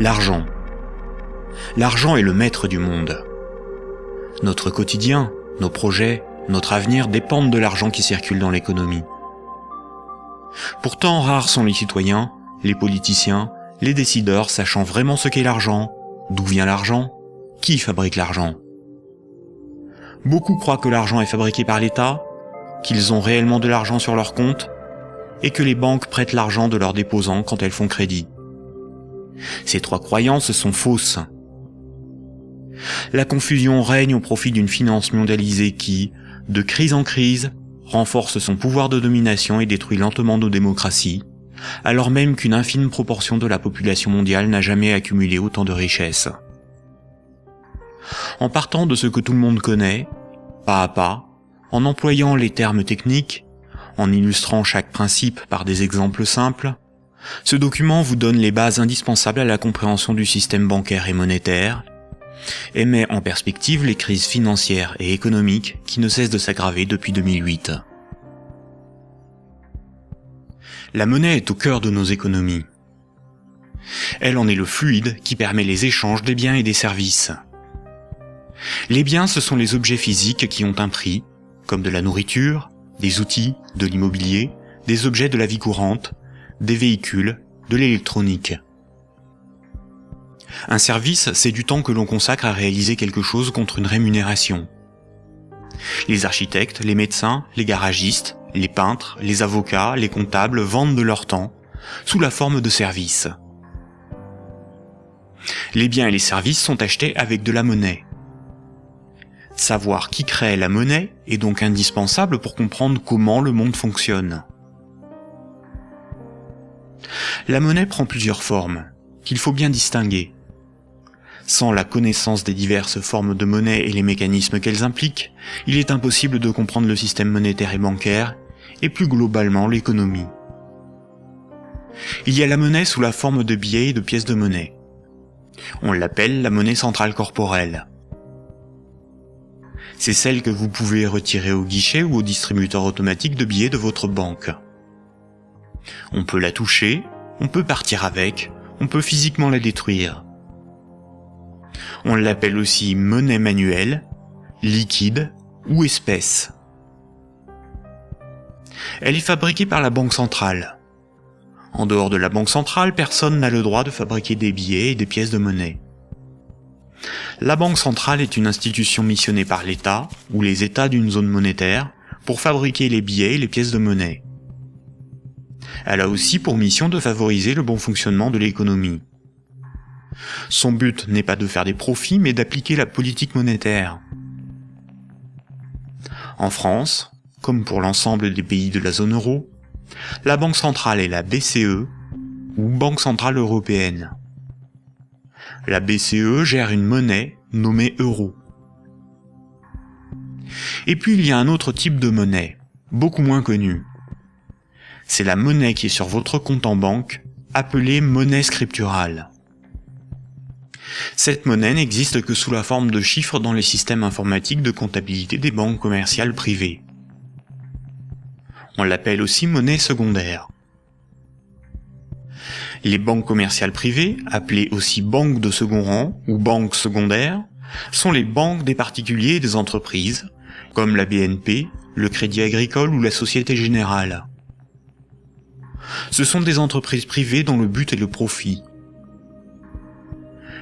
L'argent. L'argent est le maître du monde. Notre quotidien, nos projets, notre avenir dépendent de l'argent qui circule dans l'économie. Pourtant, rares sont les citoyens, les politiciens, les décideurs sachant vraiment ce qu'est l'argent, d'où vient l'argent, qui fabrique l'argent. Beaucoup croient que l'argent est fabriqué par l'État, qu'ils ont réellement de l'argent sur leur compte, et que les banques prêtent l'argent de leurs déposants quand elles font crédit. Ces trois croyances sont fausses. La confusion règne au profit d'une finance mondialisée qui, de crise en crise, renforce son pouvoir de domination et détruit lentement nos démocraties, alors même qu'une infime proportion de la population mondiale n'a jamais accumulé autant de richesses. En partant de ce que tout le monde connaît, pas à pas, en employant les termes techniques, en illustrant chaque principe par des exemples simples, ce document vous donne les bases indispensables à la compréhension du système bancaire et monétaire, et met en perspective les crises financières et économiques qui ne cessent de s'aggraver depuis 2008. La monnaie est au cœur de nos économies. Elle en est le fluide qui permet les échanges des biens et des services. Les biens, ce sont les objets physiques qui ont un prix, comme de la nourriture, des outils, de l'immobilier, des objets de la vie courante, des véhicules, de l'électronique. Un service, c'est du temps que l'on consacre à réaliser quelque chose contre une rémunération. Les architectes, les médecins, les garagistes, les peintres, les avocats, les comptables vendent de leur temps, sous la forme de services. Les biens et les services sont achetés avec de la monnaie. Savoir qui crée la monnaie est donc indispensable pour comprendre comment le monde fonctionne. La monnaie prend plusieurs formes, qu'il faut bien distinguer. Sans la connaissance des diverses formes de monnaie et les mécanismes qu'elles impliquent, il est impossible de comprendre le système monétaire et bancaire, et plus globalement l'économie. Il y a la monnaie sous la forme de billets et de pièces de monnaie. On l'appelle la monnaie centrale corporelle. C'est celle que vous pouvez retirer au guichet ou au distributeur automatique de billets de votre banque. On peut la toucher, on peut partir avec, on peut physiquement la détruire. On l'appelle aussi monnaie manuelle, liquide ou espèce. Elle est fabriquée par la Banque centrale. En dehors de la Banque centrale, personne n'a le droit de fabriquer des billets et des pièces de monnaie. La Banque centrale est une institution missionnée par l'État ou les États d'une zone monétaire pour fabriquer les billets et les pièces de monnaie. Elle a aussi pour mission de favoriser le bon fonctionnement de l'économie. Son but n'est pas de faire des profits, mais d'appliquer la politique monétaire. En France, comme pour l'ensemble des pays de la zone euro, la Banque centrale est la BCE, ou Banque centrale européenne. La BCE gère une monnaie nommée euro. Et puis il y a un autre type de monnaie, beaucoup moins connu. C'est la monnaie qui est sur votre compte en banque, appelée monnaie scripturale. Cette monnaie n'existe que sous la forme de chiffres dans les systèmes informatiques de comptabilité des banques commerciales privées. On l'appelle aussi monnaie secondaire. Les banques commerciales privées, appelées aussi banques de second rang ou banques secondaires, sont les banques des particuliers et des entreprises, comme la BNP, le Crédit Agricole ou la Société Générale. Ce sont des entreprises privées dont le but est le profit.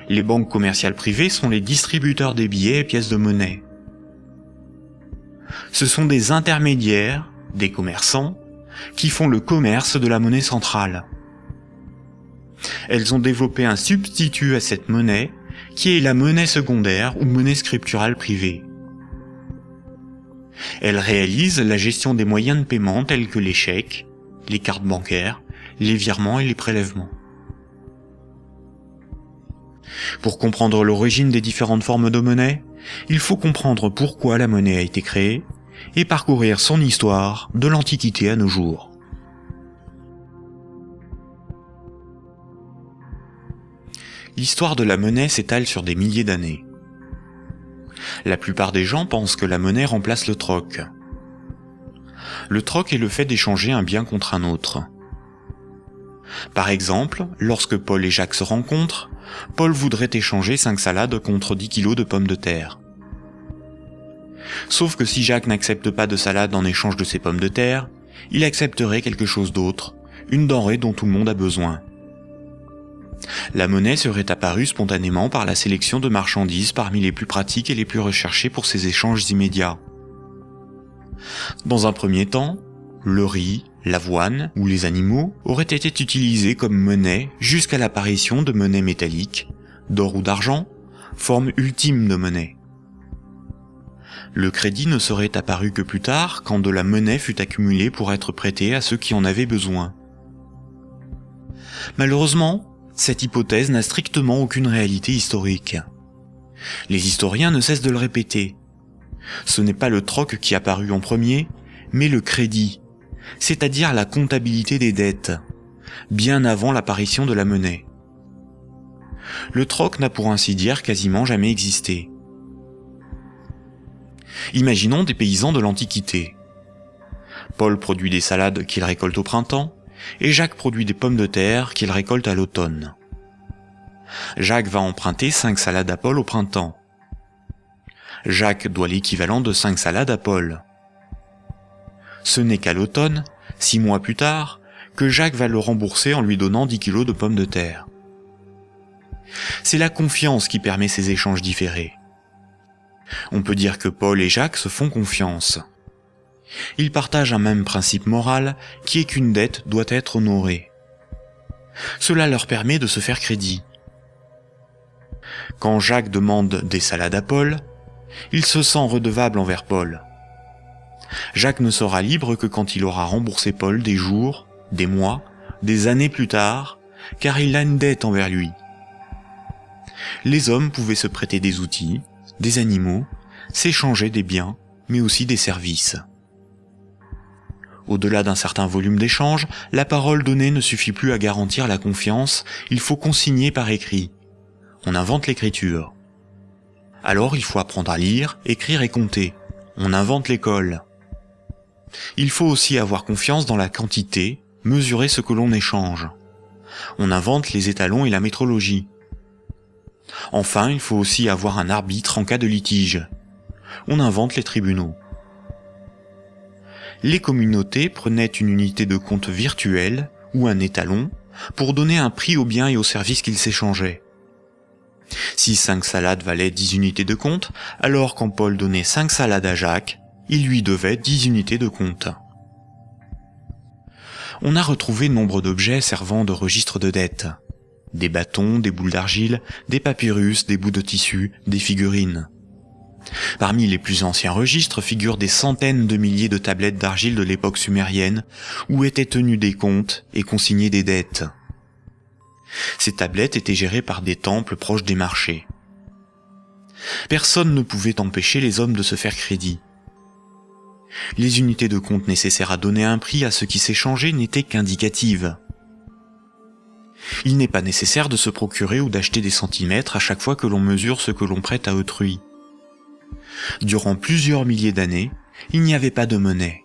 Les banques commerciales privées sont les distributeurs des billets et pièces de monnaie. Ce sont des intermédiaires, des commerçants, qui font le commerce de la monnaie centrale. Elles ont développé un substitut à cette monnaie, qui est la monnaie secondaire ou monnaie scripturale privée. Elles réalisent la gestion des moyens de paiement tels que les chèques, les cartes bancaires, les virements et les prélèvements. Pour comprendre l'origine des différentes formes de monnaie, il faut comprendre pourquoi la monnaie a été créée et parcourir son histoire de l'Antiquité à nos jours. L'histoire de la monnaie s'étale sur des milliers d'années. La plupart des gens pensent que la monnaie remplace le troc. Le troc est le fait d'échanger un bien contre un autre. Par exemple, lorsque Paul et Jacques se rencontrent, Paul voudrait échanger 5 salades contre 10 kilos de pommes de terre. Sauf que si Jacques n'accepte pas de salade en échange de ses pommes de terre, il accepterait quelque chose d'autre, une denrée dont tout le monde a besoin. La monnaie serait apparue spontanément par la sélection de marchandises parmi les plus pratiques et les plus recherchées pour ces échanges immédiats. Dans un premier temps, le riz, l'avoine ou les animaux auraient été utilisés comme monnaie jusqu'à l'apparition de monnaies métalliques, d'or ou d'argent, forme ultime de monnaie. Le crédit ne serait apparu que plus tard, quand de la monnaie fut accumulée pour être prêtée à ceux qui en avaient besoin. Malheureusement, cette hypothèse n'a strictement aucune réalité historique. Les historiens ne cessent de le répéter. Ce n'est pas le troc qui apparut en premier, mais le crédit, c'est-à-dire la comptabilité des dettes, bien avant l'apparition de la monnaie. Le troc n'a pour ainsi dire quasiment jamais existé. Imaginons des paysans de l'Antiquité. Paul produit des salades qu'il récolte au printemps, et Jacques produit des pommes de terre qu'il récolte à l'automne. Jacques va emprunter 5 salades à Paul au printemps. Jacques doit l'équivalent de 5 salades à Paul. Ce n'est qu'à l'automne, 6 mois plus tard, que Jacques va le rembourser en lui donnant 10 kilos de pommes de terre. C'est la confiance qui permet ces échanges différés. On peut dire que Paul et Jacques se font confiance. Ils partagent un même principe moral qui est qu'une dette doit être honorée. Cela leur permet de se faire crédit. Quand Jacques demande des salades à Paul, il se sent redevable envers Paul. Jacques ne sera libre que quand il aura remboursé Paul des jours, des mois, des années plus tard, car il a une dette envers lui. Les hommes pouvaient se prêter des outils, des animaux, s'échanger des biens, mais aussi des services. Au-delà d'un certain volume d'échanges, la parole donnée ne suffit plus à garantir la confiance, il faut consigner par écrit. On invente l'écriture. Alors il faut apprendre à lire, écrire et compter. On invente l'école. Il faut aussi avoir confiance dans la quantité, mesurer ce que l'on échange. On invente les étalons et la métrologie. Enfin, il faut aussi avoir un arbitre en cas de litige. On invente les tribunaux. Les communautés prenaient une unité de compte virtuelle, ou un étalon, pour donner un prix aux biens et aux services qu'ils s'échangeaient. Si 5 salades valaient 10 unités de compte, alors quand Paul donnait 5 salades à Jacques, il lui devait 10 unités de compte. On a retrouvé nombre d'objets servant de registre de dette. Des bâtons, des boules d'argile, des papyrus, des bouts de tissu, des figurines. Parmi les plus anciens registres figurent des centaines de milliers de tablettes d'argile de l'époque sumérienne où étaient tenus des comptes et consignés des dettes. Ces tablettes étaient gérées par des temples proches des marchés. Personne ne pouvait empêcher les hommes de se faire crédit. Les unités de compte nécessaires à donner un prix à ce qui s'échangeait n'étaient qu'indicatives. Il n'est pas nécessaire de se procurer ou d'acheter des centimètres à chaque fois que l'on mesure ce que l'on prête à autrui. Durant plusieurs milliers d'années, il n'y avait pas de monnaie,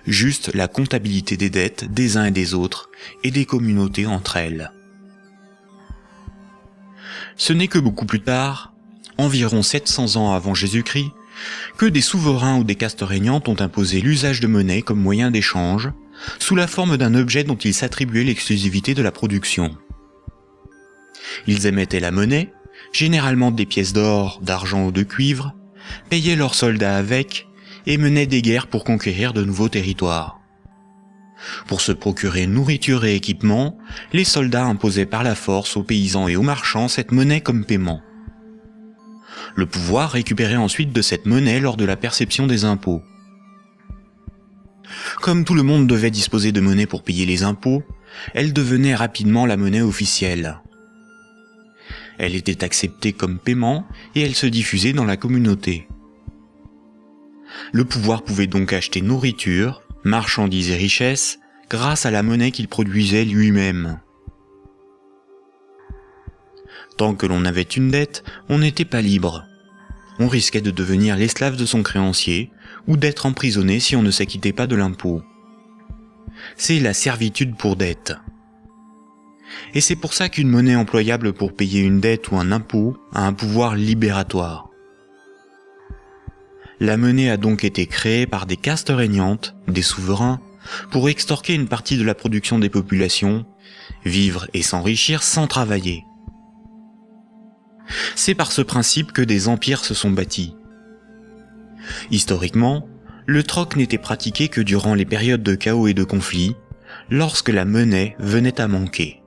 juste la comptabilité des dettes des uns et des autres et des communautés entre elles. Ce n'est que beaucoup plus tard, environ 700 ans avant Jésus-Christ, que des souverains ou des castes régnantes ont imposé l'usage de monnaie comme moyen d'échange, sous la forme d'un objet dont ils s'attribuaient l'exclusivité de la production. Ils émettaient la monnaie, généralement des pièces d'or, d'argent ou de cuivre, payaient leurs soldats avec, et menaient des guerres pour conquérir de nouveaux territoires. Pour se procurer nourriture et équipement, les soldats imposaient par la force aux paysans et aux marchands cette monnaie comme paiement. Le pouvoir récupérait ensuite de cette monnaie lors de la perception des impôts. Comme tout le monde devait disposer de monnaie pour payer les impôts, elle devenait rapidement la monnaie officielle. Elle était acceptée comme paiement et elle se diffusait dans la communauté. Le pouvoir pouvait donc acheter nourriture, marchandises et richesses grâce à la monnaie qu'il produisait lui-même. Tant que l'on avait une dette, on n'était pas libre. On risquait de devenir l'esclave de son créancier ou d'être emprisonné si on ne s'acquittait pas de l'impôt. C'est la servitude pour dette. Et c'est pour ça qu'une monnaie employable pour payer une dette ou un impôt a un pouvoir libératoire. La monnaie a donc été créée par des castes régnantes, des souverains, pour extorquer une partie de la production des populations, vivre et s'enrichir sans travailler. C'est par ce principe que des empires se sont bâtis. Historiquement, le troc n'était pratiqué que durant les périodes de chaos et de conflits, lorsque la monnaie venait à manquer.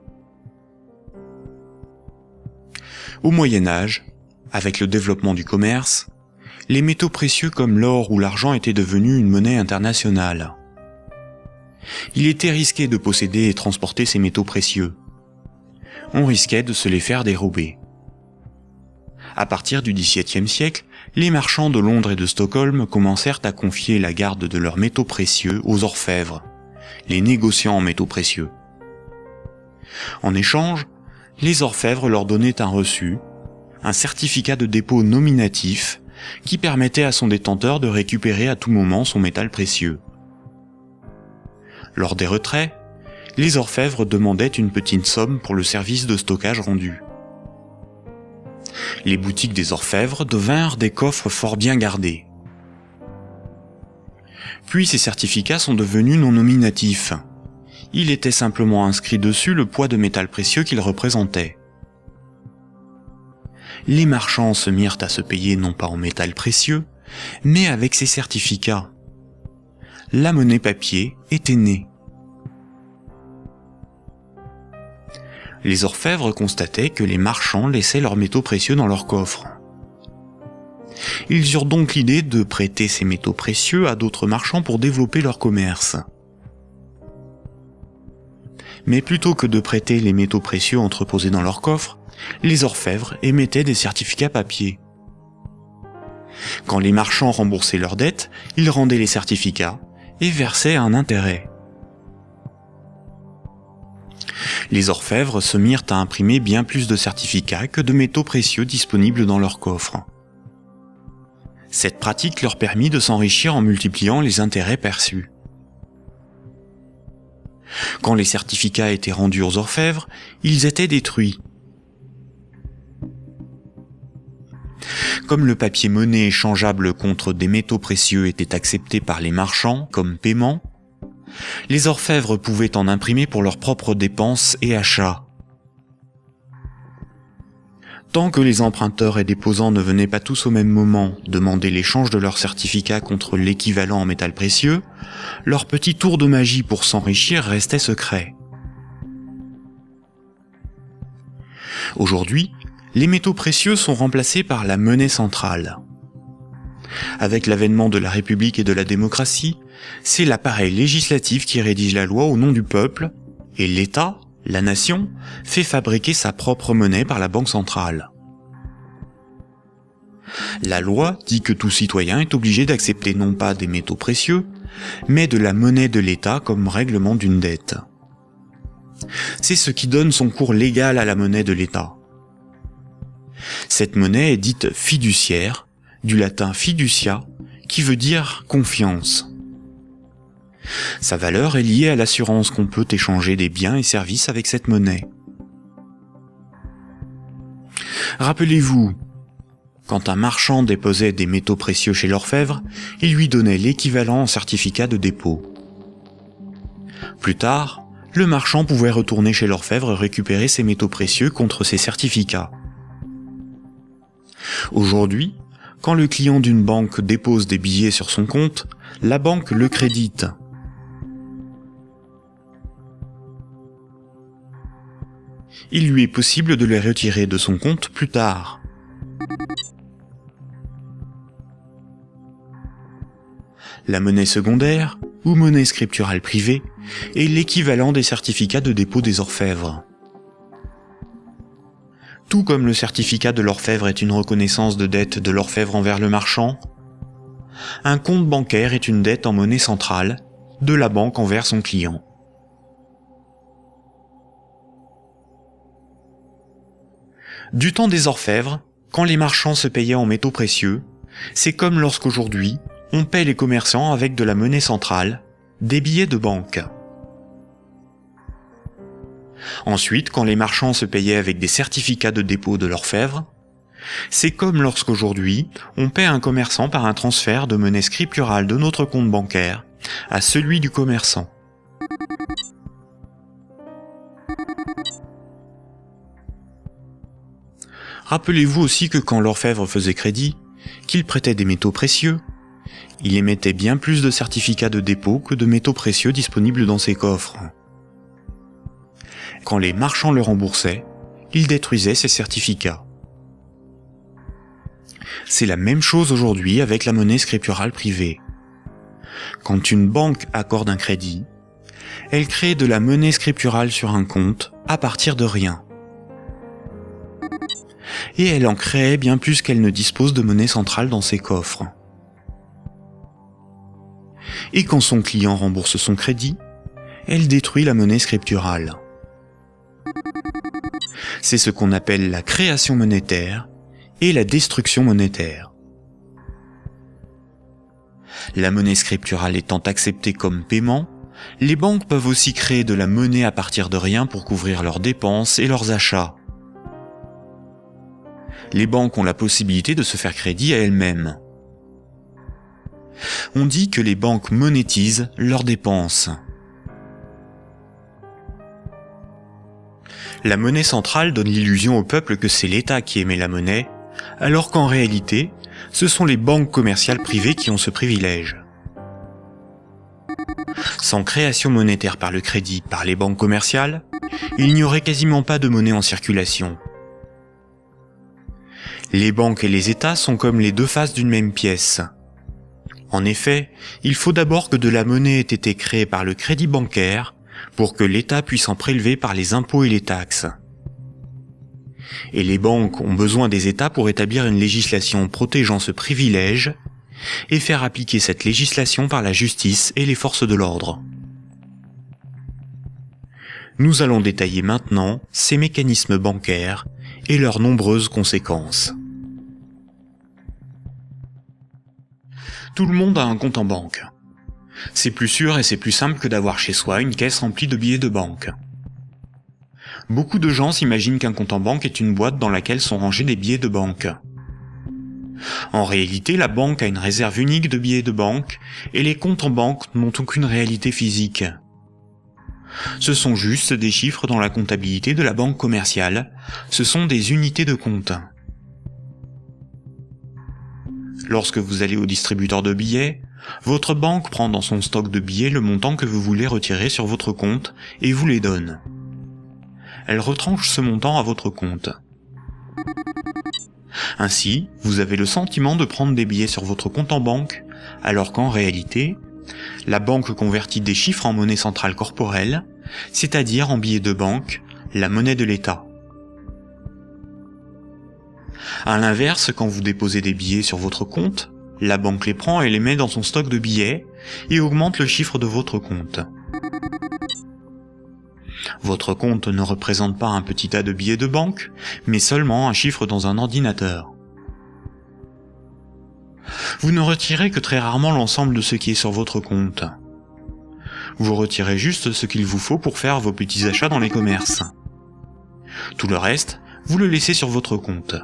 Au Moyen Âge, avec le développement du commerce, les métaux précieux comme l'or ou l'argent étaient devenus une monnaie internationale. Il était risqué de posséder et transporter ces métaux précieux. On risquait de se les faire dérober. À partir du XVIIe siècle, les marchands de Londres et de Stockholm commencèrent à confier la garde de leurs métaux précieux aux orfèvres, les négociants en métaux précieux. En échange, les orfèvres leur donnaient un reçu, un certificat de dépôt nominatif qui permettait à son détenteur de récupérer à tout moment son métal précieux. Lors des retraits, les orfèvres demandaient une petite somme pour le service de stockage rendu. Les boutiques des orfèvres devinrent des coffres fort bien gardés. Puis ces certificats sont devenus non nominatifs. Il était simplement inscrit dessus le poids de métal précieux qu'ils représentaient. Les marchands se mirent à se payer non pas en métal précieux, mais avec ces certificats. La monnaie papier était née. Les orfèvres constataient que les marchands laissaient leurs métaux précieux dans leurs coffres. Ils eurent donc l'idée de prêter ces métaux précieux à d'autres marchands pour développer leur commerce. Mais plutôt que de prêter les métaux précieux entreposés dans leurs coffres, les orfèvres émettaient des certificats papier. Quand les marchands remboursaient leurs dettes, ils rendaient les certificats et versaient un intérêt. Les orfèvres se mirent à imprimer bien plus de certificats que de métaux précieux disponibles dans leurs coffres. Cette pratique leur permit de s'enrichir en multipliant les intérêts perçus. Quand les certificats étaient rendus aux orfèvres, ils étaient détruits. Comme le papier monnaie échangeable contre des métaux précieux était accepté par les marchands comme paiement, les orfèvres pouvaient en imprimer pour leurs propres dépenses et achats. Tant que les emprunteurs et déposants ne venaient pas tous au même moment demander l'échange de leurs certificats contre l'équivalent en métal précieux, leur petit tour de magie pour s'enrichir restait secret. Aujourd'hui, les métaux précieux sont remplacés par la monnaie centrale. Avec l'avènement de la République et de la démocratie, c'est l'appareil législatif qui rédige la loi au nom du peuple, et l'État, la nation, fait fabriquer sa propre monnaie par la Banque centrale. La loi dit que tout citoyen est obligé d'accepter non pas des métaux précieux, mais de la monnaie de l'État comme règlement d'une dette. C'est ce qui donne son cours légal à la monnaie de l'État. Cette monnaie est dite fiduciaire, du latin fiducia, qui veut dire confiance. Sa valeur est liée à l'assurance qu'on peut échanger des biens et services avec cette monnaie. Rappelez-vous, quand un marchand déposait des métaux précieux chez l'orfèvre, il lui donnait l'équivalent en certificat de dépôt. Plus tard, le marchand pouvait retourner chez l'orfèvre et récupérer ses métaux précieux contre ses certificats. Aujourd'hui, quand le client d'une banque dépose des billets sur son compte, la banque le crédite. Il lui est possible de les retirer de son compte plus tard. La monnaie secondaire, ou monnaie scripturale privée, est l'équivalent des certificats de dépôt des orfèvres. Tout comme le certificat de l'orfèvre est une reconnaissance de dette de l'orfèvre envers le marchand, un compte bancaire est une dette en monnaie centrale de la banque envers son client. Du temps des orfèvres, quand les marchands se payaient en métaux précieux, c'est comme lorsqu'aujourd'hui, on paie les commerçants avec de la monnaie centrale, des billets de banque. Ensuite, quand les marchands se payaient avec des certificats de dépôt de l'orfèvre, c'est comme lorsqu'aujourd'hui, on paie un commerçant par un transfert de monnaie scripturale de notre compte bancaire à celui du commerçant. Rappelez-vous aussi que quand l'orfèvre faisait crédit, qu'il prêtait des métaux précieux, il émettait bien plus de certificats de dépôt que de métaux précieux disponibles dans ses coffres. Quand les marchands le remboursaient, il détruisait ces certificats. C'est la même chose aujourd'hui avec la monnaie scripturale privée. Quand une banque accorde un crédit, elle crée de la monnaie scripturale sur un compte à partir de rien. Et elle en crée bien plus qu'elle ne dispose de monnaie centrale dans ses coffres. Et quand son client rembourse son crédit, elle détruit la monnaie scripturale. C'est ce qu'on appelle la création monétaire et la destruction monétaire. La monnaie scripturale étant acceptée comme paiement, les banques peuvent aussi créer de la monnaie à partir de rien pour couvrir leurs dépenses et leurs achats. Les banques ont la possibilité de se faire crédit à elles-mêmes. On dit que les banques monétisent leurs dépenses. La monnaie centrale donne l'illusion au peuple que c'est l'État qui émet la monnaie, alors qu'en réalité, ce sont les banques commerciales privées qui ont ce privilège. Sans création monétaire par le crédit par les banques commerciales, il n'y aurait quasiment pas de monnaie en circulation. Les banques et les États sont comme les deux faces d'une même pièce. En effet, il faut d'abord que de la monnaie ait été créée par le crédit bancaire pour que l'État puisse en prélever par les impôts et les taxes. Et les banques ont besoin des États pour établir une législation protégeant ce privilège et faire appliquer cette législation par la justice et les forces de l'ordre. Nous allons détailler maintenant ces mécanismes bancaires et leurs nombreuses conséquences. Tout le monde a un compte en banque. C'est plus sûr et c'est plus simple que d'avoir chez soi une caisse remplie de billets de banque. Beaucoup de gens s'imaginent qu'un compte en banque est une boîte dans laquelle sont rangés des billets de banque. En réalité, la banque a une réserve unique de billets de banque et les comptes en banque n'ont aucune réalité physique. Ce sont juste des chiffres dans la comptabilité de la banque commerciale, ce sont des unités de compte. Lorsque vous allez au distributeur de billets, votre banque prend dans son stock de billets le montant que vous voulez retirer sur votre compte et vous les donne. Elle retranche ce montant à votre compte. Ainsi, vous avez le sentiment de prendre des billets sur votre compte en banque, alors qu'en réalité, la banque convertit des chiffres en monnaie centrale corporelle, c'est-à-dire en billets de banque, la monnaie de l'État. À l'inverse, quand vous déposez des billets sur votre compte, la banque les prend et les met dans son stock de billets et augmente le chiffre de votre compte. Votre compte ne représente pas un petit tas de billets de banque, mais seulement un chiffre dans un ordinateur. Vous ne retirez que très rarement l'ensemble de ce qui est sur votre compte. Vous retirez juste ce qu'il vous faut pour faire vos petits achats dans les commerces. Tout le reste, vous le laissez sur votre compte.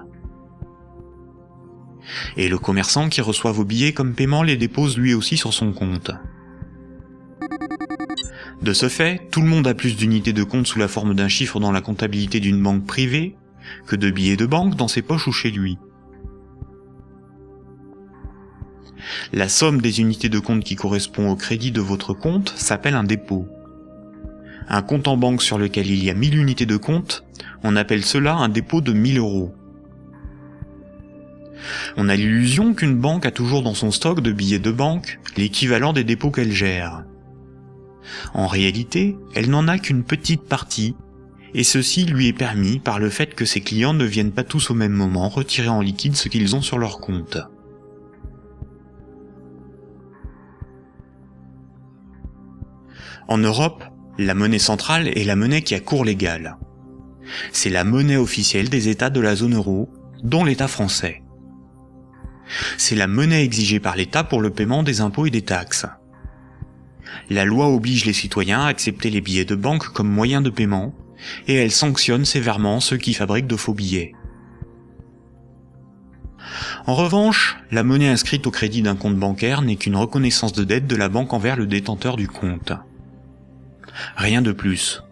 Et le commerçant qui reçoit vos billets comme paiement les dépose lui aussi sur son compte. De ce fait, tout le monde a plus d'unités de compte sous la forme d'un chiffre dans la comptabilité d'une banque privée que de billets de banque dans ses poches ou chez lui. La somme des unités de compte qui correspond au crédit de votre compte s'appelle un dépôt. Un compte en banque sur lequel il y a 1000 unités de compte, on appelle cela un dépôt de 1000 €. On a l'illusion qu'une banque a toujours dans son stock de billets de banque l'équivalent des dépôts qu'elle gère. En réalité, elle n'en a qu'une petite partie, et ceci lui est permis par le fait que ses clients ne viennent pas tous au même moment retirer en liquide ce qu'ils ont sur leur compte. En Europe, la monnaie centrale est la monnaie qui a cours légal. C'est la monnaie officielle des États de la zone euro, dont l'État français. C'est la monnaie exigée par l'État pour le paiement des impôts et des taxes. La loi oblige les citoyens à accepter les billets de banque comme moyen de paiement, et elle sanctionne sévèrement ceux qui fabriquent de faux billets. En revanche, la monnaie inscrite au crédit d'un compte bancaire n'est qu'une reconnaissance de dette de la banque envers le détenteur du compte. Rien de plus.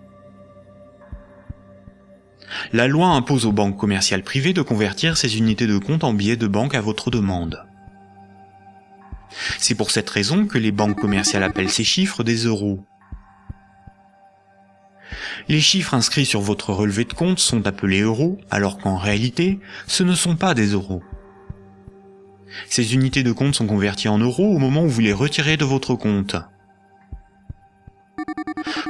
La loi impose aux banques commerciales privées de convertir ces unités de compte en billets de banque à votre demande. C'est pour cette raison que les banques commerciales appellent ces chiffres des euros. Les chiffres inscrits sur votre relevé de compte sont appelés euros, alors qu'en réalité, ce ne sont pas des euros. Ces unités de compte sont converties en euros au moment où vous les retirez de votre compte.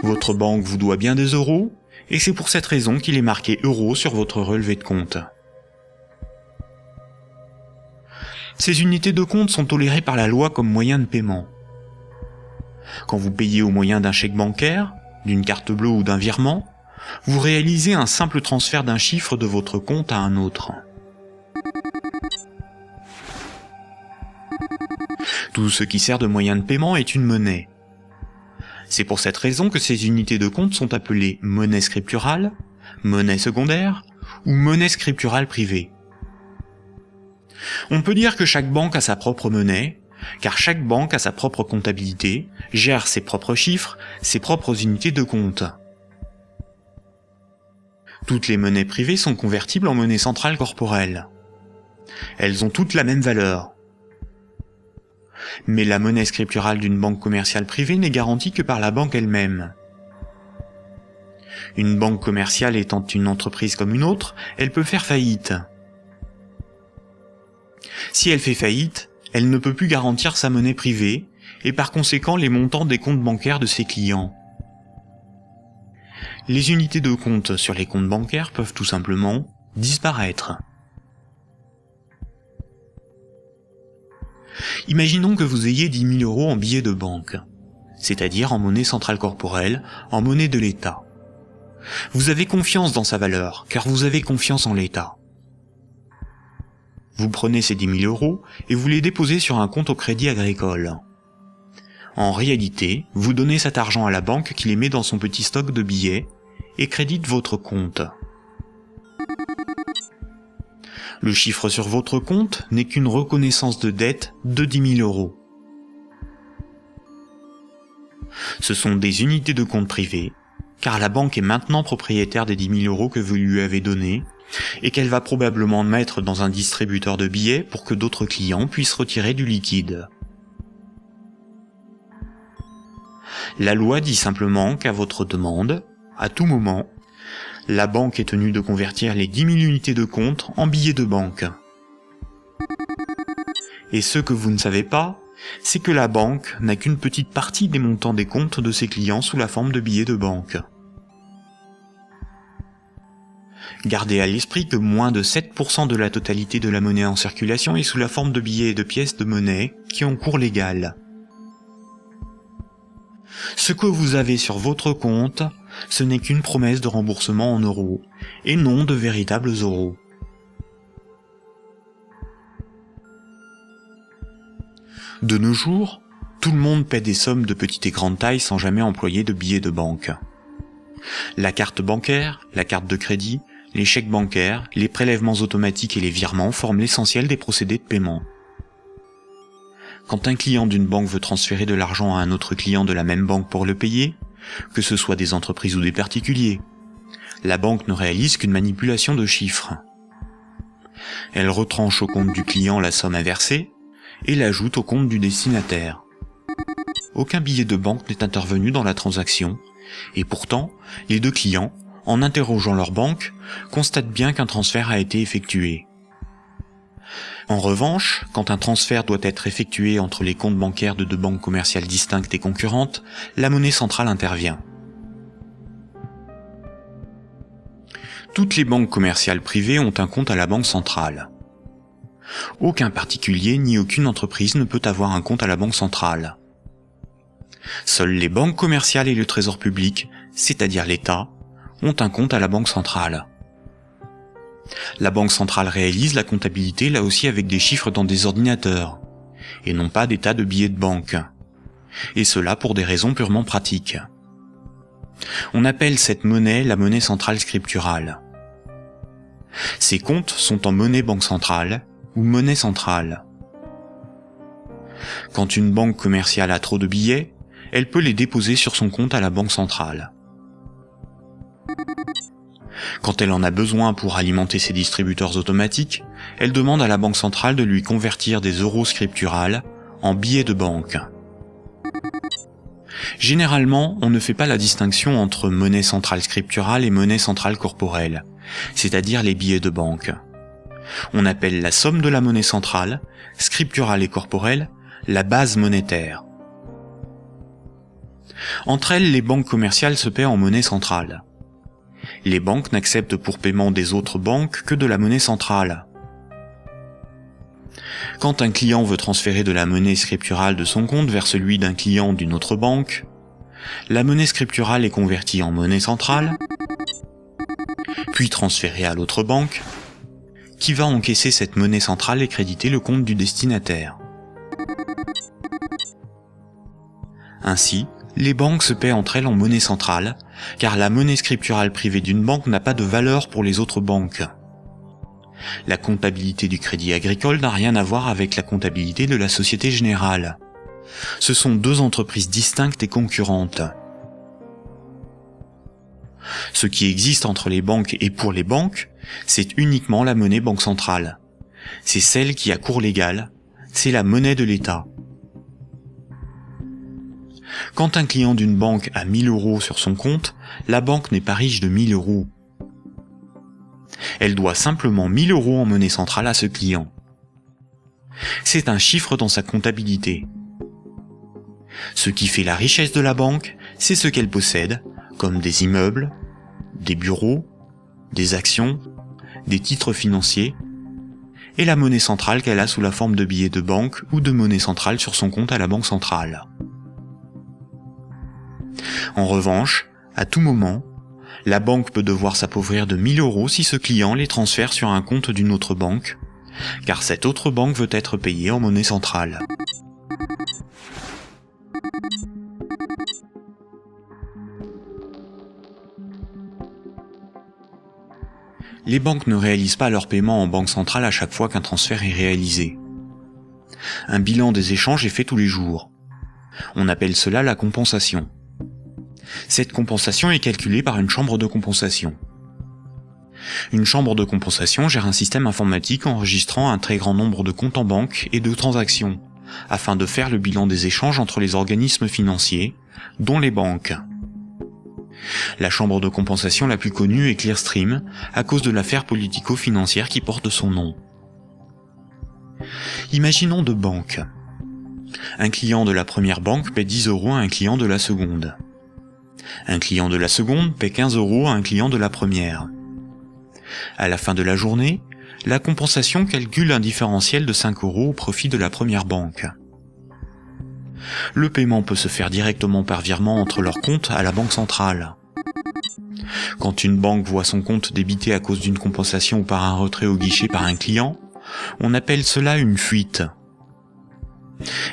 Votre banque vous doit bien des euros, et c'est pour cette raison qu'il est marqué euros sur votre relevé de compte. Ces unités de compte sont tolérées par la loi comme moyen de paiement. Quand vous payez au moyen d'un chèque bancaire, d'une carte bleue ou d'un virement, vous réalisez un simple transfert d'un chiffre de votre compte à un autre. Tout ce qui sert de moyen de paiement est une monnaie. C'est pour cette raison que ces unités de compte sont appelées monnaie scripturale, monnaie secondaire ou monnaie scripturale privée. On peut dire que chaque banque a sa propre monnaie, car chaque banque a sa propre comptabilité, gère ses propres chiffres, ses propres unités de compte. Toutes les monnaies privées sont convertibles en monnaie centrale corporelle. Elles ont toutes la même valeur. Mais la monnaie scripturale d'une banque commerciale privée n'est garantie que par la banque elle-même. Une banque commerciale étant une entreprise comme une autre, elle peut faire faillite. Si elle fait faillite, elle ne peut plus garantir sa monnaie privée, et par conséquent les montants des comptes bancaires de ses clients. Les unités de compte sur les comptes bancaires peuvent tout simplement disparaître. Imaginons que vous ayez 10 000 € en billets de banque, c'est-à-dire en monnaie centrale corporelle, en monnaie de l'État. Vous avez confiance dans sa valeur, car vous avez confiance en l'État. Vous prenez ces 10 000 € et vous les déposez sur un compte au Crédit Agricole. En réalité, vous donnez cet argent à la banque qui les met dans son petit stock de billets et crédite votre compte. Le chiffre sur votre compte n'est qu'une reconnaissance de dette de 10 000 €. Ce sont des unités de compte privées, car la banque est maintenant propriétaire des 10 000 € que vous lui avez donnés, et qu'elle va probablement mettre dans un distributeur de billets pour que d'autres clients puissent retirer du liquide. La loi dit simplement qu'à votre demande, à tout moment, la banque est tenue de convertir les 10 000 unités de compte en billets de banque. Et ce que vous ne savez pas, c'est que la banque n'a qu'une petite partie des montants des comptes de ses clients sous la forme de billets de banque. Gardez à l'esprit que moins de 7% de la totalité de la monnaie en circulation est sous la forme de billets et de pièces de monnaie qui ont cours légal. Ce que vous avez sur votre compte, ce n'est qu'une promesse de remboursement en euros, et non de véritables euros. De nos jours, tout le monde paie des sommes de petite et grande taille sans jamais employer de billets de banque. La carte bancaire, la carte de crédit, les chèques bancaires, les prélèvements automatiques et les virements forment l'essentiel des procédés de paiement. Quand un client d'une banque veut transférer de l'argent à un autre client de la même banque pour le payer, que ce soit des entreprises ou des particuliers, la banque ne réalise qu'une manipulation de chiffres. Elle retranche au compte du client la somme inversée et l'ajoute au compte du destinataire. Aucun billet de banque n'est intervenu dans la transaction, et pourtant, les deux clients, en interrogeant leur banque, constatent bien qu'un transfert a été effectué. En revanche, quand un transfert doit être effectué entre les comptes bancaires de deux banques commerciales distinctes et concurrentes, la monnaie centrale intervient. Toutes les banques commerciales privées ont un compte à la banque centrale. Aucun particulier ni aucune entreprise ne peut avoir un compte à la banque centrale. Seules les banques commerciales et le trésor public, c'est-à-dire l'État, ont un compte à la banque centrale. La banque centrale réalise la comptabilité là aussi avec des chiffres dans des ordinateurs, et non pas des tas de billets de banque. Et cela pour des raisons purement pratiques. On appelle cette monnaie la monnaie centrale scripturale. Ces comptes sont en monnaie banque centrale ou monnaie centrale. Quand une banque commerciale a trop de billets, elle peut les déposer sur son compte à la banque centrale. Quand elle en a besoin pour alimenter ses distributeurs automatiques, elle demande à la banque centrale de lui convertir des euros scripturales en billets de banque. Généralement, on ne fait pas la distinction entre monnaie centrale scripturale et monnaie centrale corporelle, c'est-à-dire les billets de banque. On appelle la somme de la monnaie centrale, scripturale et corporelle, la base monétaire. Entre elles, les banques commerciales se paient en monnaie centrale. Les banques n'acceptent pour paiement des autres banques que de la monnaie centrale. Quand un client veut transférer de la monnaie scripturale de son compte vers celui d'un client d'une autre banque, la monnaie scripturale est convertie en monnaie centrale, puis transférée à l'autre banque, qui va encaisser cette monnaie centrale et créditer le compte du destinataire. Ainsi, les banques se paient entre elles en monnaie centrale, car la monnaie scripturale privée d'une banque n'a pas de valeur pour les autres banques. La comptabilité du Crédit Agricole n'a rien à voir avec la comptabilité de la Société Générale. Ce sont deux entreprises distinctes et concurrentes. Ce qui existe entre les banques et pour les banques, c'est uniquement la monnaie banque centrale. C'est celle qui a cours légal, c'est la monnaie de l'État. Quand un client d'une banque a 1000 euros sur son compte, la banque n'est pas riche de 1000 euros. Elle doit simplement 1000 euros en monnaie centrale à ce client. C'est un chiffre dans sa comptabilité. Ce qui fait la richesse de la banque, c'est ce qu'elle possède, comme des immeubles, des bureaux, des actions, des titres financiers, et la monnaie centrale qu'elle a sous la forme de billets de banque ou de monnaie centrale sur son compte à la banque centrale. En revanche, à tout moment, la banque peut devoir s'appauvrir de 1000 euros si ce client les transfère sur un compte d'une autre banque, car cette autre banque veut être payée en monnaie centrale. Les banques ne réalisent pas leur paiement en banque centrale à chaque fois qu'un transfert est réalisé. Un bilan des échanges est fait tous les jours. On appelle cela la compensation. Cette compensation est calculée par une chambre de compensation. Une chambre de compensation gère un système informatique enregistrant un très grand nombre de comptes en banque et de transactions, afin de faire le bilan des échanges entre les organismes financiers, dont les banques. La chambre de compensation la plus connue est Clearstream, à cause de l'affaire politico-financière qui porte son nom. Imaginons deux banques. Un client de la première banque paie 10 euros à un client de la seconde. Un client de la seconde paie 15 euros à un client de la première. À la fin de la journée, la compensation calcule un différentiel de 5 euros au profit de la première banque. Le paiement peut se faire directement par virement entre leurs comptes à la banque centrale. Quand une banque voit son compte débité à cause d'une compensation ou par un retrait au guichet par un client, on appelle cela une fuite.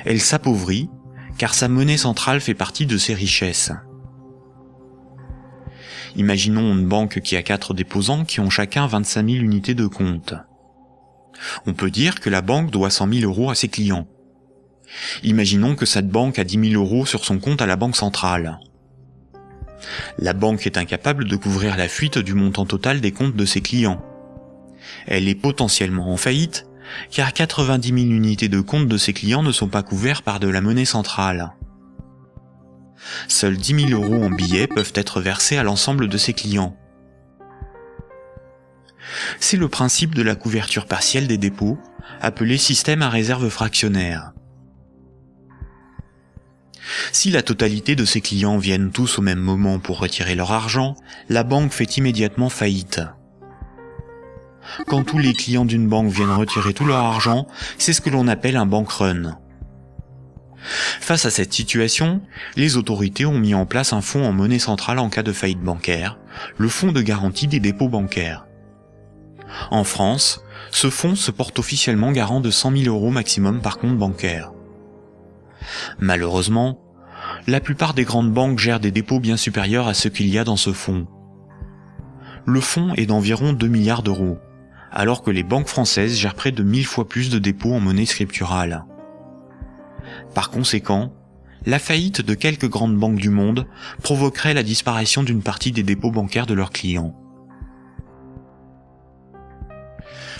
Elle s'appauvrit, car sa monnaie centrale fait partie de ses richesses. Imaginons une banque qui a 4 déposants qui ont chacun 25 000 unités de compte. On peut dire que la banque doit 100 000 euros à ses clients. Imaginons que cette banque a 10 000 euros sur son compte à la banque centrale. La banque est incapable de couvrir la fuite du montant total des comptes de ses clients. Elle est potentiellement en faillite, car 90 000 unités de compte de ses clients ne sont pas couverts par de la monnaie centrale. Seuls 10 000 euros en billets peuvent être versés à l'ensemble de ses clients. C'est le principe de la couverture partielle des dépôts, appelé système à réserve fractionnaire. Si la totalité de ses clients viennent tous au même moment pour retirer leur argent, la banque fait immédiatement faillite. Quand tous les clients d'une banque viennent retirer tout leur argent, c'est ce que l'on appelle un bank run. Face à cette situation, les autorités ont mis en place un fonds en monnaie centrale en cas de faillite bancaire, le fonds de garantie des dépôts bancaires. En France, ce fonds se porte officiellement garant de 100 000 euros maximum par compte bancaire. Malheureusement, La plupart des grandes banques gèrent des dépôts bien supérieurs à ce qu'il y a dans ce fonds. Le fonds est d'environ 2 milliards d'euros, alors que les banques françaises gèrent près de 1000 fois plus de dépôts en monnaie scripturale. Par conséquent, la faillite de quelques grandes banques du monde provoquerait la disparition d'une partie des dépôts bancaires de leurs clients.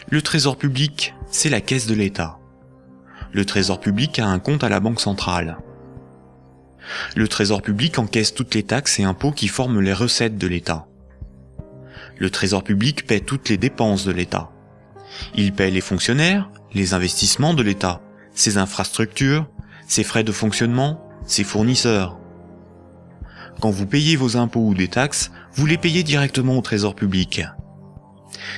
Le Trésor public, c'est la caisse de l'État. Le Trésor public a un compte à la Banque centrale. Le Trésor public encaisse toutes les taxes et impôts qui forment les recettes de l'État. Le Trésor public paie toutes les dépenses de l'État. Il paie les fonctionnaires, les investissements de l'État, ses infrastructures, ses frais de fonctionnement, ses fournisseurs. Quand vous payez vos impôts ou des taxes, vous les payez directement au Trésor public.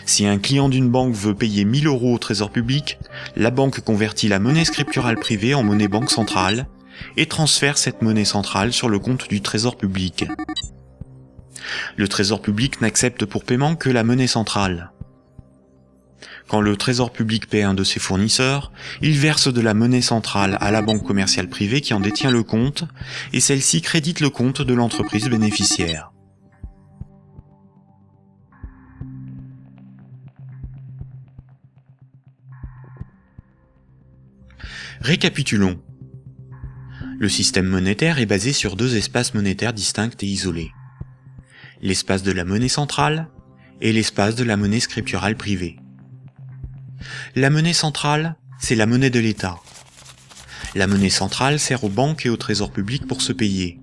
Si un client d'une banque veut payer 1000 € au Trésor public, la banque convertit la monnaie scripturale privée en monnaie banque centrale et transfère cette monnaie centrale sur le compte du Trésor public. Le Trésor public n'accepte pour paiement que la monnaie centrale. Quand le Trésor public paie un de ses fournisseurs, il verse de la monnaie centrale à la banque commerciale privée qui en détient le compte, et celle-ci crédite le compte de l'entreprise bénéficiaire. Récapitulons. Le système monétaire est basé sur 2 espaces monétaires distincts et isolés. L'espace de la monnaie centrale et l'espace de la monnaie scripturale privée. La monnaie centrale, c'est la monnaie de l'État. La monnaie centrale sert aux banques et au Trésor public pour se payer.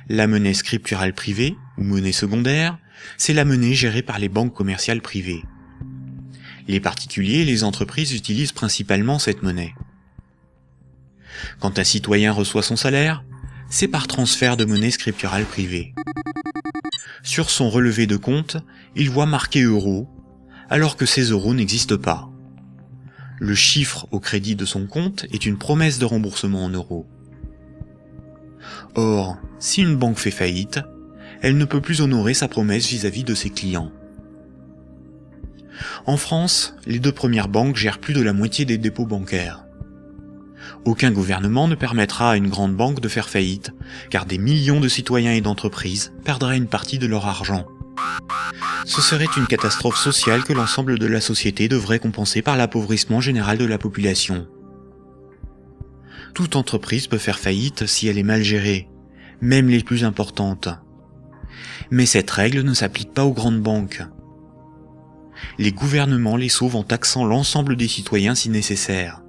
La monnaie scripturale privée, ou monnaie secondaire, c'est la monnaie gérée par les banques commerciales privées. Les particuliers et les entreprises utilisent principalement cette monnaie. Quand un citoyen reçoit son salaire, c'est par transfert de monnaie scripturale privée. Sur son relevé de compte, il voit marqué euros, alors que ces euros n'existent pas. Le chiffre au crédit de son compte est une promesse de remboursement en euros. Or, si une banque fait faillite, elle ne peut plus honorer sa promesse vis-à-vis de ses clients. En France, les 2 premières banques gèrent plus de la moitié des dépôts bancaires. Aucun gouvernement ne permettra à une grande banque de faire faillite, car des millions de citoyens et d'entreprises perdraient une partie de leur argent. Ce serait une catastrophe sociale que l'ensemble de la société devrait compenser par l'appauvrissement général de la population. Toute entreprise peut faire faillite si elle est mal gérée, même les plus importantes. Mais cette règle ne s'applique pas aux grandes banques. Les gouvernements les sauvent en taxant l'ensemble des citoyens si nécessaire.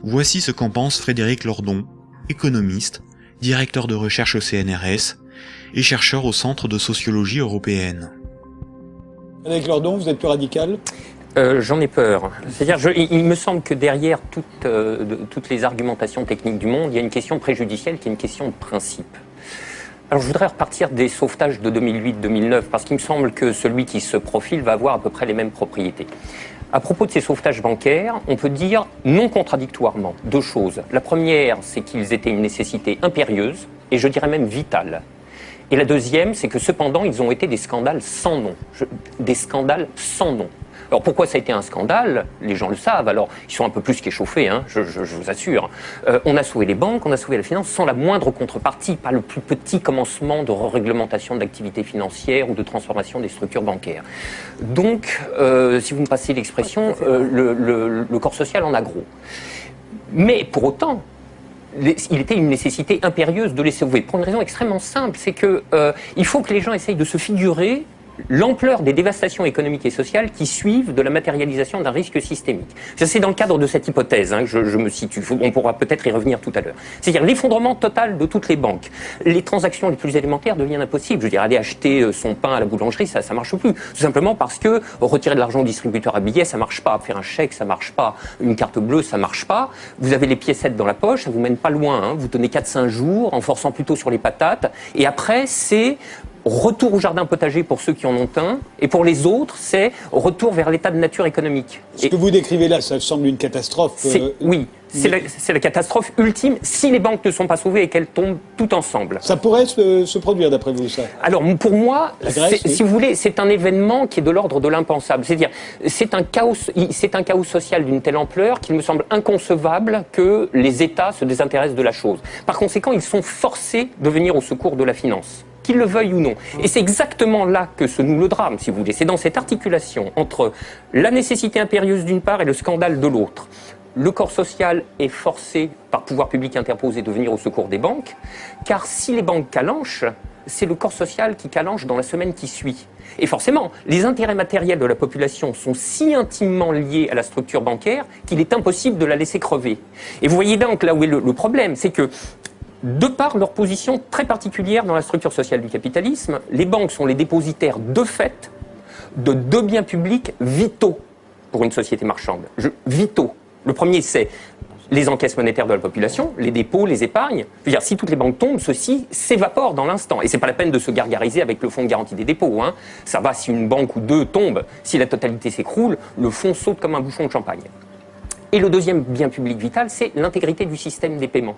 Voici ce qu'en pense Frédéric Lordon, économiste, directeur de recherche au CNRS et chercheur au Centre de sociologie européenne. Frédéric Lordon, vous êtes plus radical ? J'en ai peur. C'est-à-dire, il me semble que derrière toutes les argumentations techniques du monde, il y a une question préjudicielle qui est une question de principe. Alors je voudrais repartir des sauvetages de 2008-2009, parce qu'il me semble que celui qui se profile va avoir à peu près les mêmes propriétés. À propos de ces sauvetages bancaires, on peut dire non contradictoirement 2 choses. La première, c'est qu'ils étaient une nécessité impérieuse, et je dirais même vitale. Et la deuxième, c'est que cependant, ils ont été des scandales sans nom. Des scandales sans nom. Alors pourquoi ça a été un scandale ? Les gens le savent, alors ils sont un peu plus qu'échauffés, hein, je vous assure. On a sauvé les banques, on a sauvé la finance sans la moindre contrepartie, pas le plus petit commencement de réglementation de l'activité financière ou de transformation des structures bancaires. Donc, si vous me passez l'expression, le corps social en a gros. Mais pour autant, il était une nécessité impérieuse de les sauver, pour une raison extrêmement simple, c'est que il faut que les gens essayent de se figurer l'ampleur des dévastations économiques et sociales qui suivent de la matérialisation d'un risque systémique. C'est dans le cadre de cette hypothèse que je me situe. On pourra peut-être y revenir tout à l'heure. C'est-à-dire l'effondrement total de toutes les banques. Les transactions les plus élémentaires deviennent impossibles. Je veux dire, aller acheter son pain à la boulangerie, ça marche plus. Tout simplement parce que retirer de l'argent au distributeur à billets, ça marche pas. Faire un chèque, ça marche pas. Une carte bleue, ça marche pas. Vous avez les piécettes dans la poche, ça vous mène pas loin. Vous tenez 4-5 jours en forçant plutôt sur les patates. Et après, c'est retour au jardin potager pour ceux qui en ont un, et pour les autres, c'est retour vers l'état de nature économique. Ce que vous décrivez là, ça semble une catastrophe. Oui, c'est la catastrophe ultime si les banques ne sont pas sauvées et qu'elles tombent toutes ensemble. Ça pourrait se produire d'après vous, ça? Alors pour moi, La Grèce, oui. si vous voulez, c'est un événement qui est de l'ordre de l'impensable. C'est-à-dire, c'est un chaos social d'une telle ampleur qu'il me semble inconcevable que les États se désintéressent de la chose. Par conséquent, ils sont forcés de venir au secours de la finance, qu'ils le veuillent ou non. Et c'est exactement là que se noue le drame, si vous voulez. C'est dans cette articulation entre la nécessité impérieuse d'une part et le scandale de l'autre. Le corps social est forcé, par pouvoir public interposé, de venir au secours des banques, car si les banques calanchent, c'est le corps social qui calanche dans la semaine qui suit. Et forcément, les intérêts matériels de la population sont si intimement liés à la structure bancaire qu'il est impossible de la laisser crever. Et vous voyez donc là où est le problème, c'est que de par leur position très particulière dans la structure sociale du capitalisme, les banques sont les dépositaires de fait de deux biens publics vitaux pour une société marchande. Vitaux. Le premier, c'est les encaisses monétaires de la population, les dépôts, les épargnes. Je veux dire, si toutes les banques tombent, ceci s'évapore dans l'instant. Et c'est pas la peine de se gargariser avec le fonds de garantie des dépôts. Hein. Ça va si une banque ou deux tombe. Si la totalité s'écroule, le fonds saute comme un bouchon de champagne. Et le deuxième bien public vital, c'est l'intégrité du système des paiements.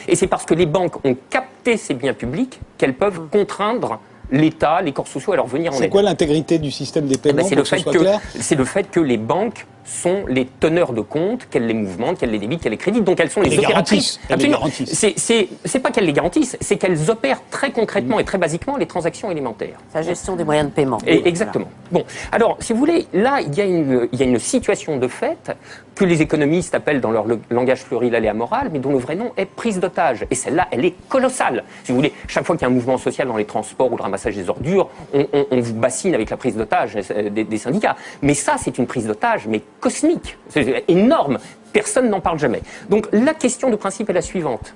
Et c'est parce que les banques ont capté ces biens publics qu'elles peuvent contraindre l'État, les corps sociaux à leur venir en aide. C'est quoi l'intégrité du système des paiements, c'est le fait que les banques sont les teneurs de compte, qu'elles les mouvementent, qu'elles les débitent, qu'elles les créditent, donc elles sont les opératrices. Absolument. C'est pas qu'elles les garantissent, c'est qu'elles opèrent très concrètement et très basiquement les transactions élémentaires. La gestion des moyens de paiement. Et exactement. Bon, alors, si vous voulez, là, il y a une situation de fait que les économistes appellent dans leur langage pluriel et amoral, mais dont le vrai nom est prise d'otage. Et celle-là, elle est colossale. Si vous voulez, chaque fois qu'il y a un mouvement social dans les transports ou le ramassage des ordures, on vous bassine avec la prise d'otage des syndicats. Mais ça, c'est une prise d'otage, mais cosmique. C'est énorme. Personne n'en parle jamais. Donc, la question de principe est la suivante.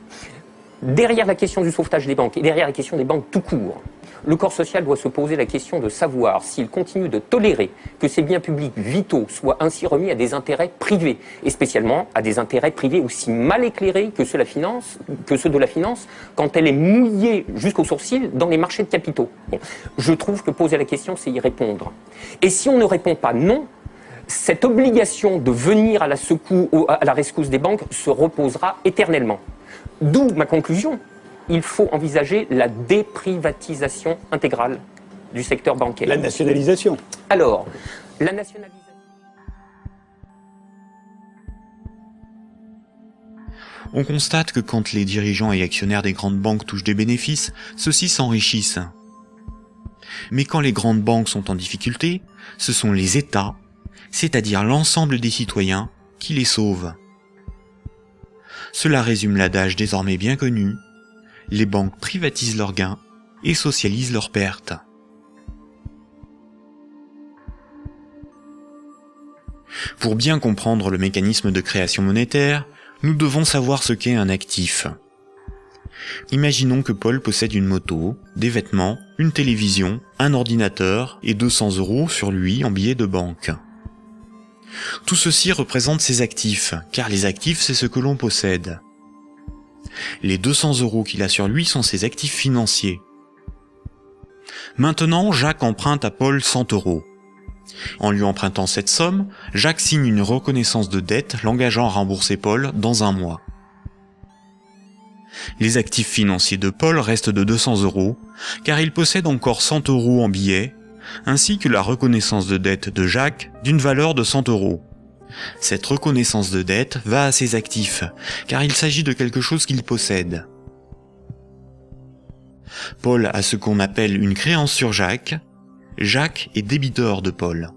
Derrière la question du sauvetage des banques et derrière la question des banques tout court, le corps social doit se poser la question de savoir s'il continue de tolérer que ces biens publics vitaux soient ainsi remis à des intérêts privés, et spécialement à des intérêts privés aussi mal éclairés que ceux de la finance, quand elle est mouillée jusqu'aux sourcils dans les marchés de capitaux. Bon, je trouve que poser la question, c'est y répondre. Et si on ne répond pas non, cette obligation de venir à la rescousse des banques se reposera éternellement. D'où ma conclusion. Il faut envisager la déprivatisation intégrale du secteur bancaire. La nationalisation. Alors, la nationalisation... On constate que quand les dirigeants et actionnaires des grandes banques touchent des bénéfices, ceux-ci s'enrichissent. Mais quand les grandes banques sont en difficulté, ce sont les États, c'est-à-dire l'ensemble des citoyens, qui les sauvent. Cela résume l'adage désormais bien connu: les banques privatisent leurs gains et socialisent leurs pertes. Pour bien comprendre le mécanisme de création monétaire, nous devons savoir ce qu'est un actif. Imaginons que Paul possède une moto, des vêtements, une télévision, un ordinateur et 200 € sur lui en billets de banque. Tout ceci représente ses actifs, car les actifs, c'est ce que l'on possède. Les 200 € qu'il a sur lui sont ses actifs financiers. Maintenant, Jacques emprunte à Paul 100 €. En lui empruntant cette somme, Jacques signe une reconnaissance de dette l'engageant à rembourser Paul dans 1 mois. Les actifs financiers de Paul restent de 200 €, car il possède encore 100 € en billets, ainsi que la reconnaissance de dette de Jacques d'une valeur de 100 €. Cette reconnaissance de dette va à ses actifs, car il s'agit de quelque chose qu'il possède. Paul a ce qu'on appelle une créance sur Jacques. Jacques est débiteur de Paul.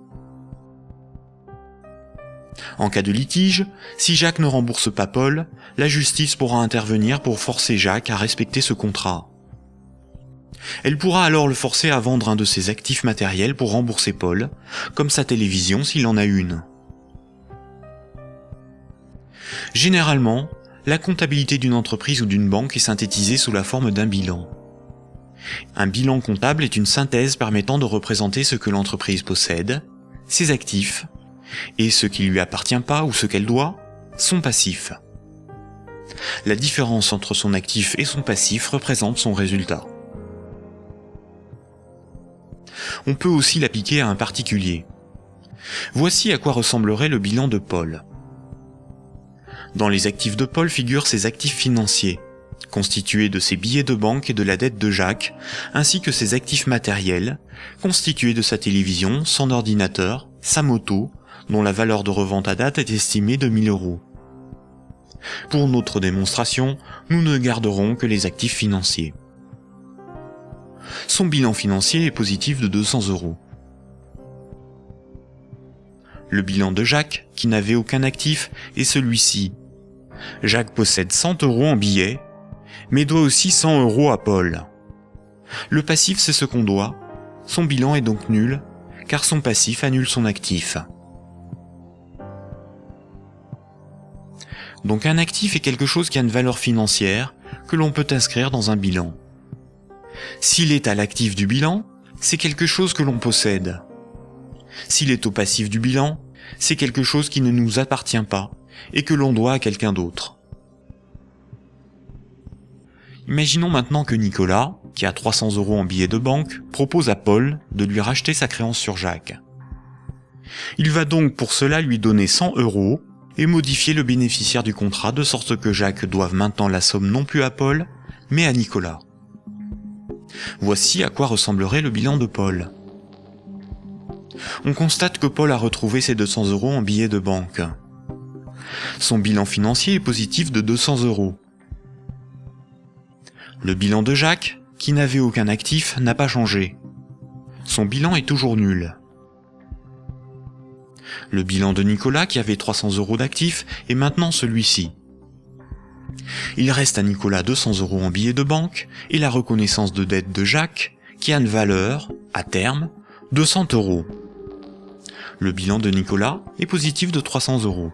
En cas de litige, si Jacques ne rembourse pas Paul, la justice pourra intervenir pour forcer Jacques à respecter ce contrat. Elle pourra alors le forcer à vendre un de ses actifs matériels pour rembourser Paul, comme sa télévision s'il en a une. Généralement, la comptabilité d'une entreprise ou d'une banque est synthétisée sous la forme d'un bilan. Un bilan comptable est une synthèse permettant de représenter ce que l'entreprise possède, ses actifs, et ce qui lui appartient pas ou ce qu'elle doit, son passif. La différence entre son actif et son passif représente son résultat. On peut aussi l'appliquer à un particulier. Voici à quoi ressemblerait le bilan de Paul. Dans les actifs de Paul figurent ses actifs financiers, constitués de ses billets de banque et de la dette de Jacques, ainsi que ses actifs matériels, constitués de sa télévision, son ordinateur, sa moto, dont la valeur de revente à date est estimée de 1 000 €. Pour notre démonstration, nous ne garderons que les actifs financiers. Son bilan financier est positif de 200 €. Le bilan de Jacques, qui n'avait aucun actif, est celui-ci. Jacques possède 100 € en billets, mais doit aussi 100 € à Paul. Le passif, c'est ce qu'on doit. Son bilan est donc nul, car son passif annule son actif. Donc un actif est quelque chose qui a une valeur financière que l'on peut inscrire dans un bilan. S'il est à l'actif du bilan, c'est quelque chose que l'on possède. S'il est au passif du bilan, c'est quelque chose qui ne nous appartient pas et que l'on doit à quelqu'un d'autre. Imaginons maintenant que Nicolas, qui a 300 € en billets de banque, propose à Paul de lui racheter sa créance sur Jacques. Il va donc pour cela lui donner 100 € et modifier le bénéficiaire du contrat de sorte que Jacques doive maintenant la somme non plus à Paul, mais à Nicolas. Voici à quoi ressemblerait le bilan de Paul. On constate que Paul a retrouvé ses 200 € en billets de banque. Son bilan financier est positif de 200 €. Le bilan de Jacques, qui n'avait aucun actif, n'a pas changé. Son bilan est toujours nul. Le bilan de Nicolas, qui avait 300 € d'actifs, est maintenant celui-ci. Il reste à Nicolas 200 € en billets de banque et la reconnaissance de dette de Jacques, qui a une valeur, à terme, de 100 €. Le bilan de Nicolas est positif de 300 €.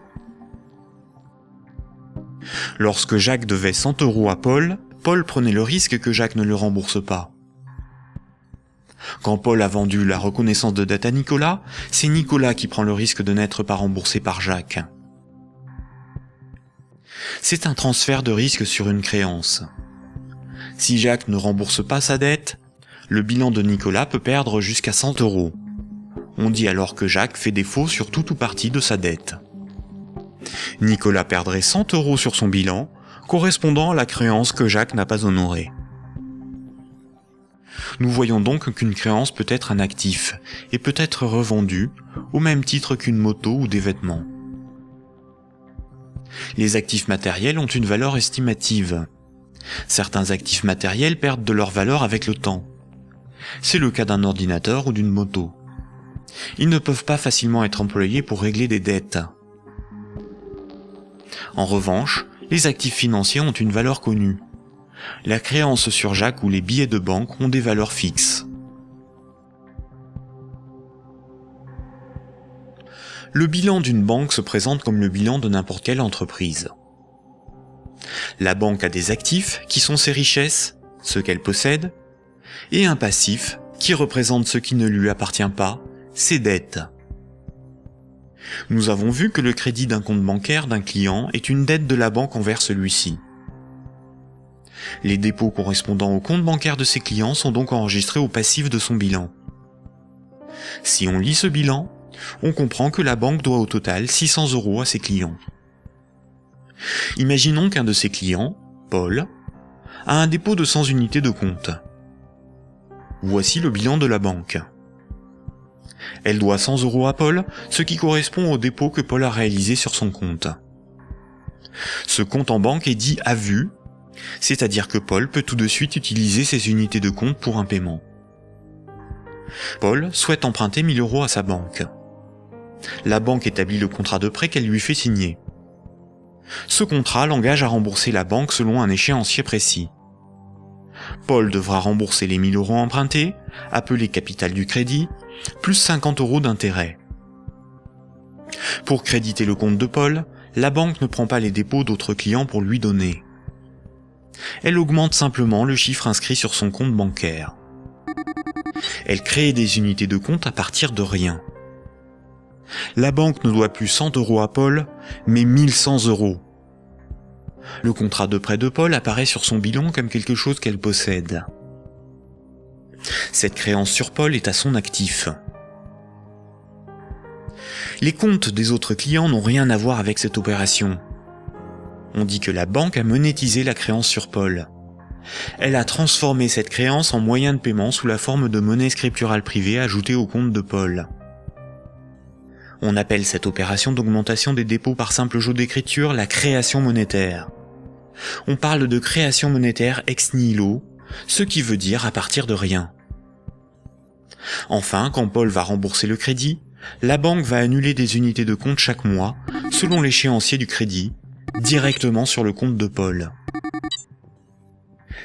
Lorsque Jacques devait 100 € à Paul, Paul prenait le risque que Jacques ne le rembourse pas. Quand Paul a vendu la reconnaissance de dette à Nicolas, c'est Nicolas qui prend le risque de n'être pas remboursé par Jacques. C'est un transfert de risque sur une créance. Si Jacques ne rembourse pas sa dette, le bilan de Nicolas peut perdre jusqu'à 100 €. On dit alors que Jacques fait défaut sur tout ou partie de sa dette. Nicolas perdrait 100 € sur son bilan, correspondant à la créance que Jacques n'a pas honorée. Nous voyons donc qu'une créance peut être un actif et peut être revendue au même titre qu'une moto ou des vêtements. Les actifs matériels ont une valeur estimative. Certains actifs matériels perdent de leur valeur avec le temps. C'est le cas d'un ordinateur ou d'une moto. Ils ne peuvent pas facilement être employés pour régler des dettes. En revanche, les actifs financiers ont une valeur connue. La créance sur Jacques ou les billets de banque ont des valeurs fixes. Le bilan d'une banque se présente comme le bilan de n'importe quelle entreprise. La banque a des actifs qui sont ses richesses, ce qu'elle possède, et un passif qui représente ce qui ne lui appartient pas, ses dettes. Nous avons vu que le crédit d'un compte bancaire d'un client est une dette de la banque envers celui-ci. Les dépôts correspondant au compte bancaire de ses clients sont donc enregistrés au passif de son bilan. Si on lit ce bilan, on comprend que la banque doit au total 600 € à ses clients. Imaginons qu'un de ses clients, Paul, a un dépôt de 100 unités de compte. Voici le bilan de la banque. Elle doit 100 € à Paul, ce qui correspond au dépôt que Paul a réalisé sur son compte. Ce compte en banque est dit à vue, c'est-à-dire que Paul peut tout de suite utiliser ses unités de compte pour un paiement. Paul souhaite emprunter 1 000 € à sa banque. La banque établit le contrat de prêt qu'elle lui fait signer. Ce contrat l'engage à rembourser la banque selon un échéancier précis. Paul devra rembourser les 1 000 € empruntés, appelés capital du crédit, plus 50 € d'intérêt. Pour créditer le compte de Paul, la banque ne prend pas les dépôts d'autres clients pour lui donner. Elle augmente simplement le chiffre inscrit sur son compte bancaire. Elle crée des unités de compte à partir de rien. La banque ne doit plus 100 € à Paul, mais 1 100 €. Le contrat de prêt de Paul apparaît sur son bilan comme quelque chose qu'elle possède. Cette créance sur Paul est à son actif. Les comptes des autres clients n'ont rien à voir avec cette opération. On dit que la banque a monétisé la créance sur Paul. Elle a transformé cette créance en moyen de paiement sous la forme de monnaie scripturale privée ajoutée au compte de Paul. On appelle cette opération d'augmentation des dépôts par simple jeu d'écriture la création monétaire. On parle de création monétaire ex nihilo, ce qui veut dire à partir de rien. Enfin, quand Paul va rembourser le crédit, la banque va annuler des unités de compte chaque mois, selon l'échéancier du crédit, directement sur le compte de Paul.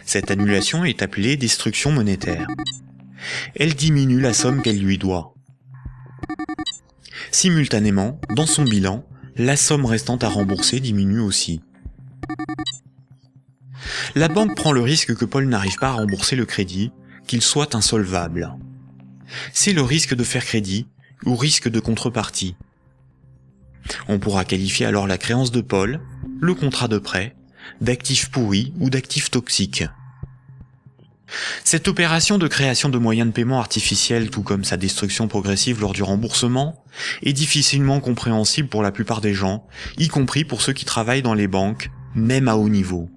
Cette annulation est appelée destruction monétaire. Elle diminue la somme qu'elle lui doit. Simultanément, dans son bilan, la somme restant à rembourser diminue aussi. La banque prend le risque que Paul n'arrive pas à rembourser le crédit, qu'il soit insolvable. C'est le risque de faire crédit ou risque de contrepartie. On pourra qualifier alors la créance de Paul, le contrat de prêt, d'actifs pourris ou d'actifs toxiques. Cette opération de création de moyens de paiement artificiels, tout comme sa destruction progressive lors du remboursement, est difficilement compréhensible pour la plupart des gens, y compris pour ceux qui travaillent dans les banques, même à haut niveau.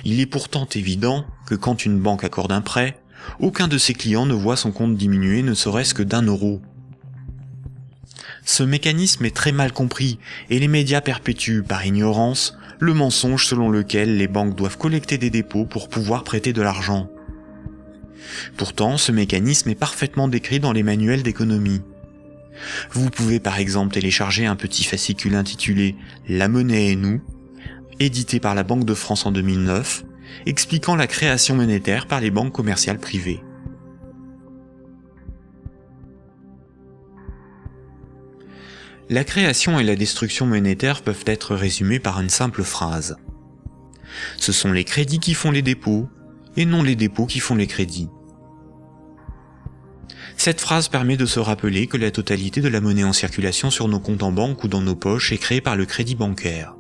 Il est pourtant évident que quand une banque accorde un prêt, aucun de ses clients ne voit son compte diminuer ne serait-ce que d'1 €. Ce mécanisme est très mal compris et les médias perpétuent, par ignorance, le mensonge selon lequel les banques doivent collecter des dépôts pour pouvoir prêter de l'argent. Pourtant, ce mécanisme est parfaitement décrit dans les manuels d'économie. Vous pouvez par exemple télécharger un petit fascicule intitulé « La monnaie et nous », édité par la Banque de France en 2009, expliquant la création monétaire par les banques commerciales privées. La création et la destruction monétaire peuvent être résumées par une simple phrase. Ce sont les crédits qui font les dépôts, et non les dépôts qui font les crédits. Cette phrase permet de se rappeler que la totalité de la monnaie en circulation sur nos comptes en banque ou dans nos poches est créée par le crédit bancaire.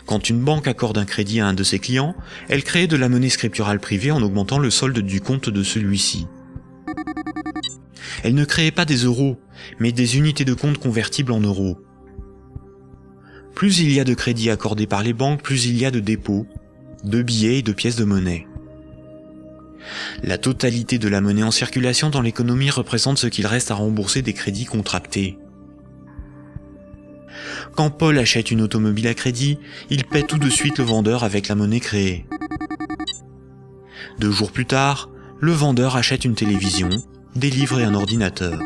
Quand une banque accorde un crédit à un de ses clients, elle crée de la monnaie scripturale privée en augmentant le solde du compte de celui-ci. Elle ne crée pas des euros, mais des unités de compte convertibles en euros. Plus il y a de crédits accordés par les banques, plus il y a de dépôts, de billets et de pièces de monnaie. La totalité de la monnaie en circulation dans l'économie représente ce qu'il reste à rembourser des crédits contractés. Quand Paul achète une automobile à crédit, il paie tout de suite le vendeur avec la monnaie créée. 2 jours plus tard, le vendeur achète une télévision, des livres et un ordinateur.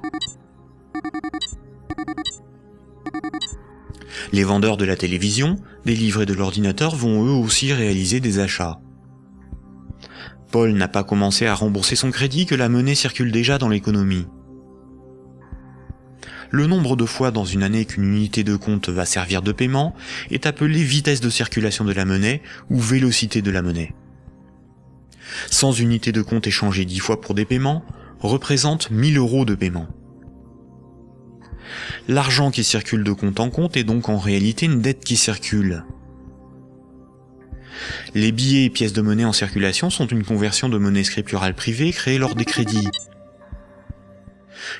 Les vendeurs de la télévision, des livres et de l'ordinateur vont eux aussi réaliser des achats. Paul n'a pas commencé à rembourser son crédit que la monnaie circule déjà dans l'économie. Le nombre de fois dans une année qu'une unité de compte va servir de paiement est appelé vitesse de circulation de la monnaie ou vélocité de la monnaie. 100 unités de compte échangées 10 fois pour des paiements représente 1000 € de paiement. L'argent qui circule de compte en compte est donc en réalité une dette qui circule. Les billets et pièces de monnaie en circulation sont une conversion de monnaie scripturale privée créée lors des crédits.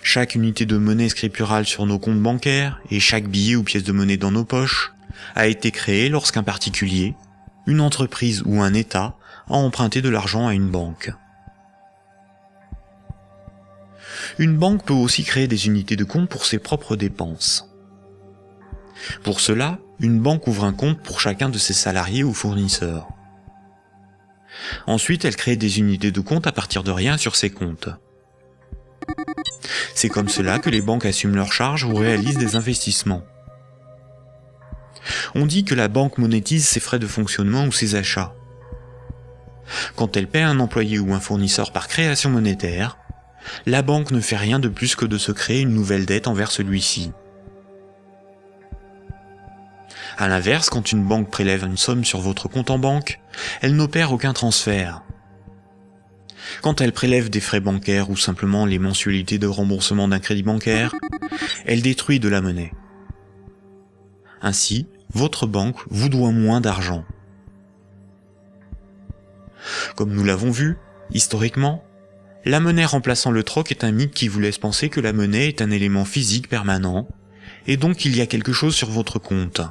Chaque unité de monnaie scripturale sur nos comptes bancaires et chaque billet ou pièce de monnaie dans nos poches a été créé lorsqu'un particulier, une entreprise ou un État a emprunté de l'argent à une banque. Une banque peut aussi créer des unités de compte pour ses propres dépenses. Pour cela, une banque ouvre un compte pour chacun de ses salariés ou fournisseurs. Ensuite, elle crée des unités de compte à partir de rien sur ses comptes. C'est comme cela que les banques assument leurs charges ou réalisent des investissements. On dit que la banque monétise ses frais de fonctionnement ou ses achats. Quand elle paie un employé ou un fournisseur par création monétaire, la banque ne fait rien de plus que de se créer une nouvelle dette envers celui-ci. A l'inverse, quand une banque prélève une somme sur votre compte en banque, elle n'opère aucun transfert. Quand elle prélève des frais bancaires ou simplement les mensualités de remboursement d'un crédit bancaire, elle détruit de la monnaie. Ainsi, votre banque vous doit moins d'argent. Comme nous l'avons vu, historiquement, la monnaie remplaçant le troc est un mythe qui vous laisse penser que la monnaie est un élément physique permanent, et donc il y a quelque chose sur votre compte.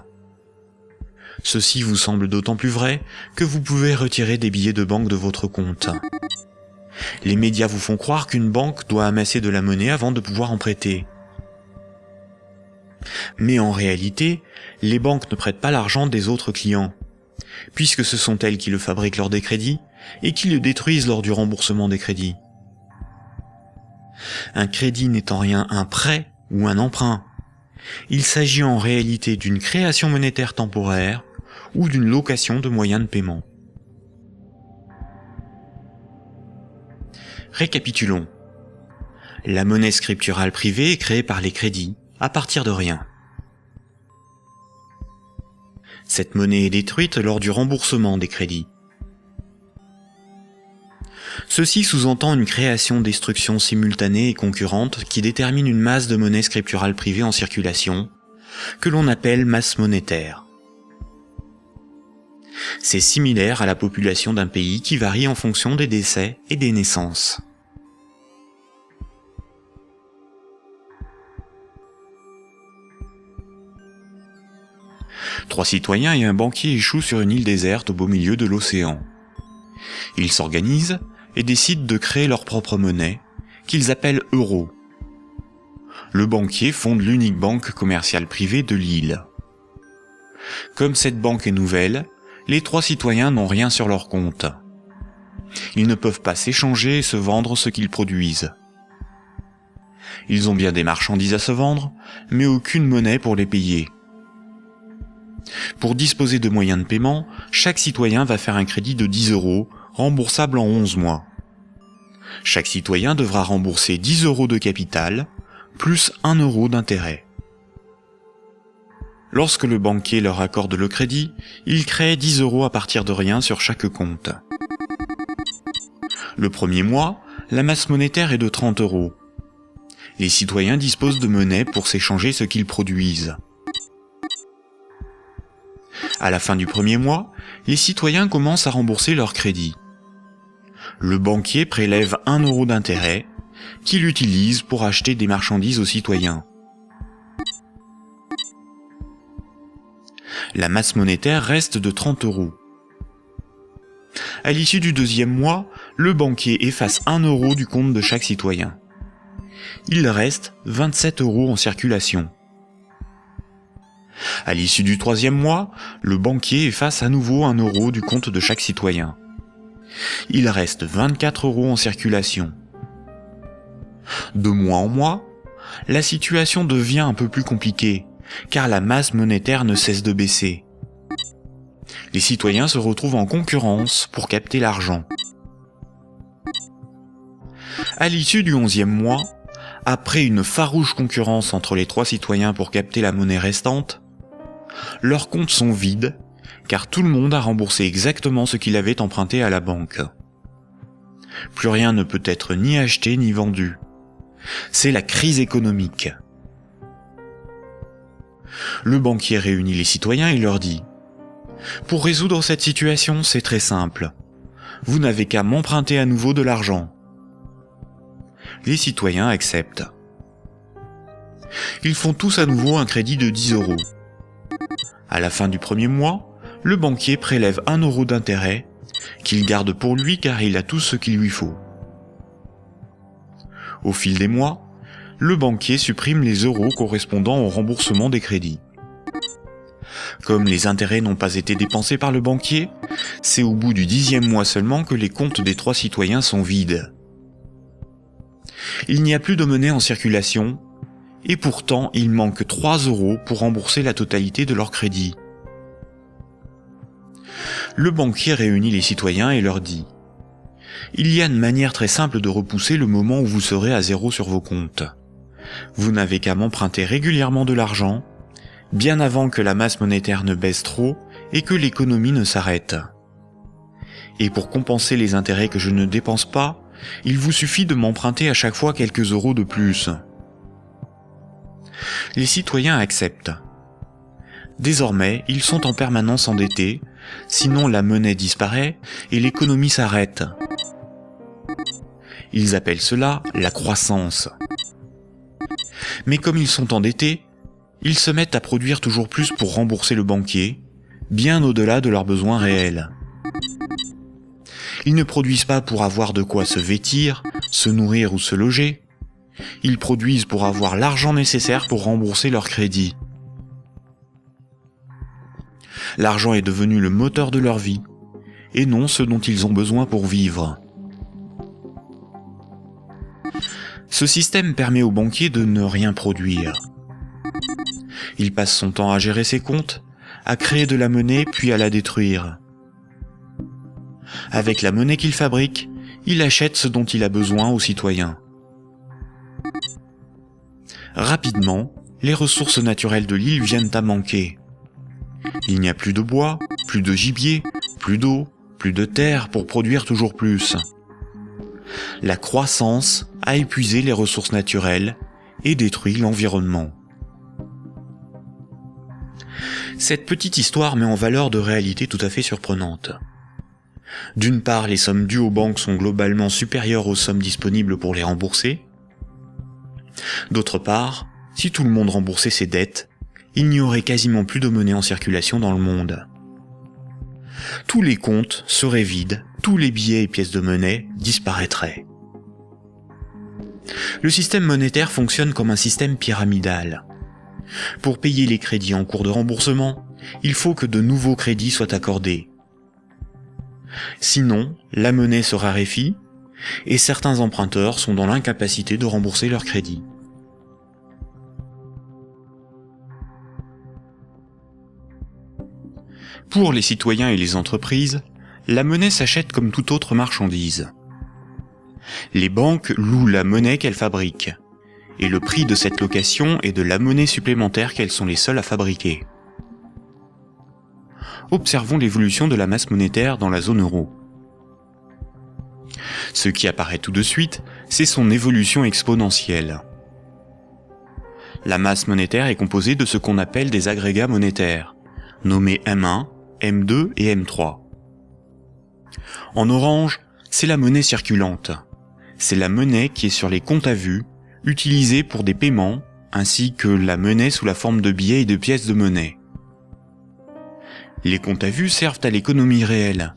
Ceci vous semble d'autant plus vrai que vous pouvez retirer des billets de banque de votre compte. Les médias vous font croire qu'une banque doit amasser de la monnaie avant de pouvoir en prêter. Mais en réalité, les banques ne prêtent pas l'argent des autres clients, puisque ce sont elles qui le fabriquent lors des crédits et qui le détruisent lors du remboursement des crédits. Un crédit n'est en rien un prêt ou un emprunt. Il s'agit en réalité d'une création monétaire temporaire ou d'une location de moyens de paiement. Récapitulons. La monnaie scripturale privée est créée par les crédits, à partir de rien. Cette monnaie est détruite lors du remboursement des crédits. Ceci sous-entend une création-destruction simultanée et concurrente qui détermine une masse de monnaie scripturale privée en circulation, que l'on appelle masse monétaire. C'est similaire à la population d'un pays qui varie en fonction des décès et des naissances. Trois citoyens et un banquier échouent sur une île déserte au beau milieu de l'océan. Ils s'organisent et décident de créer leur propre monnaie, qu'ils appellent euro. Le banquier fonde l'unique banque commerciale privée de l'île. Comme cette banque est nouvelle, les trois citoyens n'ont rien sur leur compte. Ils ne peuvent pas s'échanger et se vendre ce qu'ils produisent. Ils ont bien des marchandises à se vendre, mais aucune monnaie pour les payer. Pour disposer de moyens de paiement, chaque citoyen va faire un crédit de 10 €, remboursable en 11 mois. Chaque citoyen devra rembourser 10 € de capital, plus 1 € d'intérêt. Lorsque le banquier leur accorde le crédit, il crée 10 € à partir de rien sur chaque compte. Le premier mois, la masse monétaire est de 30 €. Les citoyens disposent de monnaie pour s'échanger ce qu'ils produisent. À la fin du premier mois, les citoyens commencent à rembourser leur crédit. Le banquier prélève 1 € d'intérêt, qu'il utilise pour acheter des marchandises aux citoyens. La masse monétaire reste de 30 €. À l'issue du deuxième mois, le banquier efface 1 € du compte de chaque citoyen. Il reste 27 € en circulation. À l'issue du troisième mois, le banquier efface à nouveau 1 € du compte de chaque citoyen. Il reste 24 € en circulation. De mois en mois, la situation devient un peu plus compliquée, car la masse monétaire ne cesse de baisser. Les citoyens se retrouvent en concurrence pour capter l'argent. À l'issue du 11e mois, après une farouche concurrence entre les trois citoyens pour capter la monnaie restante, leurs comptes sont vides, car tout le monde a remboursé exactement ce qu'il avait emprunté à la banque. Plus rien ne peut être ni acheté ni vendu. C'est la crise économique. Le banquier réunit les citoyens et leur dit « Pour résoudre cette situation, c'est très simple. Vous n'avez qu'à m'emprunter à nouveau de l'argent. » Les citoyens acceptent. Ils font tous à nouveau un crédit de 10 €. À la fin du premier mois, le banquier prélève 1 € d'intérêt, qu'il garde pour lui car il a tout ce qu'il lui faut. Au fil des mois, le banquier supprime les euros correspondant au remboursement des crédits. Comme les intérêts n'ont pas été dépensés par le banquier, c'est au bout du 10e mois seulement que les comptes des trois citoyens sont vides. Il n'y a plus de monnaie en circulation, et pourtant il manque 3 € pour rembourser la totalité de leur crédit. Le banquier réunit les citoyens et leur dit « Il y a une manière très simple de repousser le moment où vous serez à zéro sur vos comptes. Vous n'avez qu'à m'emprunter régulièrement de l'argent, bien avant que la masse monétaire ne baisse trop et que l'économie ne s'arrête. Et pour compenser les intérêts que je ne dépense pas, il vous suffit de m'emprunter à chaque fois quelques euros de plus. » Les citoyens acceptent. Désormais, ils sont en permanence endettés, sinon la monnaie disparaît et l'économie s'arrête. Ils appellent cela la croissance. Mais comme ils sont endettés, ils se mettent à produire toujours plus pour rembourser le banquier, bien au-delà de leurs besoins réels. Ils ne produisent pas pour avoir de quoi se vêtir, se nourrir ou se loger. Ils produisent pour avoir l'argent nécessaire pour rembourser leur crédit. L'argent est devenu le moteur de leur vie, et non ce dont ils ont besoin pour vivre. Ce système permet au banquier de ne rien produire. Il passe son temps à gérer ses comptes, à créer de la monnaie puis à la détruire. Avec la monnaie qu'il fabrique, il achète ce dont il a besoin aux citoyens. Rapidement, les ressources naturelles de l'île viennent à manquer. Il n'y a plus de bois, plus de gibier, plus d'eau, plus de terre pour produire toujours plus. La croissance a épuisé les ressources naturelles et détruit l'environnement. Cette petite histoire met en valeur de réalités tout à fait surprenantes. D'une part, les sommes dues aux banques sont globalement supérieures aux sommes disponibles pour les rembourser. D'autre part, si tout le monde remboursait ses dettes, il n'y aurait quasiment plus de monnaie en circulation dans le monde. Tous les comptes seraient vides, tous les billets et pièces de monnaie disparaîtraient. Le système monétaire fonctionne comme un système pyramidal. Pour payer les crédits en cours de remboursement, il faut que de nouveaux crédits soient accordés. Sinon, la monnaie se raréfie et certains emprunteurs sont dans l'incapacité de rembourser leurs crédits. Pour les citoyens et les entreprises, la monnaie s'achète comme toute autre marchandise. Les banques louent la monnaie qu'elles fabriquent, et le prix de cette location est de la monnaie supplémentaire qu'elles sont les seules à fabriquer. Observons l'évolution de la masse monétaire dans la zone euro. Ce qui apparaît tout de suite, c'est son évolution exponentielle. La masse monétaire est composée de ce qu'on appelle des agrégats monétaires, nommés M1, M2 et M3. En orange, c'est la monnaie circulante. C'est la monnaie qui est sur les comptes à vue, utilisée pour des paiements, ainsi que la monnaie sous la forme de billets et de pièces de monnaie. Les comptes à vue servent à l'économie réelle.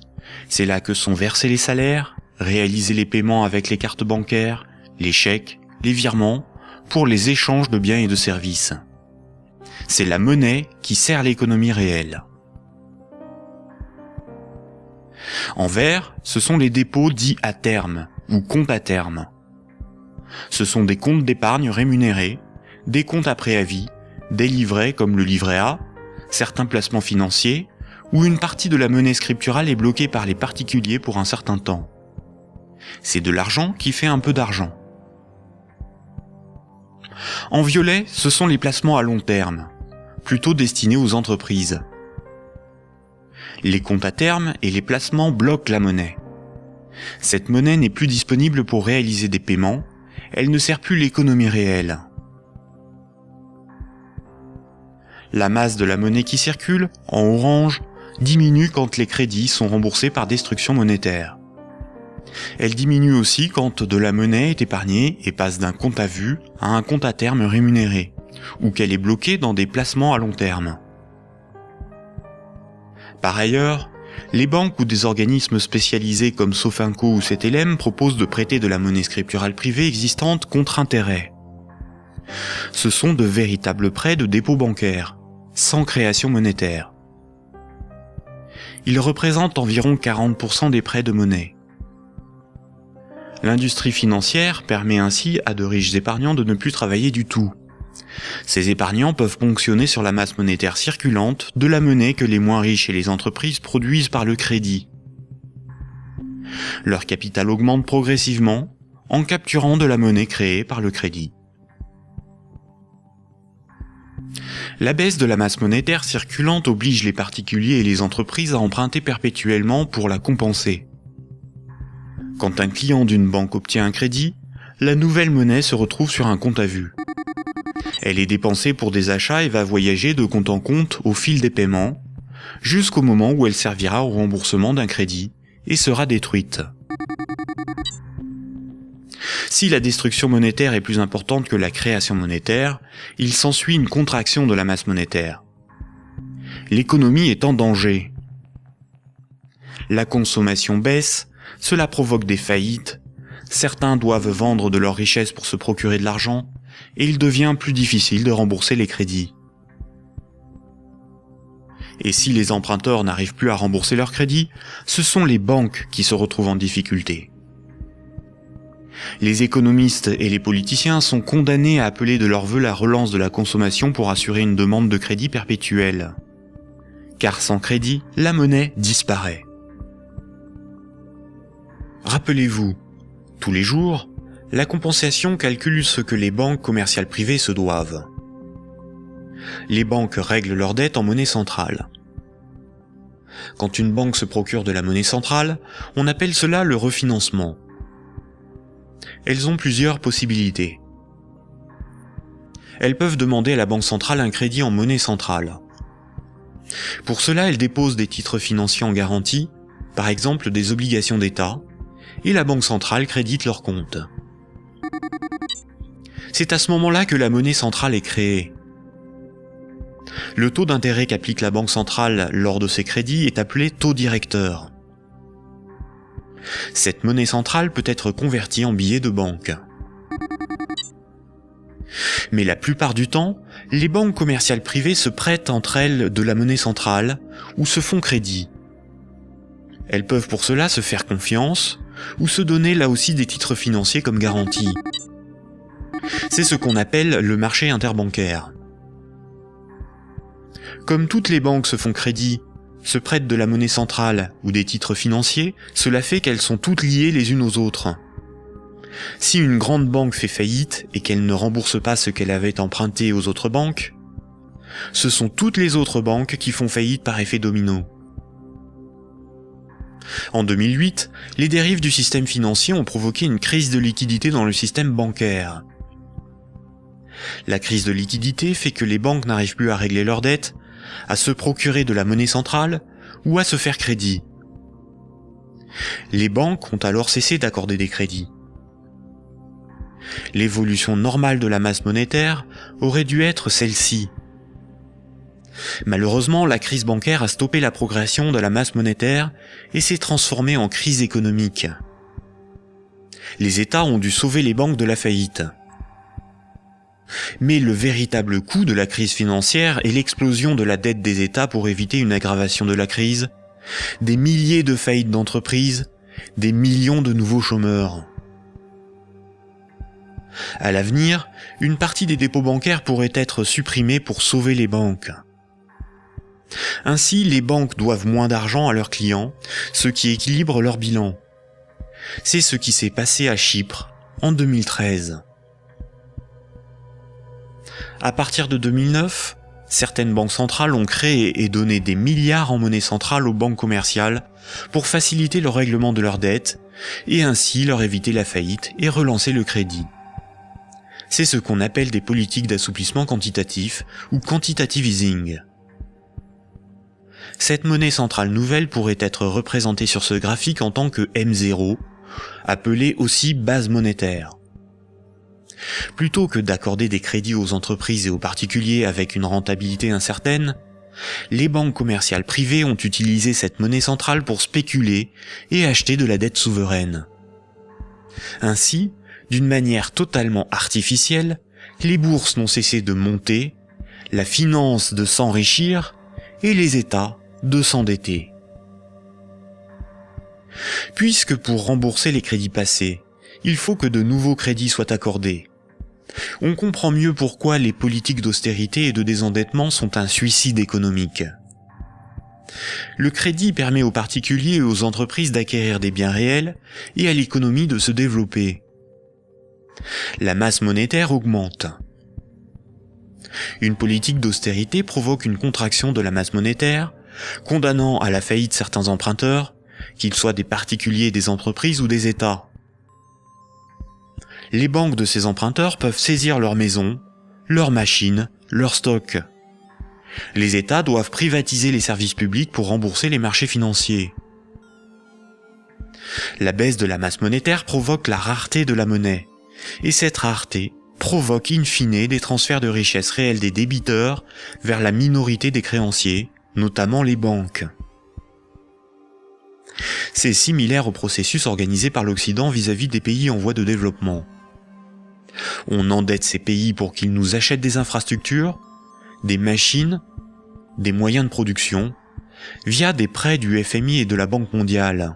C'est là que sont versés les salaires, réalisés les paiements avec les cartes bancaires, les chèques, les virements, pour les échanges de biens et de services. C'est la monnaie qui sert l'économie réelle. En vert, ce sont les dépôts dits à terme, ou comptes à terme. Ce sont des comptes d'épargne rémunérés, des comptes à préavis, des livrets comme le livret A, certains placements financiers, où une partie de la monnaie scripturale est bloquée par les particuliers pour un certain temps. C'est de l'argent qui fait un peu d'argent. En violet, ce sont les placements à long terme, plutôt destinés aux entreprises. Les comptes à terme et les placements bloquent la monnaie. Cette monnaie n'est plus disponible pour réaliser des paiements, elle ne sert plus l'économie réelle. La masse de la monnaie qui circule, en orange, diminue quand les crédits sont remboursés par destruction monétaire. Elle diminue aussi quand de la monnaie est épargnée et passe d'un compte à vue à un compte à terme rémunéré, ou qu'elle est bloquée dans des placements à long terme. Par ailleurs, les banques ou des organismes spécialisés comme Sofinco ou Cetelem proposent de prêter de la monnaie scripturale privée existante contre intérêt. Ce sont de véritables prêts de dépôt bancaire, sans création monétaire. Ils représentent environ 40% des prêts de monnaie. L'industrie financière permet ainsi à de riches épargnants de ne plus travailler du tout. Ces épargnants peuvent ponctionner sur la masse monétaire circulante de la monnaie que les moins riches et les entreprises produisent par le crédit. Leur capital augmente progressivement en capturant de la monnaie créée par le crédit. La baisse de la masse monétaire circulante oblige les particuliers et les entreprises à emprunter perpétuellement pour la compenser. Quand un client d'une banque obtient un crédit, la nouvelle monnaie se retrouve sur un compte à vue. Elle est dépensée pour des achats et va voyager de compte en compte au fil des paiements, jusqu'au moment où elle servira au remboursement d'un crédit et sera détruite. Si la destruction monétaire est plus importante que la création monétaire, il s'ensuit une contraction de la masse monétaire. L'économie est en danger. La consommation baisse, cela provoque des faillites, certains doivent vendre de leurs richesses pour se procurer de l'argent, et il devient plus difficile de rembourser les crédits. Et si les emprunteurs n'arrivent plus à rembourser leurs crédits, ce sont les banques qui se retrouvent en difficulté. Les économistes et les politiciens sont condamnés à appeler de leur vœu la relance de la consommation pour assurer une demande de crédit perpétuelle. Car sans crédit, la monnaie disparaît. Rappelez-vous, tous les jours, la compensation calcule ce que les banques commerciales privées se doivent. Les banques règlent leurs dettes en monnaie centrale. Quand une banque se procure de la monnaie centrale, on appelle cela le refinancement. Elles ont plusieurs possibilités. Elles peuvent demander à la banque centrale un crédit en monnaie centrale. Pour cela, elles déposent des titres financiers en garantie, par exemple des obligations d'État, et la banque centrale crédite leurs comptes. C'est à ce moment-là que la monnaie centrale est créée. Le taux d'intérêt qu'applique la banque centrale lors de ces crédits est appelé taux directeur. Cette monnaie centrale peut être convertie en billets de banque. Mais la plupart du temps, les banques commerciales privées se prêtent entre elles de la monnaie centrale ou se font crédit. Elles peuvent pour cela se faire confiance ou se donner là aussi des titres financiers comme garantie. C'est ce qu'on appelle le marché interbancaire. Comme toutes les banques se font crédit, se prêtent de la monnaie centrale ou des titres financiers, cela fait qu'elles sont toutes liées les unes aux autres. Si une grande banque fait faillite et qu'elle ne rembourse pas ce qu'elle avait emprunté aux autres banques, ce sont toutes les autres banques qui font faillite par effet domino. En 2008, les dérives du système financier ont provoqué une crise de liquidité dans le système bancaire. La crise de liquidité fait que les banques n'arrivent plus à régler leurs dettes, à se procurer de la monnaie centrale ou à se faire crédit. Les banques ont alors cessé d'accorder des crédits. L'évolution normale de la masse monétaire aurait dû être celle-ci. Malheureusement, la crise bancaire a stoppé la progression de la masse monétaire et s'est transformée en crise économique. Les États ont dû sauver les banques de la faillite. Mais le véritable coût de la crise financière est l'explosion de la dette des États pour éviter une aggravation de la crise, des milliers de faillites d'entreprises, des millions de nouveaux chômeurs. À l'avenir, une partie des dépôts bancaires pourrait être supprimée pour sauver les banques. Ainsi, les banques doivent moins d'argent à leurs clients, ce qui équilibre leur bilan. C'est ce qui s'est passé à Chypre en 2013. À partir de 2009, certaines banques centrales ont créé et donné des milliards en monnaie centrale aux banques commerciales pour faciliter le règlement de leurs dettes et ainsi leur éviter la faillite et relancer le crédit. C'est ce qu'on appelle des politiques d'assouplissement quantitatif ou quantitative easing. Cette monnaie centrale nouvelle pourrait être représentée sur ce graphique en tant que M0, appelée aussi base monétaire. Plutôt que d'accorder des crédits aux entreprises et aux particuliers avec une rentabilité incertaine, les banques commerciales privées ont utilisé cette monnaie centrale pour spéculer et acheter de la dette souveraine. Ainsi, d'une manière totalement artificielle, les bourses n'ont cessé de monter, la finance de s'enrichir et les États de s'endetter. Puisque pour rembourser les crédits passés, il faut que de nouveaux crédits soient accordés, on comprend mieux pourquoi les politiques d'austérité et de désendettement sont un suicide économique. Le crédit permet aux particuliers et aux entreprises d'acquérir des biens réels et à l'économie de se développer. La masse monétaire augmente. Une politique d'austérité provoque une contraction de la masse monétaire, condamnant à la faillite certains emprunteurs, qu'ils soient des particuliers, des entreprises ou des États. Les banques de ces emprunteurs peuvent saisir leurs maisons, leurs machines, leurs stocks. Les États doivent privatiser les services publics pour rembourser les marchés financiers. La baisse de la masse monétaire provoque la rareté de la monnaie, et cette rareté provoque in fine des transferts de richesses réelles des débiteurs vers la minorité des créanciers, notamment les banques. C'est similaire au processus organisé par l'Occident vis-à-vis des pays en voie de développement. On endette ces pays pour qu'ils nous achètent des infrastructures, des machines, des moyens de production, via des prêts du FMI et de la Banque mondiale.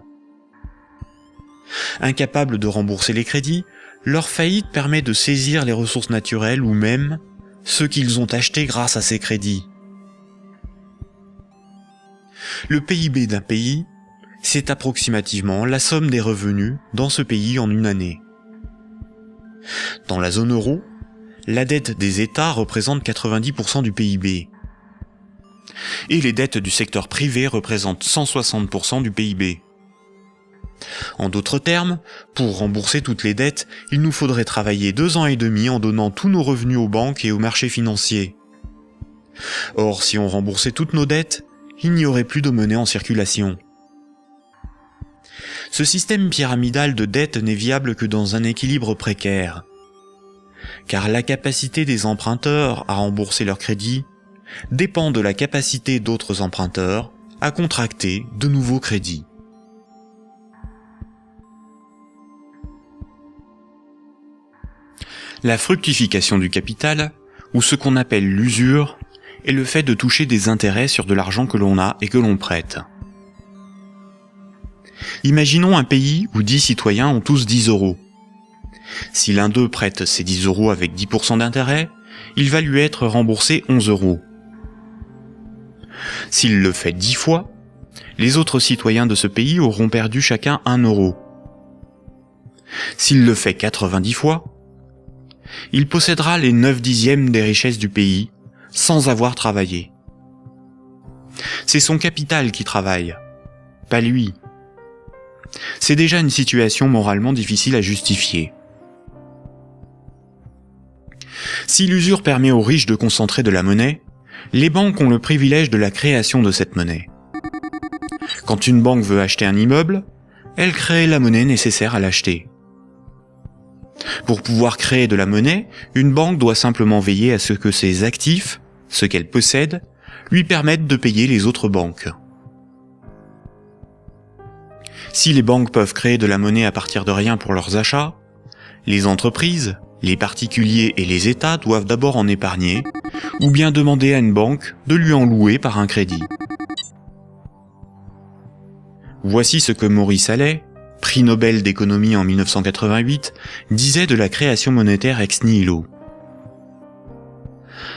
Incapables de rembourser les crédits, leur faillite permet de saisir les ressources naturelles ou même ceux qu'ils ont achetés grâce à ces crédits. Le PIB d'un pays, c'est approximativement la somme des revenus dans ce pays en une année. Dans la zone euro, la dette des États représente 90% du PIB. Et les dettes du secteur privé représentent 160% du PIB. En d'autres termes, pour rembourser toutes les dettes, il nous faudrait travailler 2 ans et demi en donnant tous nos revenus aux banques et aux marchés financiers. Or, si on remboursait toutes nos dettes, il n'y aurait plus de monnaie en circulation. Ce système pyramidal de dette n'est viable que dans un équilibre précaire, car la capacité des emprunteurs à rembourser leurs crédits dépend de la capacité d'autres emprunteurs à contracter de nouveaux crédits. La fructification du capital, ou ce qu'on appelle l'usure, est le fait de toucher des intérêts sur de l'argent que l'on a et que l'on prête. Imaginons un pays où 10 citoyens ont tous 10 euros. Si l'un d'eux prête ces 10 euros avec 10% d'intérêt, il va lui être remboursé 11 euros. S'il le fait 10 fois, les autres citoyens de ce pays auront perdu chacun 1 euro. S'il le fait 90 fois, il possédera les 9/10 des richesses du pays, sans avoir travaillé. C'est son capital qui travaille, pas lui. C'est déjà une situation moralement difficile à justifier. Si l'usure permet aux riches de concentrer de la monnaie, les banques ont le privilège de la création de cette monnaie. Quand une banque veut acheter un immeuble, elle crée la monnaie nécessaire à l'acheter. Pour pouvoir créer de la monnaie, une banque doit simplement veiller à ce que ses actifs, ce qu'elle possède, lui permettent de payer les autres banques. Si les banques peuvent créer de la monnaie à partir de rien pour leurs achats, les entreprises, les particuliers et les États doivent d'abord en épargner, ou bien demander à une banque de lui en louer par un crédit. Voici ce que Maurice Allais, prix Nobel d'économie en 1988, disait de la création monétaire ex nihilo.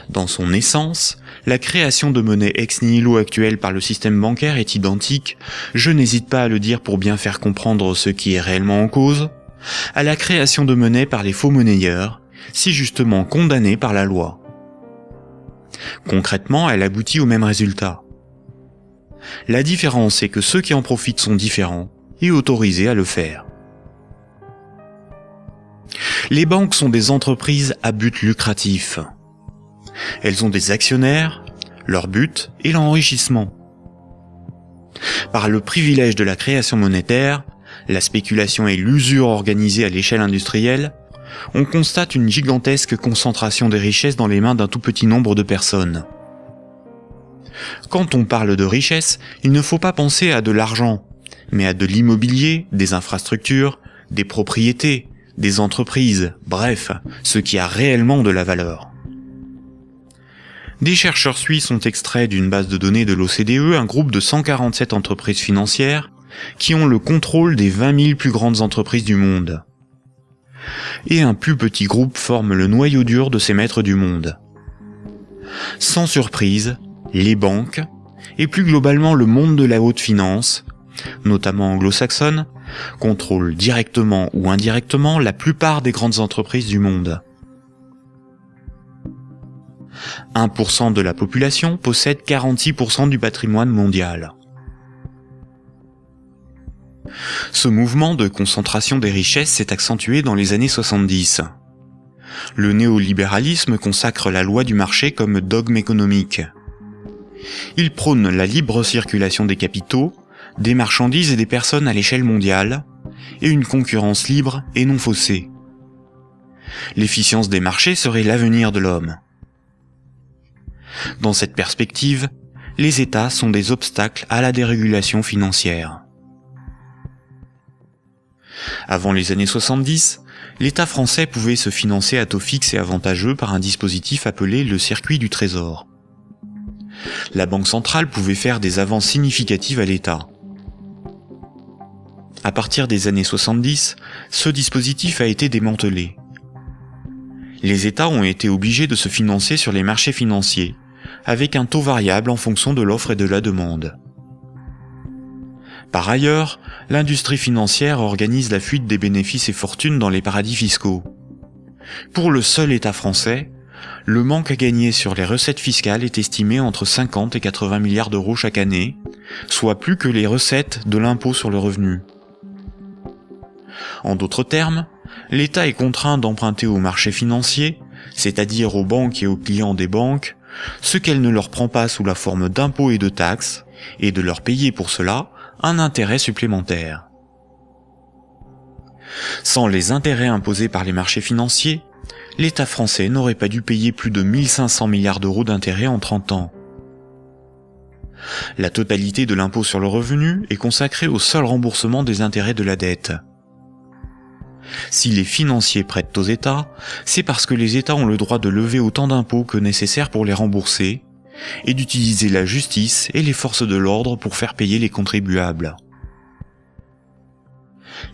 Dans son essence, la création de monnaie ex nihilo actuelle par le système bancaire est identique, je n'hésite pas à le dire pour bien faire comprendre ce qui est réellement en cause, à la création de monnaie par les faux monnayeurs, si justement condamnés par la loi. Concrètement, elle aboutit au même résultat. La différence est que ceux qui en profitent sont différents et autorisés à le faire. Les banques sont des entreprises à but lucratif. Elles ont des actionnaires, leur but est l'enrichissement. Par le privilège de la création monétaire, la spéculation et l'usure organisée à l'échelle industrielle, on constate une gigantesque concentration des richesses dans les mains d'un tout petit nombre de personnes. Quand on parle de richesse, il ne faut pas penser à de l'argent, mais à de l'immobilier, des infrastructures, des propriétés, des entreprises, bref, ce qui a réellement de la valeur. Des chercheurs suisses ont extrait d'une base de données de l'OCDE un groupe de 147 entreprises financières qui ont le contrôle des 20 000 plus grandes entreprises du monde. Et un plus petit groupe forme le noyau dur de ces maîtres du monde. Sans surprise, les banques, et plus globalement le monde de la haute finance, notamment anglo-saxonne, contrôlent directement ou indirectement la plupart des grandes entreprises du monde. 1% de la population possède 46% du patrimoine mondial. Ce mouvement de concentration des richesses s'est accentué dans les années 70. Le néolibéralisme consacre la loi du marché comme dogme économique. Il prône la libre circulation des capitaux, des marchandises et des personnes à l'échelle mondiale, et une concurrence libre et non faussée. L'efficience des marchés serait l'avenir de l'homme. Dans cette perspective, les États sont des obstacles à la dérégulation financière. Avant les années 70, l'État français pouvait se financer à taux fixe et avantageux par un dispositif appelé le circuit du trésor. La Banque centrale pouvait faire des avances significatives à l'État. À partir des années 70, ce dispositif a été démantelé. Les États ont été obligés de se financer sur les marchés financiers, avec un taux variable en fonction de l'offre et de la demande. Par ailleurs, l'industrie financière organise la fuite des bénéfices et fortunes dans les paradis fiscaux. Pour le seul État français, le manque à gagner sur les recettes fiscales est estimé entre 50 et 80 milliards d'euros chaque année, soit plus que les recettes de l'impôt sur le revenu. En d'autres termes, l'État est contraint d'emprunter aux marchés financiers, c'est-à-dire aux banques et aux clients des banques, ce qu'elle ne leur prend pas sous la forme d'impôts et de taxes, et de leur payer pour cela un intérêt supplémentaire. Sans les intérêts imposés par les marchés financiers, l'État français n'aurait pas dû payer plus de 1500 milliards d'euros d'intérêts en 30 ans. La totalité de l'impôt sur le revenu est consacrée au seul remboursement des intérêts de la dette. Si les financiers prêtent aux États, c'est parce que les États ont le droit de lever autant d'impôts que nécessaire pour les rembourser, et d'utiliser la justice et les forces de l'ordre pour faire payer les contribuables.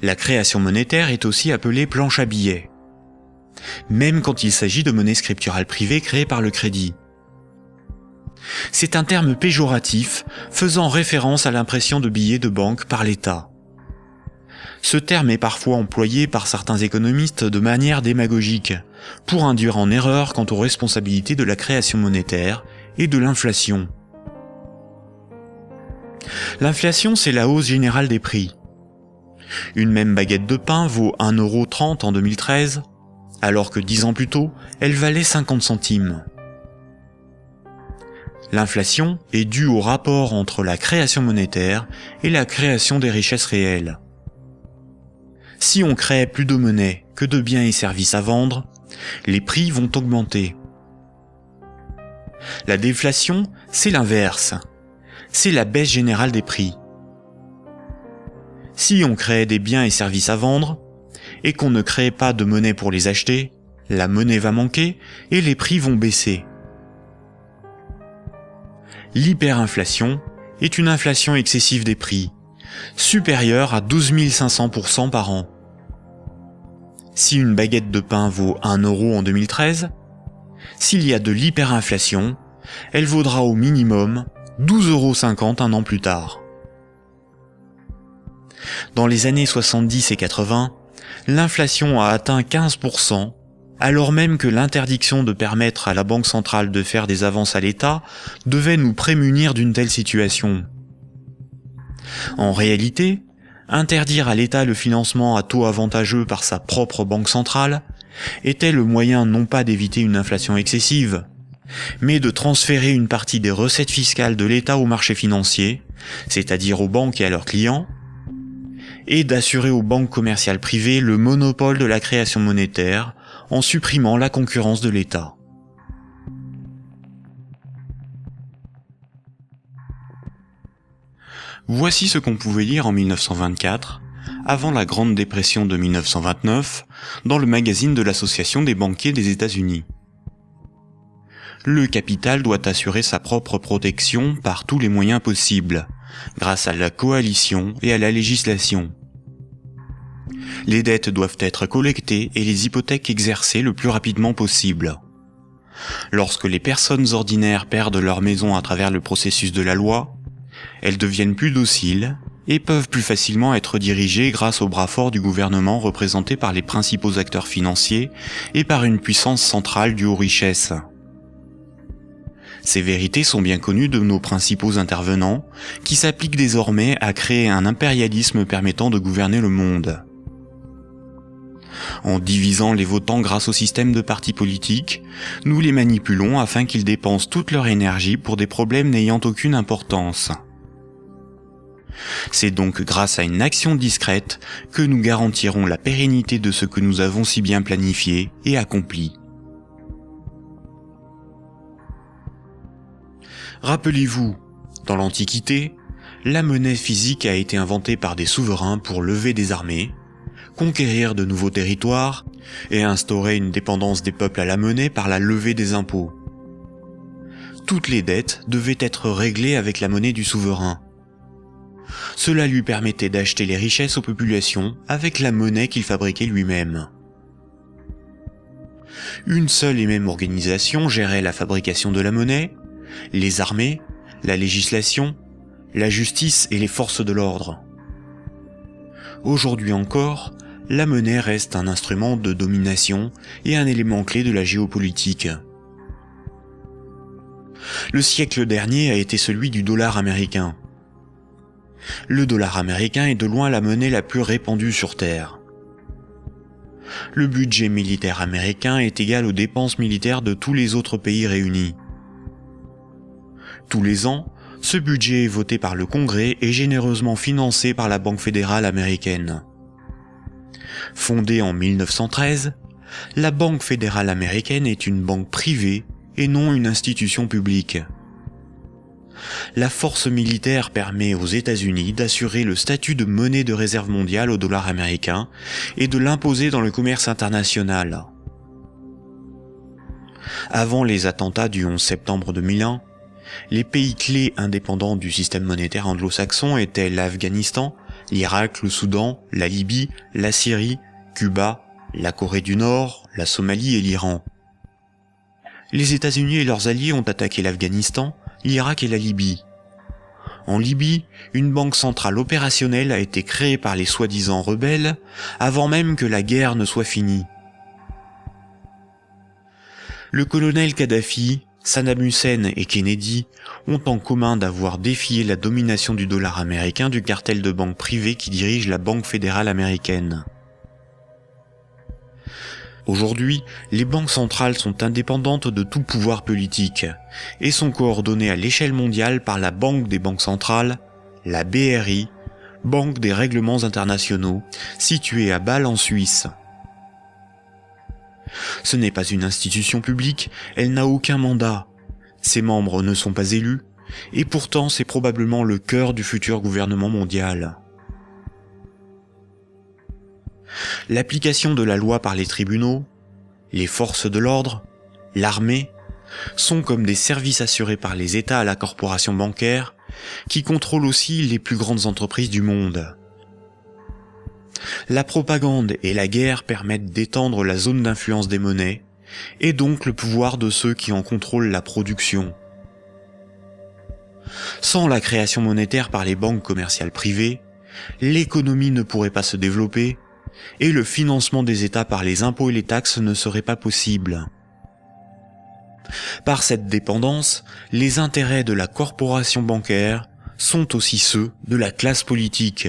La création monétaire est aussi appelée planche à billets, même quand il s'agit de monnaie scripturale privée créée par le crédit. C'est un terme péjoratif faisant référence à l'impression de billets de banque par l'État. Ce terme est parfois employé par certains économistes de manière démagogique, pour induire en erreur quant aux responsabilités de la création monétaire et de l'inflation. L'inflation, c'est la hausse générale des prix. Une même baguette de pain vaut 1,30 € en 2013, alors que 10 ans plus tôt, elle valait 50 centimes. L'inflation est due au rapport entre la création monétaire et la création des richesses réelles. Si on crée plus de monnaie que de biens et services à vendre, les prix vont augmenter. La déflation, c'est l'inverse. C'est la baisse générale des prix. Si on crée des biens et services à vendre, et qu'on ne crée pas de monnaie pour les acheter, la monnaie va manquer et les prix vont baisser. L'hyperinflation est une inflation excessive des prix, supérieure à 12 500% par an. Si une baguette de pain vaut 1 € en 2013, s'il y a de l'hyperinflation, elle vaudra au minimum 12,50 € un an plus tard. Dans les années 70 et 80, l'inflation a atteint 15%, alors même que l'interdiction de permettre à la Banque centrale de faire des avances à l'État devait nous prémunir d'une telle situation. En réalité, interdire à l'État le financement à taux avantageux par sa propre banque centrale était le moyen non pas d'éviter une inflation excessive, mais de transférer une partie des recettes fiscales de l'État au marché financier, c'est-à-dire aux banques et à leurs clients, et d'assurer aux banques commerciales privées le monopole de la création monétaire en supprimant la concurrence de l'État. Voici ce qu'on pouvait lire en 1924, avant la Grande Dépression de 1929, dans le magazine de l'Association des banquiers des États-Unis. Le capital doit assurer sa propre protection par tous les moyens possibles, grâce à la coalition et à la législation. Les dettes doivent être collectées et les hypothèques exercées le plus rapidement possible. Lorsque les personnes ordinaires perdent leur maison à travers le processus de la loi, elles deviennent plus dociles et peuvent plus facilement être dirigées grâce au bras fort du gouvernement représenté par les principaux acteurs financiers et par une puissance centrale due aux richesses. Ces vérités sont bien connues de nos principaux intervenants, qui s'appliquent désormais à créer un impérialisme permettant de gouverner le monde. En divisant les votants grâce au système de partis politiques, nous les manipulons afin qu'ils dépensent toute leur énergie pour des problèmes n'ayant aucune importance. C'est donc grâce à une action discrète que nous garantirons la pérennité de ce que nous avons si bien planifié et accompli. Rappelez-vous, dans l'Antiquité, la monnaie physique a été inventée par des souverains pour lever des armées, conquérir de nouveaux territoires et instaurer une dépendance des peuples à la monnaie par la levée des impôts. Toutes les dettes devaient être réglées avec la monnaie du souverain. Cela lui permettait d'acheter les richesses aux populations avec la monnaie qu'il fabriquait lui-même. Une seule et même organisation gérait la fabrication de la monnaie, les armées, la législation, la justice et les forces de l'ordre. Aujourd'hui encore, la monnaie reste un instrument de domination et un élément clé de la géopolitique. Le siècle dernier a été celui du dollar américain. Le dollar américain est de loin la monnaie la plus répandue sur Terre. Le budget militaire américain est égal aux dépenses militaires de tous les autres pays réunis. Tous les ans, ce budget est voté par le Congrès et généreusement financé par la Banque fédérale américaine. Fondée en 1913, la Banque fédérale américaine est une banque privée et non une institution publique. La force militaire permet aux États-Unis d'assurer le statut de monnaie de réserve mondiale au dollar américain et de l'imposer dans le commerce international. Avant les attentats du 11 septembre 2001, les pays clés indépendants du système monétaire anglo-saxon étaient l'Afghanistan, l'Irak, le Soudan, la Libye, la Syrie, Cuba, la Corée du Nord, la Somalie et l'Iran. Les États-Unis et leurs alliés ont attaqué l'Afghanistan, l'Irak et la Libye. En Libye, une banque centrale opérationnelle a été créée par les soi-disant rebelles avant même que la guerre ne soit finie. Le colonel Kadhafi, Saddam Hussein et Kennedy ont en commun d'avoir défié la domination du dollar américain du cartel de banques privées qui dirige la Banque fédérale américaine. Aujourd'hui, les banques centrales sont indépendantes de tout pouvoir politique et sont coordonnées à l'échelle mondiale par la Banque des banques centrales, la BRI, Banque des règlements internationaux, située à Bâle en Suisse. Ce n'est pas une institution publique, elle n'a aucun mandat. Ses membres ne sont pas élus, et pourtant c'est probablement le cœur du futur gouvernement mondial. L'application de la loi par les tribunaux, les forces de l'ordre, l'armée, sont comme des services assurés par les États à la corporation bancaire, qui contrôle aussi les plus grandes entreprises du monde. La propagande et la guerre permettent d'étendre la zone d'influence des monnaies, et donc le pouvoir de ceux qui en contrôlent la production. Sans la création monétaire par les banques commerciales privées, l'économie ne pourrait pas se développer, et le financement des États par les impôts et les taxes ne serait pas possible. Par cette dépendance, les intérêts de la corporation bancaire sont aussi ceux de la classe politique.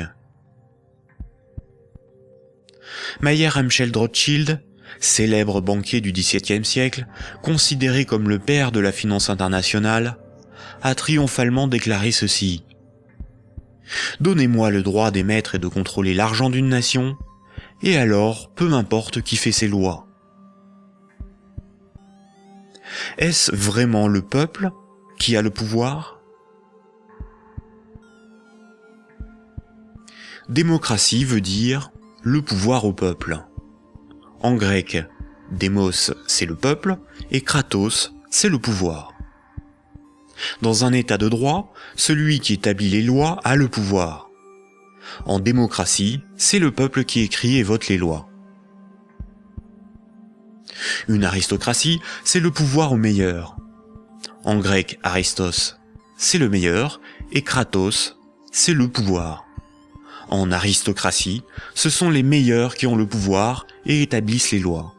Mayer Amschel Rothschild, célèbre banquier du XVIIe siècle, considéré comme le père de la finance internationale, a triomphalement déclaré ceci. « Donnez-moi le droit d'émettre et de contrôler l'argent d'une nation, et alors peu m'importe qui fait ses lois. » Est-ce vraiment le peuple qui a le pouvoir ? Démocratie veut dire le pouvoir au peuple. En grec, démos c'est le peuple et kratos c'est le pouvoir. Dans un état de droit, celui qui établit les lois a le pouvoir. En démocratie, c'est le peuple qui écrit et vote les lois. Une aristocratie, c'est le pouvoir au meilleur. En grec, aristos, c'est le meilleur, et kratos, c'est le pouvoir. En aristocratie, ce sont les meilleurs qui ont le pouvoir et établissent les lois.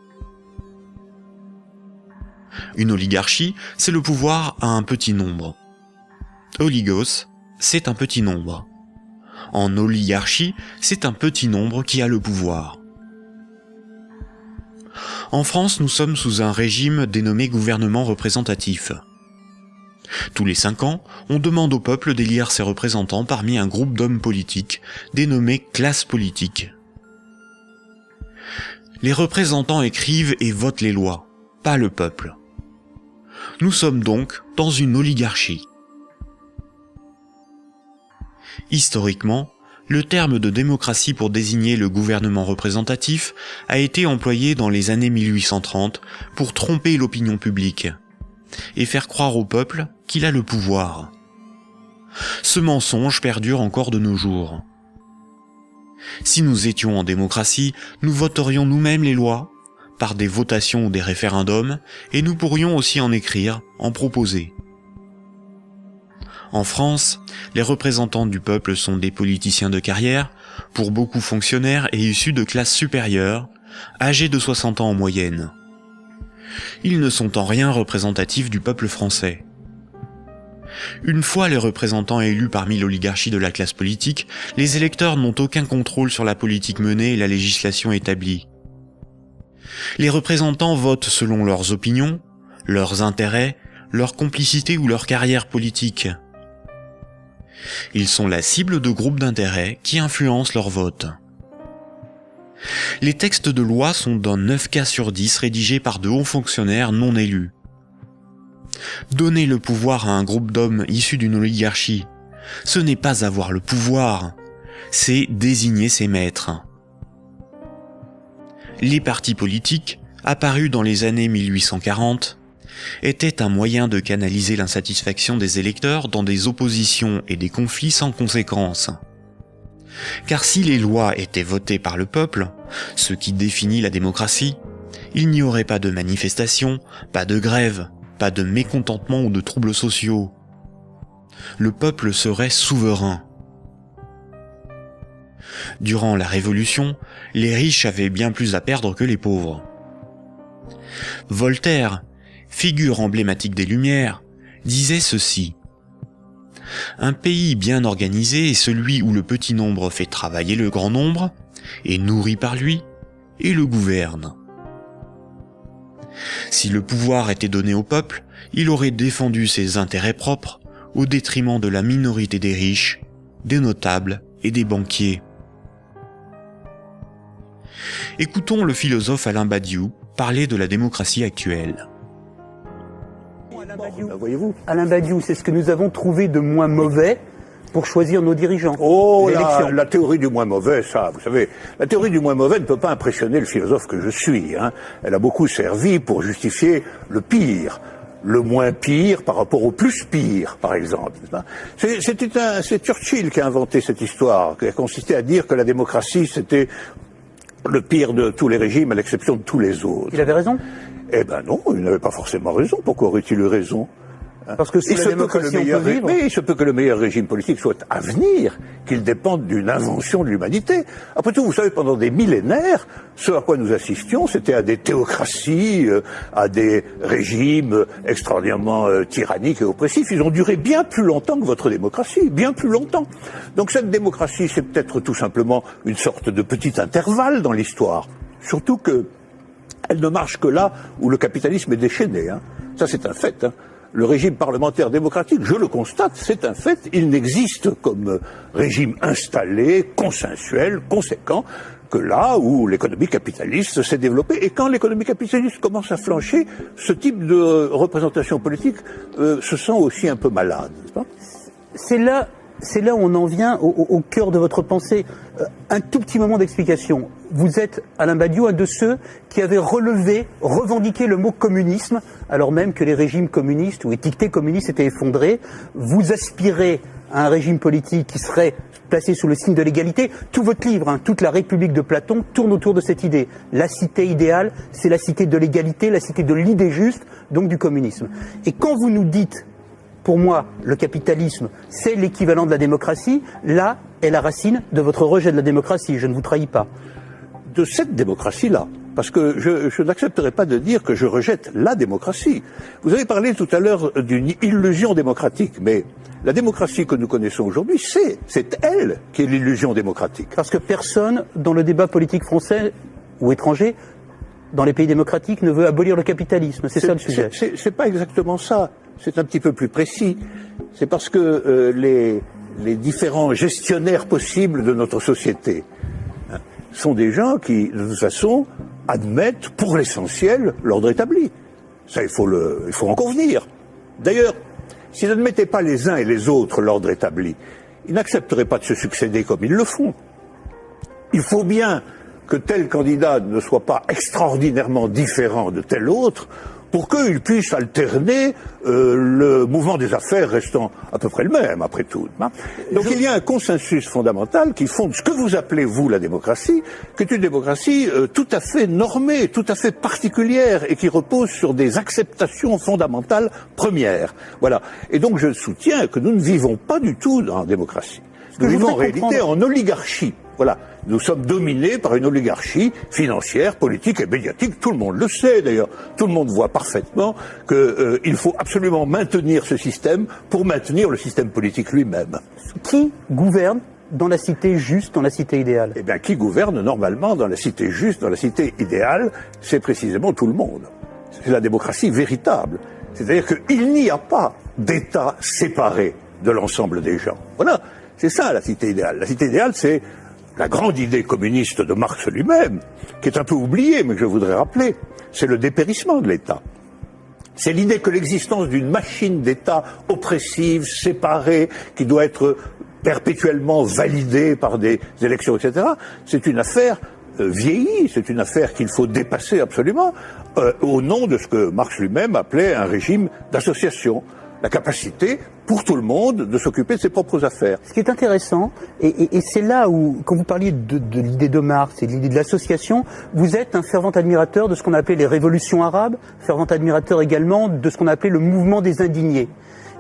Une oligarchie, c'est le pouvoir à un petit nombre. Oligos, c'est un petit nombre. En oligarchie, c'est un petit nombre qui a le pouvoir. En France, nous sommes sous un régime dénommé gouvernement représentatif. Tous les 5 ans, on demande au peuple d'élire ses représentants parmi un groupe d'hommes politiques, dénommé classe politique. Les représentants écrivent et votent les lois, pas le peuple. Nous sommes donc dans une oligarchie. Historiquement, le terme de démocratie pour désigner le gouvernement représentatif a été employé dans les années 1830 pour tromper l'opinion publique et faire croire au peuple qu'il a le pouvoir. Ce mensonge perdure encore de nos jours. Si nous étions en démocratie, nous voterions nous-mêmes les lois, par des votations ou des référendums, et nous pourrions aussi en écrire, en proposer. En France, les représentants du peuple sont des politiciens de carrière, pour beaucoup fonctionnaires et issus de classes supérieures, âgés de 60 ans en moyenne. Ils ne sont en rien représentatifs du peuple français. Une fois les représentants élus parmi l'oligarchie de la classe politique, les électeurs n'ont aucun contrôle sur la politique menée et la législation établie. Les représentants votent selon leurs opinions, leurs intérêts, leur complicité ou leur carrière politique. Ils sont la cible de groupes d'intérêts qui influencent leur vote. Les textes de loi sont dans 9 cas sur 10 rédigés par de hauts fonctionnaires non élus. Donner le pouvoir à un groupe d'hommes issus d'une oligarchie, ce n'est pas avoir le pouvoir, c'est désigner ses maîtres. Les partis politiques, apparus dans les années 1840, étaient un moyen de canaliser l'insatisfaction des électeurs dans des oppositions et des conflits sans conséquences. Car si les lois étaient votées par le peuple, ce qui définit la démocratie, il n'y aurait pas de manifestations, pas de grèves, pas de mécontentement ou de troubles sociaux. Le peuple serait souverain. Durant la Révolution, les riches avaient bien plus à perdre que les pauvres. Voltaire, figure emblématique des Lumières, disait ceci. Un pays bien organisé est celui où le petit nombre fait travailler le grand nombre, est nourri par lui, et le gouverne. Si le pouvoir était donné au peuple, il aurait défendu ses intérêts propres au détriment de la minorité des riches, des notables et des banquiers. Écoutons le philosophe Alain Badiou parler de la démocratie actuelle. Voyez-vous, Alain Badiou, c'est ce que nous avons trouvé de moins mauvais pour choisir nos dirigeants. Oh, la théorie du moins mauvais, ça, vous savez, la théorie du moins mauvais ne peut pas impressionner le philosophe que je suis. Elle a beaucoup servi pour justifier le pire, le moins pire par rapport au plus pire, par exemple. C'est Churchill qui a inventé cette histoire, qui a consisté à dire que la démocratie, c'était le pire de tous les régimes, à l'exception de tous les autres. Il avait raison ? Eh ben non, il n'avait pas forcément raison. Pourquoi aurait-il eu raison ? Parce que sous la démocratie, on peut vivre. Mais il se peut que le meilleur régime politique soit à venir, qu'il dépende d'une invention de l'humanité. Après tout, vous savez, pendant des millénaires, ce à quoi nous assistions, c'était à des théocraties, à des régimes extraordinairement tyranniques et oppressifs. Ils ont duré bien plus longtemps que votre démocratie, bien plus longtemps. Donc cette démocratie, c'est peut-être tout simplement une sorte de petit intervalle dans l'histoire. Surtout que elle ne marche que là où le capitalisme est déchaîné. Ça, c'est un fait. Le régime parlementaire démocratique, je le constate, c'est un fait. Il n'existe comme régime installé, consensuel, conséquent, que là où l'économie capitaliste s'est développée. Et quand l'économie capitaliste commence à flancher, ce type de représentation politique se sent aussi un peu malade, n'est-ce pas ? C'est là où on en vient au cœur de votre pensée. Un tout petit moment d'explication. Vous êtes, Alain Badiou, un de ceux qui avaient revendiqué le mot communisme, alors même que les régimes communistes ou étiquetés communistes étaient effondrés. Vous aspirez à un régime politique qui serait placé sous le signe de l'égalité. Tout votre livre, toute la République de Platon, tourne autour de cette idée. La cité idéale, c'est la cité de l'égalité, la cité de l'idée juste, donc du communisme. Et quand vous nous dites, pour moi, le capitalisme, c'est l'équivalent de la démocratie, là est la racine de votre rejet de la démocratie, je ne vous trahis pas. De cette démocratie-là, parce que je n'accepterai pas de dire que je rejette la démocratie. Vous avez parlé tout à l'heure d'une illusion démocratique, mais la démocratie que nous connaissons aujourd'hui, c'est elle qui est l'illusion démocratique. Parce que personne, dans le débat politique français ou étranger, dans les pays démocratiques, ne veut abolir le capitalisme. C'est ça le sujet. C'est pas exactement ça. C'est un petit peu plus précis. C'est parce que les différents gestionnaires possibles de notre société sont des gens qui, de toute façon, admettent pour l'essentiel l'ordre établi. Ça, il faut en convenir. D'ailleurs, s'ils n'admettaient pas les uns et les autres l'ordre établi, ils n'accepteraient pas de se succéder comme ils le font. Il faut bien que tel candidat ne soit pas extraordinairement différent de tel autre pour qu'il puisse alterner le mouvement des affaires restant à peu près le même, après tout. Donc il y a un consensus fondamental qui fonde ce que vous appelez, vous, la démocratie, qui est une démocratie tout à fait normée, tout à fait particulière, et qui repose sur des acceptations fondamentales premières. Voilà. Et donc je soutiens que nous ne vivons pas du tout dans la démocratie. Nous vivons en réalité en oligarchie. Voilà. Nous sommes dominés par une oligarchie financière, politique et médiatique. Tout le monde le sait d'ailleurs. Tout le monde voit parfaitement qu'il faut absolument maintenir ce système pour maintenir le système politique lui-même. Qui gouverne dans la cité juste, dans la cité idéale? Eh bien, qui gouverne normalement dans la cité juste, dans la cité idéale, c'est précisément tout le monde. C'est la démocratie véritable. C'est-à-dire qu'il n'y a pas d'État séparé de l'ensemble des gens. Voilà. C'est ça la cité idéale. La cité idéale, c'est la grande idée communiste de Marx lui-même, qui est un peu oubliée, mais que je voudrais rappeler. C'est le dépérissement de l'État. C'est l'idée que l'existence d'une machine d'État oppressive, séparée, qui doit être perpétuellement validée par des élections, etc., c'est une affaire vieillie, c'est une affaire qu'il faut dépasser absolument, au nom de ce que Marx lui-même appelait un régime d'association. La capacité, pour tout le monde, de s'occuper de ses propres affaires. Ce qui est intéressant, et c'est là où, quand vous parliez de l'idée de Marx et de l'idée de l'association, vous êtes un fervent admirateur de ce qu'on appelait les révolutions arabes, fervent admirateur également de ce qu'on appelait le mouvement des indignés.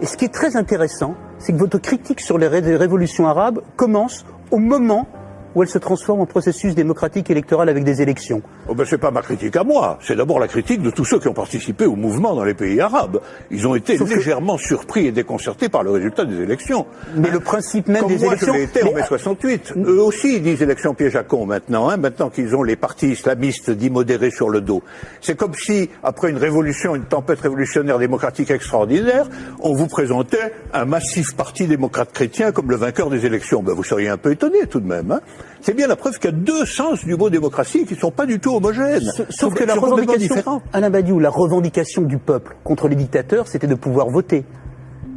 Et ce qui est très intéressant, c'est que votre critique sur les révolutions arabes commence au moment où elle se transforme en processus démocratique électoral avec des élections. Oh ben c'est pas ma critique à moi, c'est d'abord la critique de tous ceux qui ont participé au mouvement dans les pays arabes. Ils ont été légèrement surpris et déconcertés par le résultat des élections. Mais le principe même des élections... Comme moi je l'ai été en mai 68. Eux aussi ils disent élections piège à con maintenant, maintenant qu'ils ont les partis islamistes dits modérés sur le dos. C'est comme si, après une révolution, une tempête révolutionnaire démocratique extraordinaire, on vous présentait un massif parti démocrate chrétien comme le vainqueur des élections. Ben vous seriez un peu étonné tout de même. C'est bien la preuve qu'il y a deux sens du mot démocratie qui ne sont pas du tout homogènes. Sauf que la revendication, Alain Badiou, la revendication du peuple contre les dictateurs, c'était de pouvoir voter.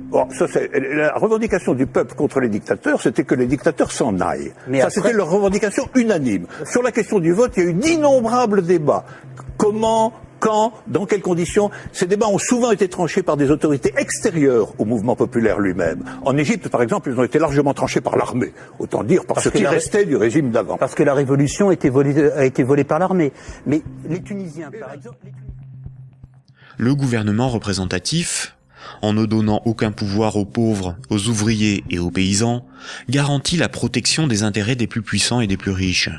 Bon, ça c'est la revendication du peuple contre les dictateurs, c'était que les dictateurs s'en aillent. Mais ça, après... c'était leur revendication unanime. Sur la question du vote, il y a eu d'innombrables débats. Comment, quand, dans quelles conditions? Ces débats ont souvent été tranchés par des autorités extérieures au mouvement populaire lui-même. En Égypte, par exemple, ils ont été largement tranchés par l'armée. Autant dire par ce qui restait du régime d'avant. Parce que la révolution a été volée par l'armée. Mais les Tunisiens, par exemple... Le gouvernement représentatif, en ne donnant aucun pouvoir aux pauvres, aux ouvriers et aux paysans, garantit la protection des intérêts des plus puissants et des plus riches.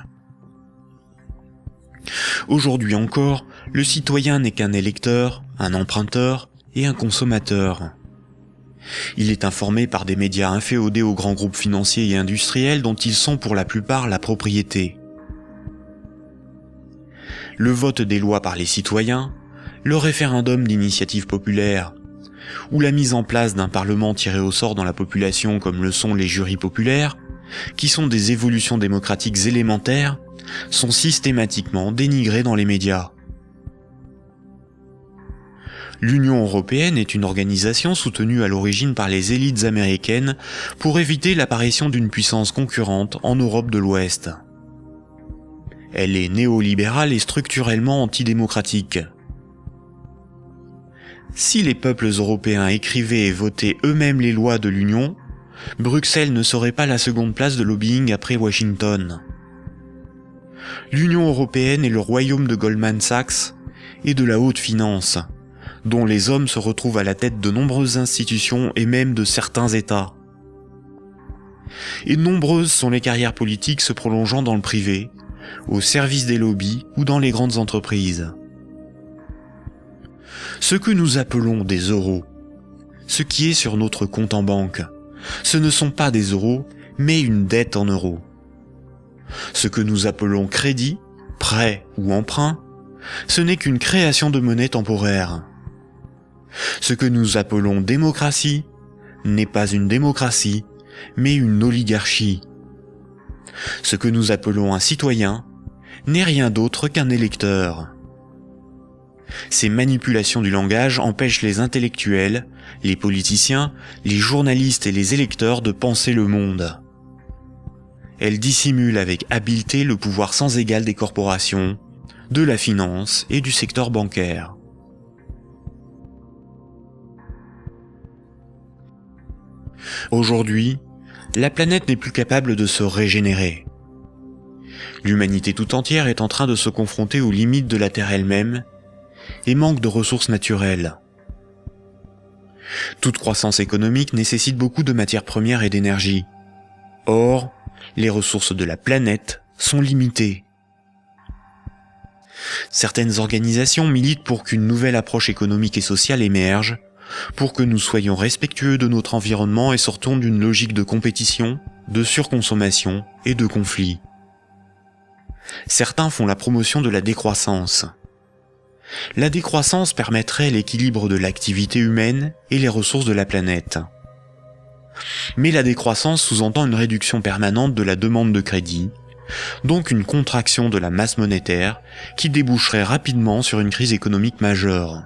Aujourd'hui encore, le citoyen n'est qu'un électeur, un emprunteur et un consommateur. Il est informé par des médias inféodés aux grands groupes financiers et industriels dont ils sont pour la plupart la propriété. Le vote des lois par les citoyens, le référendum d'initiative populaire, ou la mise en place d'un parlement tiré au sort dans la population comme le sont les jurys populaires, qui sont des évolutions démocratiques élémentaires, sont systématiquement dénigrés dans les médias. L'Union européenne est une organisation soutenue à l'origine par les élites américaines pour éviter l'apparition d'une puissance concurrente en Europe de l'Ouest. Elle est néolibérale et structurellement antidémocratique. Si les peuples européens écrivaient et votaient eux-mêmes les lois de l'Union, Bruxelles ne serait pas la seconde place de lobbying après Washington. L'Union européenne est le royaume de Goldman Sachs et de la haute finance, dont les hommes se retrouvent à la tête de nombreuses institutions et même de certains États. Et nombreuses sont les carrières politiques se prolongeant dans le privé, au service des lobbies ou dans les grandes entreprises. Ce que nous appelons des euros, ce qui est sur notre compte en banque, ce ne sont pas des euros, mais une dette en euros. Ce que nous appelons crédit, prêt ou emprunt, ce n'est qu'une création de monnaie temporaire. Ce que nous appelons démocratie n'est pas une démocratie, mais une oligarchie. Ce que nous appelons un citoyen n'est rien d'autre qu'un électeur. Ces manipulations du langage empêchent les intellectuels, les politiciens, les journalistes et les électeurs de penser le monde. Elles dissimulent avec habileté le pouvoir sans égal des corporations, de la finance et du secteur bancaire. Aujourd'hui, la planète n'est plus capable de se régénérer. L'humanité tout entière est en train de se confronter aux limites de la Terre elle-même et manque de ressources naturelles. Toute croissance économique nécessite beaucoup de matières premières et d'énergie. Or, les ressources de la planète sont limitées. Certaines organisations militent pour qu'une nouvelle approche économique et sociale émerge, pour que nous soyons respectueux de notre environnement et sortons d'une logique de compétition, de surconsommation et de conflit. Certains font la promotion de la décroissance. La décroissance permettrait l'équilibre de l'activité humaine et les ressources de la planète. Mais la décroissance sous-entend une réduction permanente de la demande de crédit, donc une contraction de la masse monétaire qui déboucherait rapidement sur une crise économique majeure.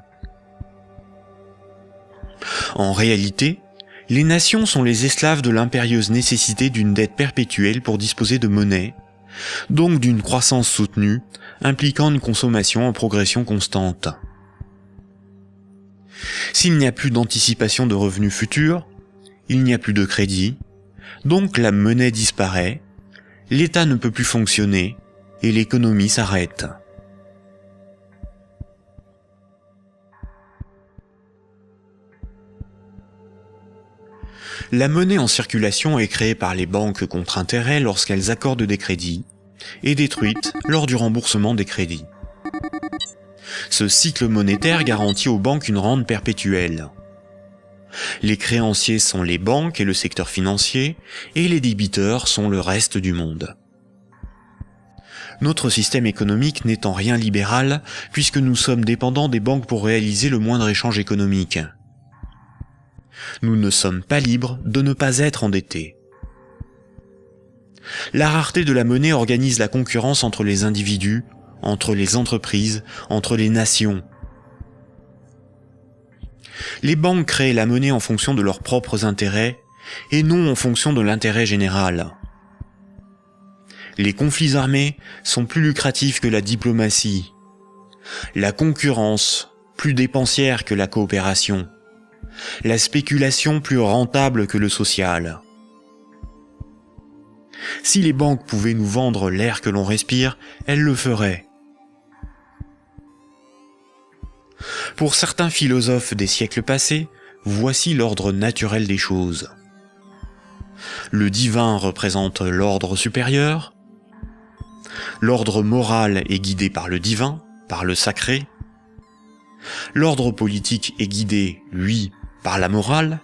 En réalité, les nations sont les esclaves de l'impérieuse nécessité d'une dette perpétuelle pour disposer de monnaie, donc d'une croissance soutenue, impliquant une consommation en progression constante. S'il n'y a plus d'anticipation de revenus futurs, il n'y a plus de crédit, donc la monnaie disparaît, l'État ne peut plus fonctionner et l'économie s'arrête. La monnaie en circulation est créée par les banques contre intérêt lorsqu'elles accordent des crédits et détruite lors du remboursement des crédits. Ce cycle monétaire garantit aux banques une rente perpétuelle. Les créanciers sont les banques et le secteur financier, et les débiteurs sont le reste du monde. Notre système économique n'est en rien libéral, puisque nous sommes dépendants des banques pour réaliser le moindre échange économique. Nous ne sommes pas libres de ne pas être endettés. La rareté de la monnaie organise la concurrence entre les individus, entre les entreprises, entre les nations. Les banques créent la monnaie en fonction de leurs propres intérêts et non en fonction de l'intérêt général. Les conflits armés sont plus lucratifs que la diplomatie. La concurrence, plus dépensière que la coopération. La spéculation, plus rentable que le social. Si les banques pouvaient nous vendre l'air que l'on respire, elles le feraient. Pour certains philosophes des siècles passés, voici l'ordre naturel des choses. Le divin représente l'ordre supérieur. L'ordre moral est guidé par le divin, par le sacré. L'ordre politique est guidé, lui, par la morale.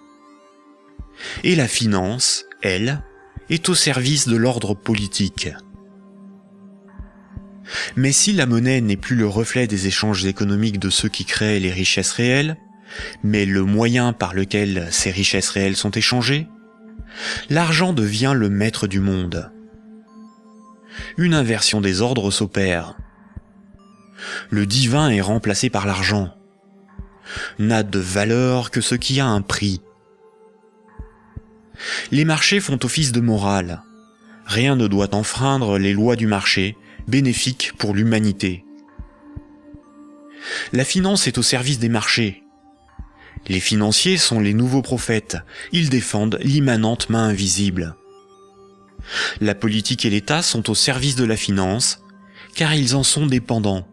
Et la finance, elle, est au service de l'ordre politique. Mais si la monnaie n'est plus le reflet des échanges économiques de ceux qui créent les richesses réelles, mais le moyen par lequel ces richesses réelles sont échangées, l'argent devient le maître du monde. Une inversion des ordres s'opère. Le divin est remplacé par l'argent. N'a de valeur que ce qui a un prix. Les marchés font office de morale. Rien ne doit enfreindre les lois du marché, bénéfiques pour l'humanité. La finance est au service des marchés. Les financiers sont les nouveaux prophètes, ils défendent l'immanente main invisible. La politique et l'État sont au service de la finance, car ils en sont dépendants.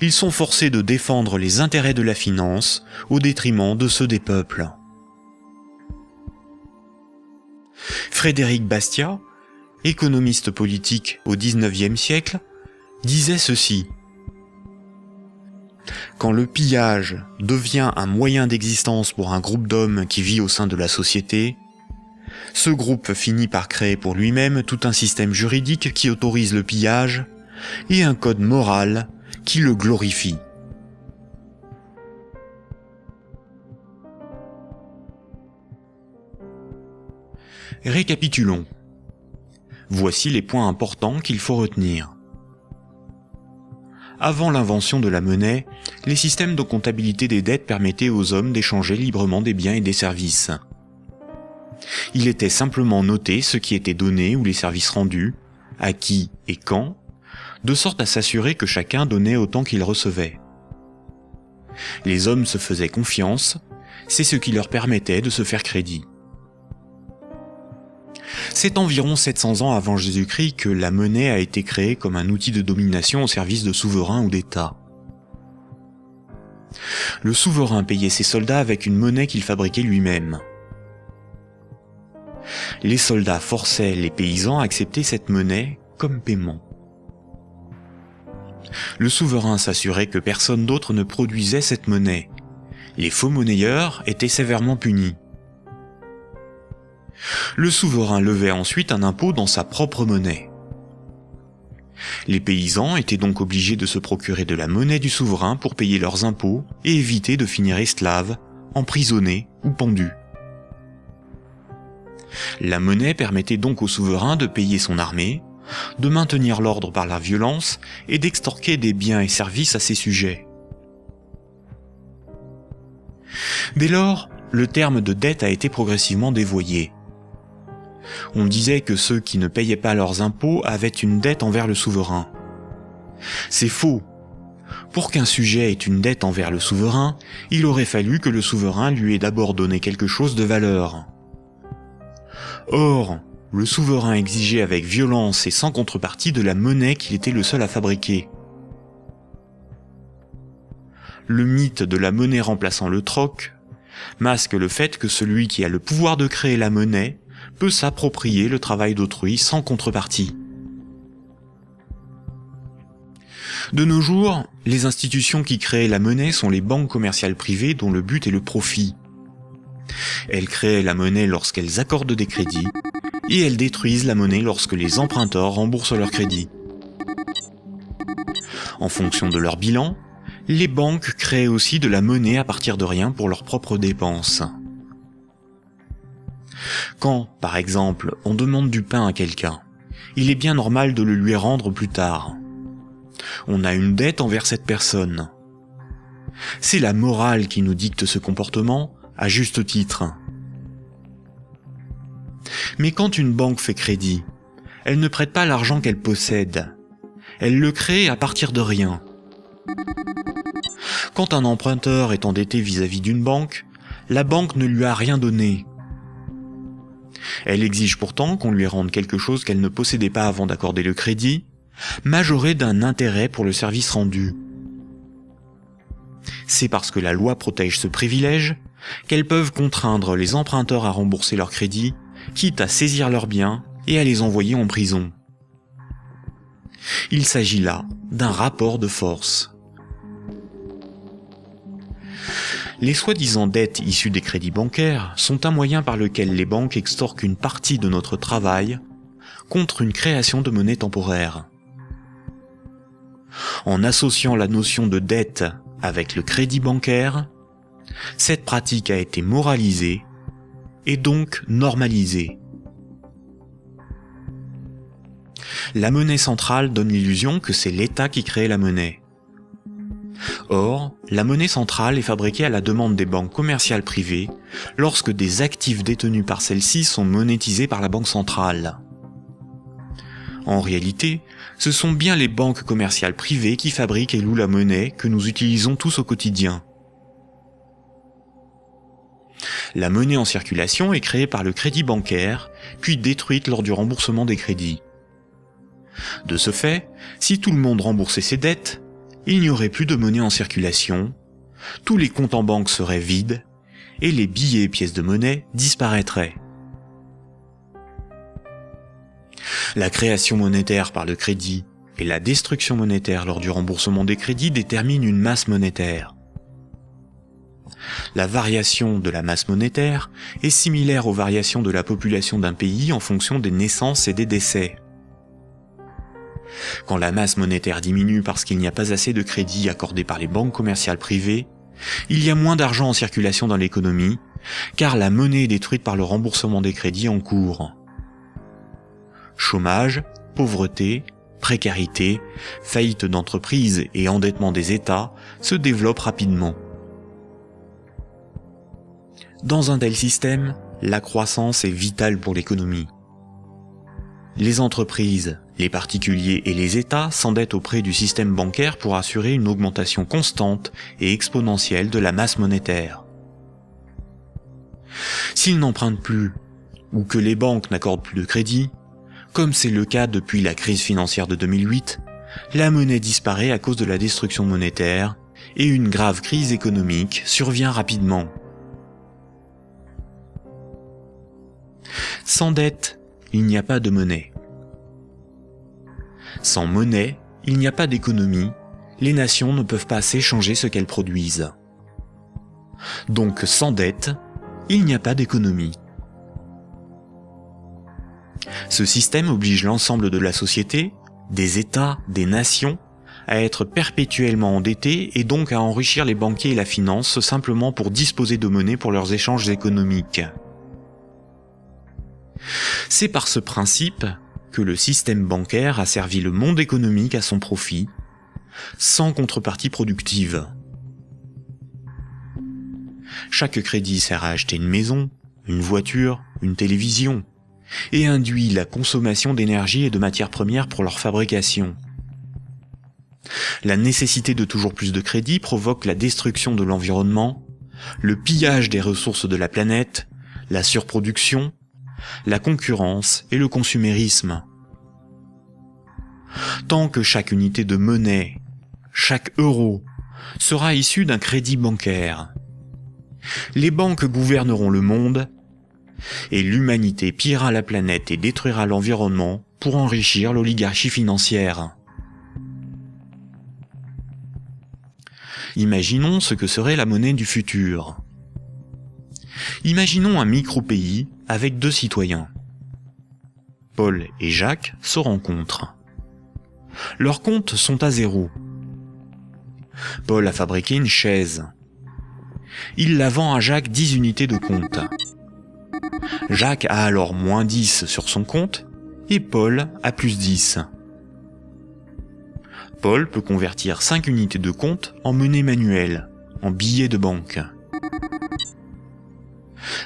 Ils sont forcés de défendre les intérêts de la finance au détriment de ceux des peuples. Frédéric Bastiat, économiste politique au XIXe siècle, disait ceci. Quand le pillage devient un moyen d'existence pour un groupe d'hommes qui vit au sein de la société, ce groupe finit par créer pour lui-même tout un système juridique qui autorise le pillage et un code moral qui le glorifient. Récapitulons. Voici les points importants qu'il faut retenir. Avant l'invention de la monnaie, les systèmes de comptabilité des dettes permettaient aux hommes d'échanger librement des biens et des services. Il était simplement noté ce qui était donné ou les services rendus, à qui et quand, de sorte à s'assurer que chacun donnait autant qu'il recevait. Les hommes se faisaient confiance, c'est ce qui leur permettait de se faire crédit. C'est environ 700 ans avant Jésus-Christ que la monnaie a été créée comme un outil de domination au service de souverains ou d'États. Le souverain payait ses soldats avec une monnaie qu'il fabriquait lui-même. Les soldats forçaient les paysans à accepter cette monnaie comme paiement. Le souverain s'assurait que personne d'autre ne produisait cette monnaie. Les faux monnayeurs étaient sévèrement punis. Le souverain levait ensuite un impôt dans sa propre monnaie. Les paysans étaient donc obligés de se procurer de la monnaie du souverain pour payer leurs impôts et éviter de finir esclaves, emprisonnés ou pendus. La monnaie permettait donc au souverain de payer son armée, de maintenir l'ordre par la violence et d'extorquer des biens et services à ses sujets. Dès lors, le terme de dette a été progressivement dévoyé. On disait que ceux qui ne payaient pas leurs impôts avaient une dette envers le souverain. C'est faux. Pour qu'un sujet ait une dette envers le souverain, il aurait fallu que le souverain lui ait d'abord donné quelque chose de valeur. Or, le souverain exigeait avec violence et sans contrepartie de la monnaie qu'il était le seul à fabriquer. Le mythe de la monnaie remplaçant le troc masque le fait que celui qui a le pouvoir de créer la monnaie peut s'approprier le travail d'autrui sans contrepartie. De nos jours, les institutions qui créent la monnaie sont les banques commerciales privées dont le but est le profit. Elles créent la monnaie lorsqu'elles accordent des crédits, et elles détruisent la monnaie lorsque les emprunteurs remboursent leurs crédits. En fonction de leur bilan, les banques créent aussi de la monnaie à partir de rien pour leurs propres dépenses. Quand, par exemple, on demande du pain à quelqu'un, il est bien normal de le lui rendre plus tard. On a une dette envers cette personne. C'est la morale qui nous dicte ce comportement, à juste titre. Mais quand une banque fait crédit, elle ne prête pas l'argent qu'elle possède. Elle le crée à partir de rien. Quand un emprunteur est endetté vis-à-vis d'une banque, la banque ne lui a rien donné. Elle exige pourtant qu'on lui rende quelque chose qu'elle ne possédait pas avant d'accorder le crédit, majoré d'un intérêt pour le service rendu. C'est parce que la loi protège ce privilège qu'elles peuvent contraindre les emprunteurs à rembourser leur crédit, quitte à saisir leurs biens et à les envoyer en prison. Il s'agit là d'un rapport de force. Les soi-disant dettes issues des crédits bancaires sont un moyen par lequel les banques extorquent une partie de notre travail contre une création de monnaie temporaire. En associant la notion de dette avec le crédit bancaire, cette pratique a été moralisée et donc normalisée. La monnaie centrale donne l'illusion que c'est l'État qui crée la monnaie. Or, la monnaie centrale est fabriquée à la demande des banques commerciales privées lorsque des actifs détenus par celles-ci sont monétisés par la banque centrale. En réalité, ce sont bien les banques commerciales privées qui fabriquent et louent la monnaie que nous utilisons tous au quotidien. La monnaie en circulation est créée par le crédit bancaire, puis détruite lors du remboursement des crédits. De ce fait, si tout le monde remboursait ses dettes, il n'y aurait plus de monnaie en circulation, tous les comptes en banque seraient vides, et les billets et pièces de monnaie disparaîtraient. La création monétaire par le crédit et la destruction monétaire lors du remboursement des crédits déterminent une masse monétaire. La variation de la masse monétaire est similaire aux variations de la population d'un pays en fonction des naissances et des décès. Quand la masse monétaire diminue parce qu'il n'y a pas assez de crédits accordés par les banques commerciales privées, il y a moins d'argent en circulation dans l'économie, car la monnaie est détruite par le remboursement des crédits en cours. Chômage, pauvreté, précarité, faillite d'entreprises et endettement des États se développent rapidement. Dans un tel système, la croissance est vitale pour l'économie. Les entreprises, les particuliers et les États s'endettent auprès du système bancaire pour assurer une augmentation constante et exponentielle de la masse monétaire. S'ils n'empruntent plus, ou que les banques n'accordent plus de crédit, comme c'est le cas depuis la crise financière de 2008, la monnaie disparaît à cause de la destruction monétaire et une grave crise économique survient rapidement. Sans dette, il n'y a pas de monnaie. Sans monnaie, il n'y a pas d'économie, les nations ne peuvent pas s'échanger ce qu'elles produisent. Donc sans dette, il n'y a pas d'économie. Ce système oblige l'ensemble de la société, des États, des nations, à être perpétuellement endettés et donc à enrichir les banquiers et la finance simplement pour disposer de monnaie pour leurs échanges économiques. C'est par ce principe que le système bancaire a servi le monde économique à son profit, sans contrepartie productive. Chaque crédit sert à acheter une maison, une voiture, une télévision, et induit la consommation d'énergie et de matières premières pour leur fabrication. La nécessité de toujours plus de crédit provoque la destruction de l'environnement, le pillage des ressources de la planète, la surproduction, la concurrence et le consumérisme. Tant que chaque unité de monnaie, chaque euro, sera issu d'un crédit bancaire, les banques gouverneront le monde et l'humanité pillera la planète et détruira l'environnement pour enrichir l'oligarchie financière. Imaginons ce que serait la monnaie du futur. Imaginons un micro-pays avec 2 citoyens. Paul et Jacques se rencontrent. Leurs comptes sont à 0. Paul a fabriqué une chaise. Il la vend à Jacques 10 unités de compte. Jacques a alors moins 10 sur son compte et Paul a plus 10. Paul peut convertir 5 unités de compte en monnaie manuelle, en billets de banque.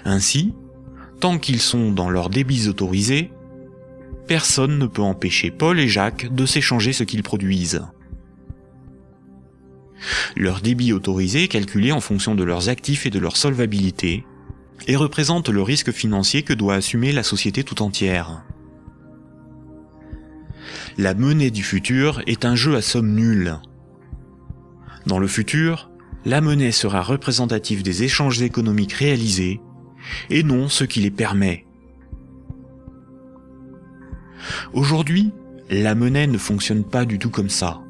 Ainsi, tant qu'ils sont dans leurs débits autorisés, personne ne peut empêcher Paul et Jacques de s'échanger ce qu'ils produisent. Leur débit autorisé est calculé en fonction de leurs actifs et de leur solvabilité, et représente le risque financier que doit assumer la société tout entière. La monnaie du futur est un jeu à somme nulle. Dans le futur, la monnaie sera représentative des échanges économiques réalisés, et non ce qui les permet. Aujourd'hui, la monnaie ne fonctionne pas du tout comme ça.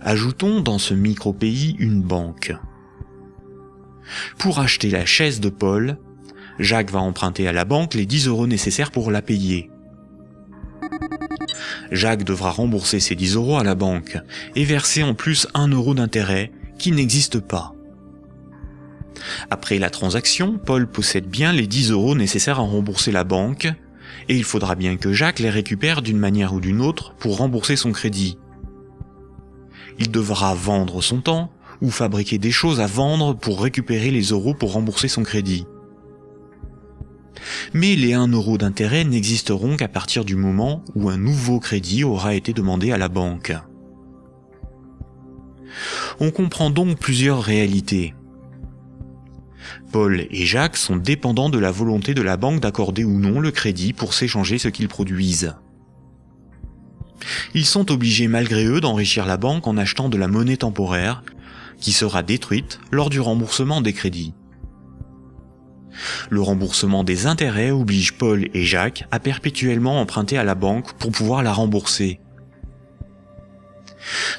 Ajoutons dans ce micro-pays une banque. Pour acheter la chaise de Paul, Jacques va emprunter à la banque les 10 € nécessaires pour la payer. Jacques devra rembourser ces 10 € à la banque et verser en plus 1 € d'intérêt qui n'existe pas. Après la transaction, Paul possède bien les 10 € nécessaires à rembourser la banque et il faudra bien que Jacques les récupère d'une manière ou d'une autre pour rembourser son crédit. Il devra vendre son temps ou fabriquer des choses à vendre pour récupérer les euros pour rembourser son crédit. Mais les 1 € d'intérêt n'existeront qu'à partir du moment où un nouveau crédit aura été demandé à la banque. On comprend donc plusieurs réalités. Paul et Jacques sont dépendants de la volonté de la banque d'accorder ou non le crédit pour s'échanger ce qu'ils produisent. Ils sont obligés malgré eux d'enrichir la banque en achetant de la monnaie temporaire, qui sera détruite lors du remboursement des crédits. Le remboursement des intérêts oblige Paul et Jacques à perpétuellement emprunter à la banque pour pouvoir la rembourser.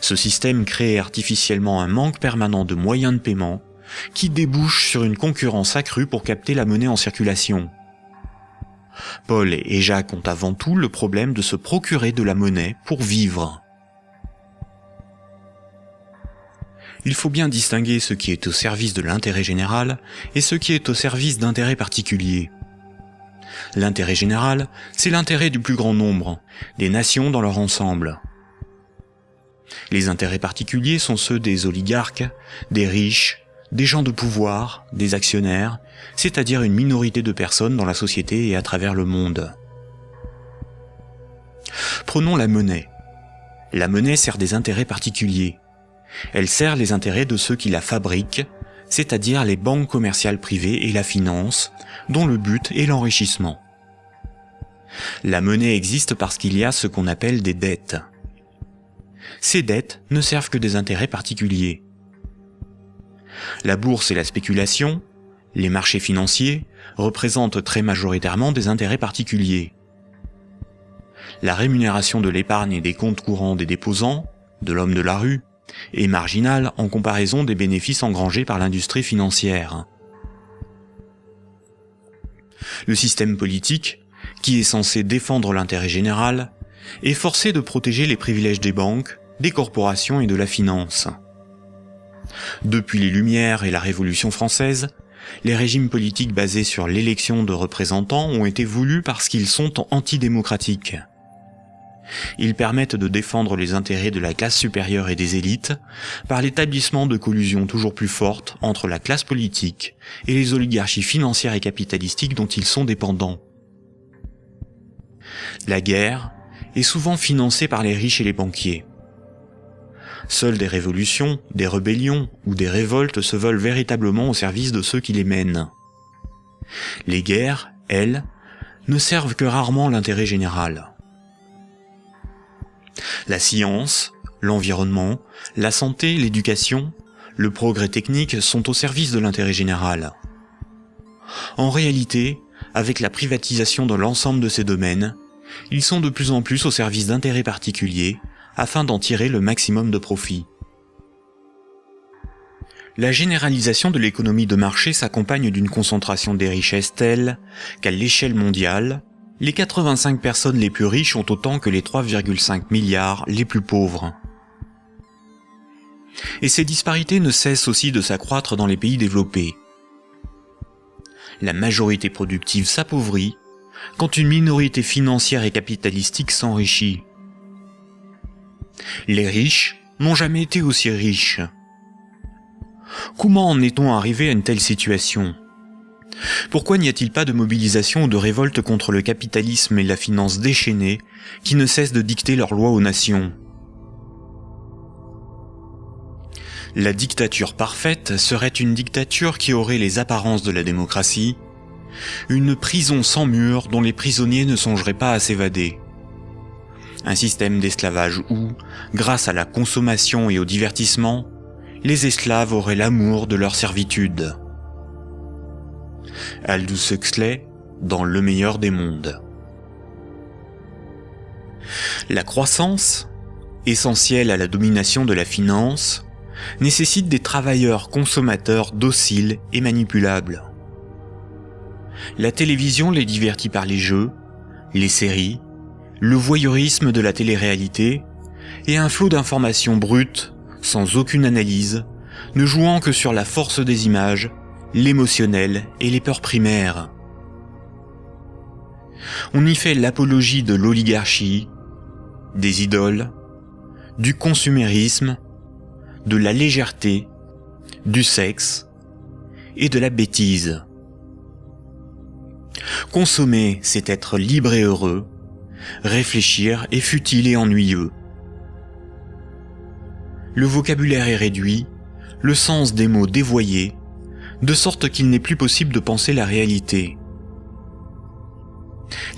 Ce système crée artificiellement un manque permanent de moyens de paiement qui débouche sur une concurrence accrue pour capter la monnaie en circulation. Paul et Jacques ont avant tout le problème de se procurer de la monnaie pour vivre. Il faut bien distinguer ce qui est au service de l'intérêt général et ce qui est au service d'intérêts particuliers. L'intérêt général, c'est l'intérêt du plus grand nombre, des nations dans leur ensemble. Les intérêts particuliers sont ceux des oligarques, des riches, des gens de pouvoir, des actionnaires, c'est-à-dire une minorité de personnes dans la société et à travers le monde. Prenons la monnaie. La monnaie sert des intérêts particuliers. Elle sert les intérêts de ceux qui la fabriquent, c'est-à-dire les banques commerciales privées et la finance, dont le but est l'enrichissement. La monnaie existe parce qu'il y a ce qu'on appelle des dettes. Ces dettes ne servent que des intérêts particuliers. La bourse et la spéculation, les marchés financiers, représentent très majoritairement des intérêts particuliers. La rémunération de l'épargne et des comptes courants des déposants, de l'homme de la rue, est marginale en comparaison des bénéfices engrangés par l'industrie financière. Le système politique, qui est censé défendre l'intérêt général, est forcé de protéger les privilèges des banques, des corporations et de la finance. Depuis les Lumières et la Révolution française, les régimes politiques basés sur l'élection de représentants ont été voulus parce qu'ils sont antidémocratiques. Ils permettent de défendre les intérêts de la classe supérieure et des élites par l'établissement de collusions toujours plus fortes entre la classe politique et les oligarchies financières et capitalistiques dont ils sont dépendants. La guerre est souvent financée par les riches et les banquiers. Seules des révolutions, des rébellions ou des révoltes se veulent véritablement au service de ceux qui les mènent. Les guerres, elles, ne servent que rarement l'intérêt général. La science, l'environnement, la santé, l'éducation, le progrès technique sont au service de l'intérêt général. En réalité, avec la privatisation de l'ensemble de ces domaines, ils sont de plus en plus au service d'intérêts particuliers afin d'en tirer le maximum de profit. La généralisation de l'économie de marché s'accompagne d'une concentration des richesses telle qu'à l'échelle mondiale, les 85 personnes les plus riches ont autant que les 3,5 milliards les plus pauvres. Et ces disparités ne cessent aussi de s'accroître dans les pays développés. La majorité productive s'appauvrit quand une minorité financière et capitalistique s'enrichit. Les riches n'ont jamais été aussi riches. Comment en est-on arrivé à une telle situation ? Pourquoi n'y a-t-il pas de mobilisation ou de révolte contre le capitalisme et la finance déchaînée qui ne cessent de dicter leurs lois aux nations ? La dictature parfaite serait une dictature qui aurait les apparences de la démocratie, une prison sans murs dont les prisonniers ne songeraient pas à s'évader. Un système d'esclavage où, grâce à la consommation et au divertissement, les esclaves auraient l'amour de leur servitude. Aldous Huxley, dans Le meilleur des mondes. La croissance, essentielle à la domination de la finance, nécessite des travailleurs consommateurs dociles et manipulables. La télévision les divertit par les jeux, les séries, le voyeurisme de la télé-réalité et un flot d'informations brutes, sans aucune analyse, ne jouant que sur la force des images, l'émotionnel et les peurs primaires. On y fait l'apologie de l'oligarchie, des idoles, du consumérisme, de la légèreté, du sexe et de la bêtise. Consommer, c'est être libre et heureux, réfléchir est futile et ennuyeux. Le vocabulaire est réduit, le sens des mots dévoyé, de sorte qu'il n'est plus possible de penser la réalité.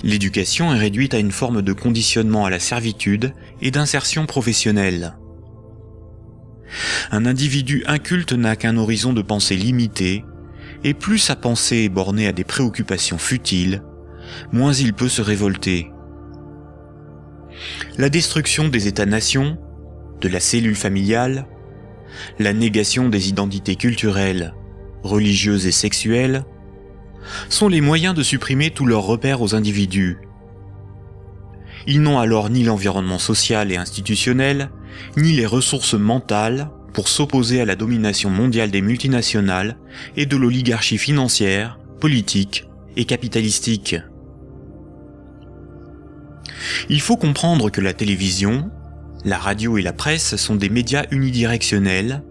L'éducation est réduite à une forme de conditionnement à la servitude et d'insertion professionnelle. Un individu inculte n'a qu'un horizon de pensée limité, et plus sa pensée est bornée à des préoccupations futiles, moins il peut se révolter. La destruction des États-nations, de la cellule familiale, la négation des identités culturelles, religieuses et sexuelles, sont les moyens de supprimer tous leurs repères aux individus. Ils n'ont alors ni l'environnement social et institutionnel, ni les ressources mentales pour s'opposer à la domination mondiale des multinationales et de l'oligarchie financière, politique et capitalistique. Il faut comprendre que la télévision, la radio et la presse sont des médias unidirectionnels,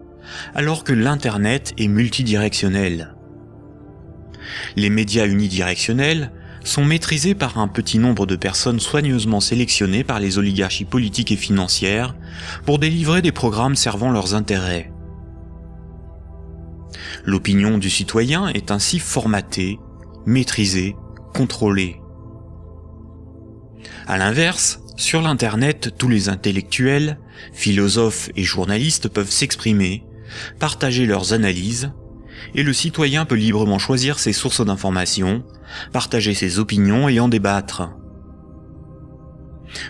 alors que l'Internet est multidirectionnel. Les médias unidirectionnels sont maîtrisés par un petit nombre de personnes soigneusement sélectionnées par les oligarchies politiques et financières pour délivrer des programmes servant leurs intérêts. L'opinion du citoyen est ainsi formatée, maîtrisée, contrôlée. À l'inverse, sur l'Internet, tous les intellectuels, philosophes et journalistes peuvent s'exprimer, partager leurs analyses, et le citoyen peut librement choisir ses sources d'information, partager ses opinions et en débattre.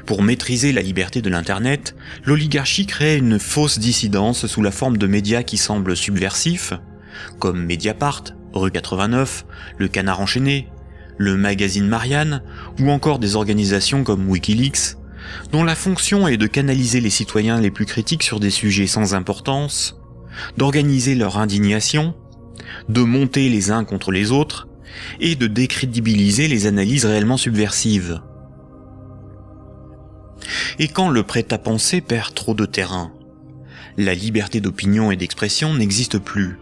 Pour maîtriser la liberté de l'Internet, l'oligarchie crée une fausse dissidence sous la forme de médias qui semblent subversifs, comme Mediapart, Rue 89, Le Canard enchaîné, le magazine Marianne, ou encore des organisations comme Wikileaks, dont la fonction est de canaliser les citoyens les plus critiques sur des sujets sans importance, d'organiser leur indignation, de monter les uns contre les autres, et de décrédibiliser les analyses réellement subversives. Et quand le prêt-à-penser perd trop de terrain, la liberté d'opinion et d'expression n'existe plus.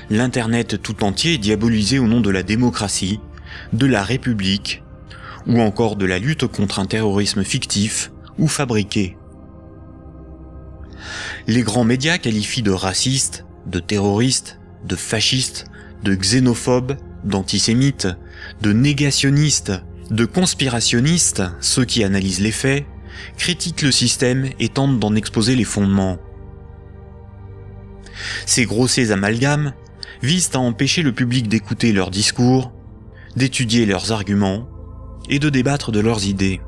L'Internet tout entier est diabolisé au nom de la démocratie, de la République, ou encore de la lutte contre un terrorisme fictif ou fabriqué. Les grands médias qualifient de racistes, de terroristes, de fascistes, de xénophobes, d'antisémites, de négationnistes, de conspirationnistes ceux qui analysent les faits, critiquent le système et tentent d'en exposer les fondements. Ces grossiers amalgames visent à empêcher le public d'écouter leurs discours, d'étudier leurs arguments et de débattre de leurs idées.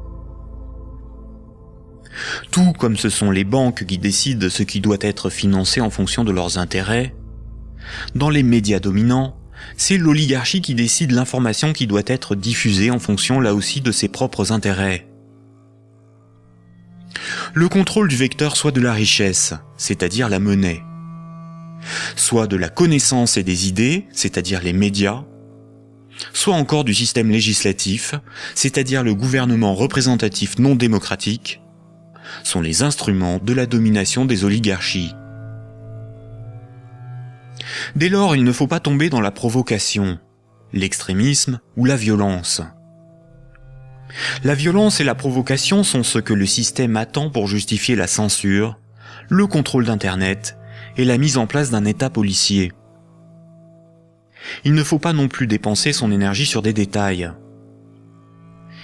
Tout comme ce sont les banques qui décident ce qui doit être financé en fonction de leurs intérêts, dans les médias dominants, c'est l'oligarchie qui décide l'information qui doit être diffusée en fonction là aussi de ses propres intérêts. Le contrôle du vecteur soit de la richesse, c'est-à-dire la monnaie, soit de la connaissance et des idées, c'est-à-dire les médias, soit encore du système législatif, c'est-à-dire le gouvernement représentatif non démocratique, sont les instruments de la domination des oligarchies. Dès lors, il ne faut pas tomber dans la provocation, l'extrémisme ou la violence. La violence et la provocation sont ce que le système attend pour justifier la censure, le contrôle d'Internet et la mise en place d'un État policier. Il ne faut pas non plus dépenser son énergie sur des détails.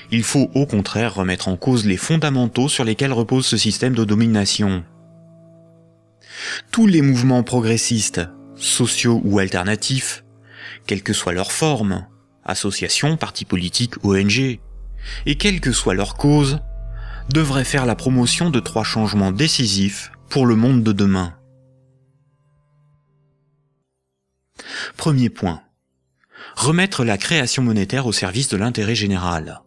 Il faut au contraire remettre en cause les fondamentaux sur lesquels repose ce système de domination. Tous les mouvements progressistes, sociaux ou alternatifs, quelle que soit leur forme, associations, partis politiques, ONG, et quelle que soit leur cause, devraient faire la promotion de 3 changements décisifs pour le monde de demain. Premier point. Remettre la création monétaire au service de l'intérêt général.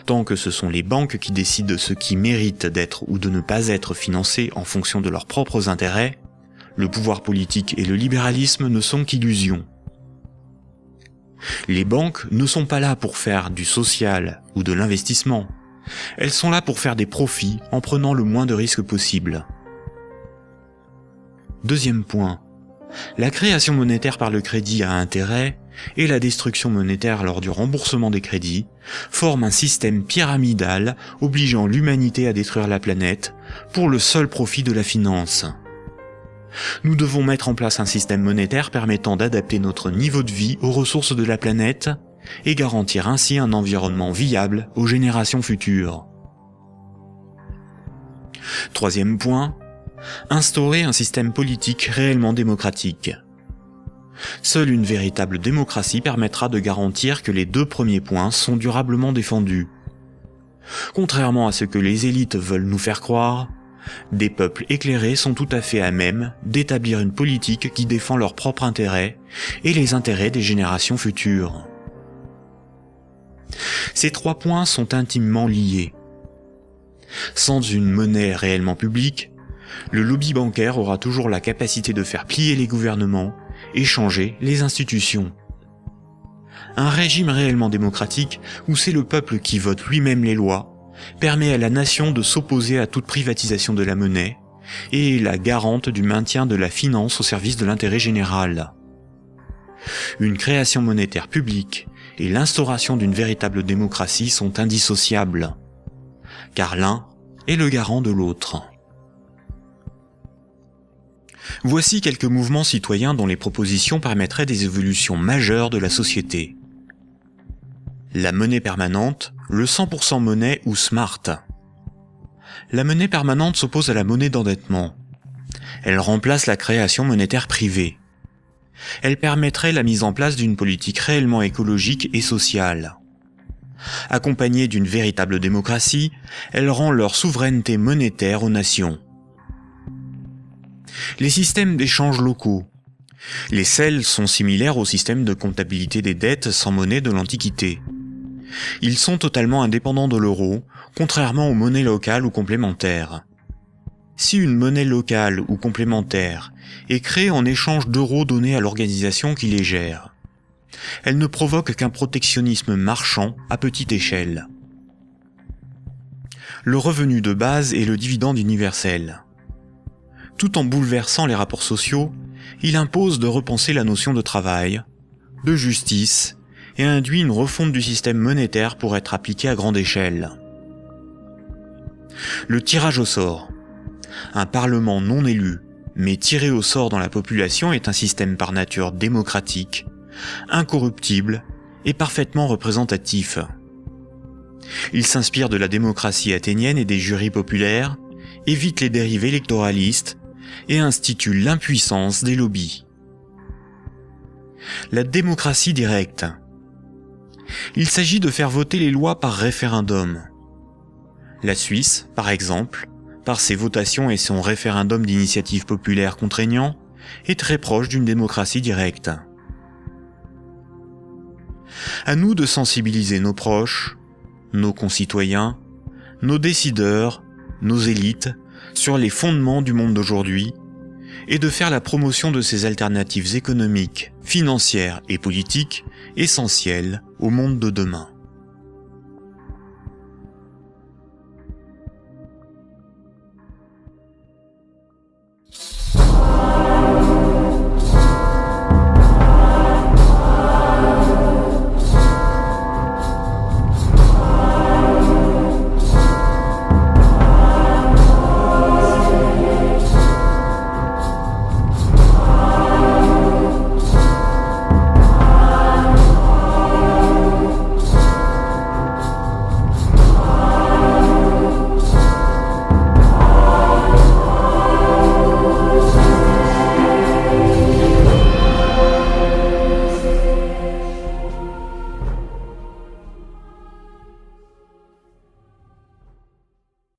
Tant que ce sont les banques qui décident ce qui mérite d'être ou de ne pas être financé en fonction de leurs propres intérêts, le pouvoir politique et le libéralisme ne sont qu'illusions. Les banques ne sont pas là pour faire du social ou de l'investissement. Elles sont là pour faire des profits en prenant le moins de risques possible. Deuxième point. La création monétaire par le crédit à intérêt et la destruction monétaire lors du remboursement des crédits forment un système pyramidal obligeant l'humanité à détruire la planète pour le seul profit de la finance. Nous devons mettre en place un système monétaire permettant d'adapter notre niveau de vie aux ressources de la planète et garantir ainsi un environnement viable aux générations futures. Troisième point, instaurer un système politique réellement démocratique. Seule une véritable démocratie permettra de garantir que les 2 premiers points sont durablement défendus. Contrairement à ce que les élites veulent nous faire croire, des peuples éclairés sont tout à fait à même d'établir une politique qui défend leurs propres intérêts et les intérêts des générations futures. Ces 3 points sont intimement liés. Sans une monnaie réellement publique, le lobby bancaire aura toujours la capacité de faire plier les gouvernements et changer les institutions. Un régime réellement démocratique, où c'est le peuple qui vote lui-même les lois, permet à la nation de s'opposer à toute privatisation de la monnaie et est la garante du maintien de la finance au service de l'intérêt général. Une création monétaire publique et l'instauration d'une véritable démocratie sont indissociables, car l'un est le garant de l'autre. Voici quelques mouvements citoyens dont les propositions permettraient des évolutions majeures de la société. La monnaie permanente, le 100% monnaie ou smart. La monnaie permanente s'oppose à la monnaie d'endettement. Elle remplace la création monétaire privée. Elle permettrait la mise en place d'une politique réellement écologique et sociale. Accompagnée d'une véritable démocratie, elle rend leur souveraineté monétaire aux nations. Les systèmes d'échange locaux. Les CEL sont similaires au système de comptabilité des dettes sans monnaie de l'Antiquité. Ils sont totalement indépendants de l'euro, contrairement aux monnaies locales ou complémentaires. Si une monnaie locale ou complémentaire est créée en échange d'euros donnés à l'organisation qui les gère, elle ne provoque qu'un protectionnisme marchand à petite échelle. Le revenu de base est le dividende universel. Tout en bouleversant les rapports sociaux, il impose de repenser la notion de travail, de justice, et induit une refonte du système monétaire pour être appliqué à grande échelle. Le tirage au sort. Un parlement non élu, mais tiré au sort dans la population est un système par nature démocratique, incorruptible et parfaitement représentatif. Il s'inspire de la démocratie athénienne et des jurys populaires, évite les dérivés électoralistes et institue l'impuissance des lobbies. La démocratie directe. Il s'agit de faire voter les lois par référendum. La Suisse, par exemple, par ses votations et son référendum d'initiative populaire contraignant, est très proche d'une démocratie directe. À nous de sensibiliser nos proches, nos concitoyens, nos décideurs, nos élites, sur les fondements du monde d'aujourd'hui, et de faire la promotion de ces alternatives économiques, financières et politiques essentielles au monde de demain.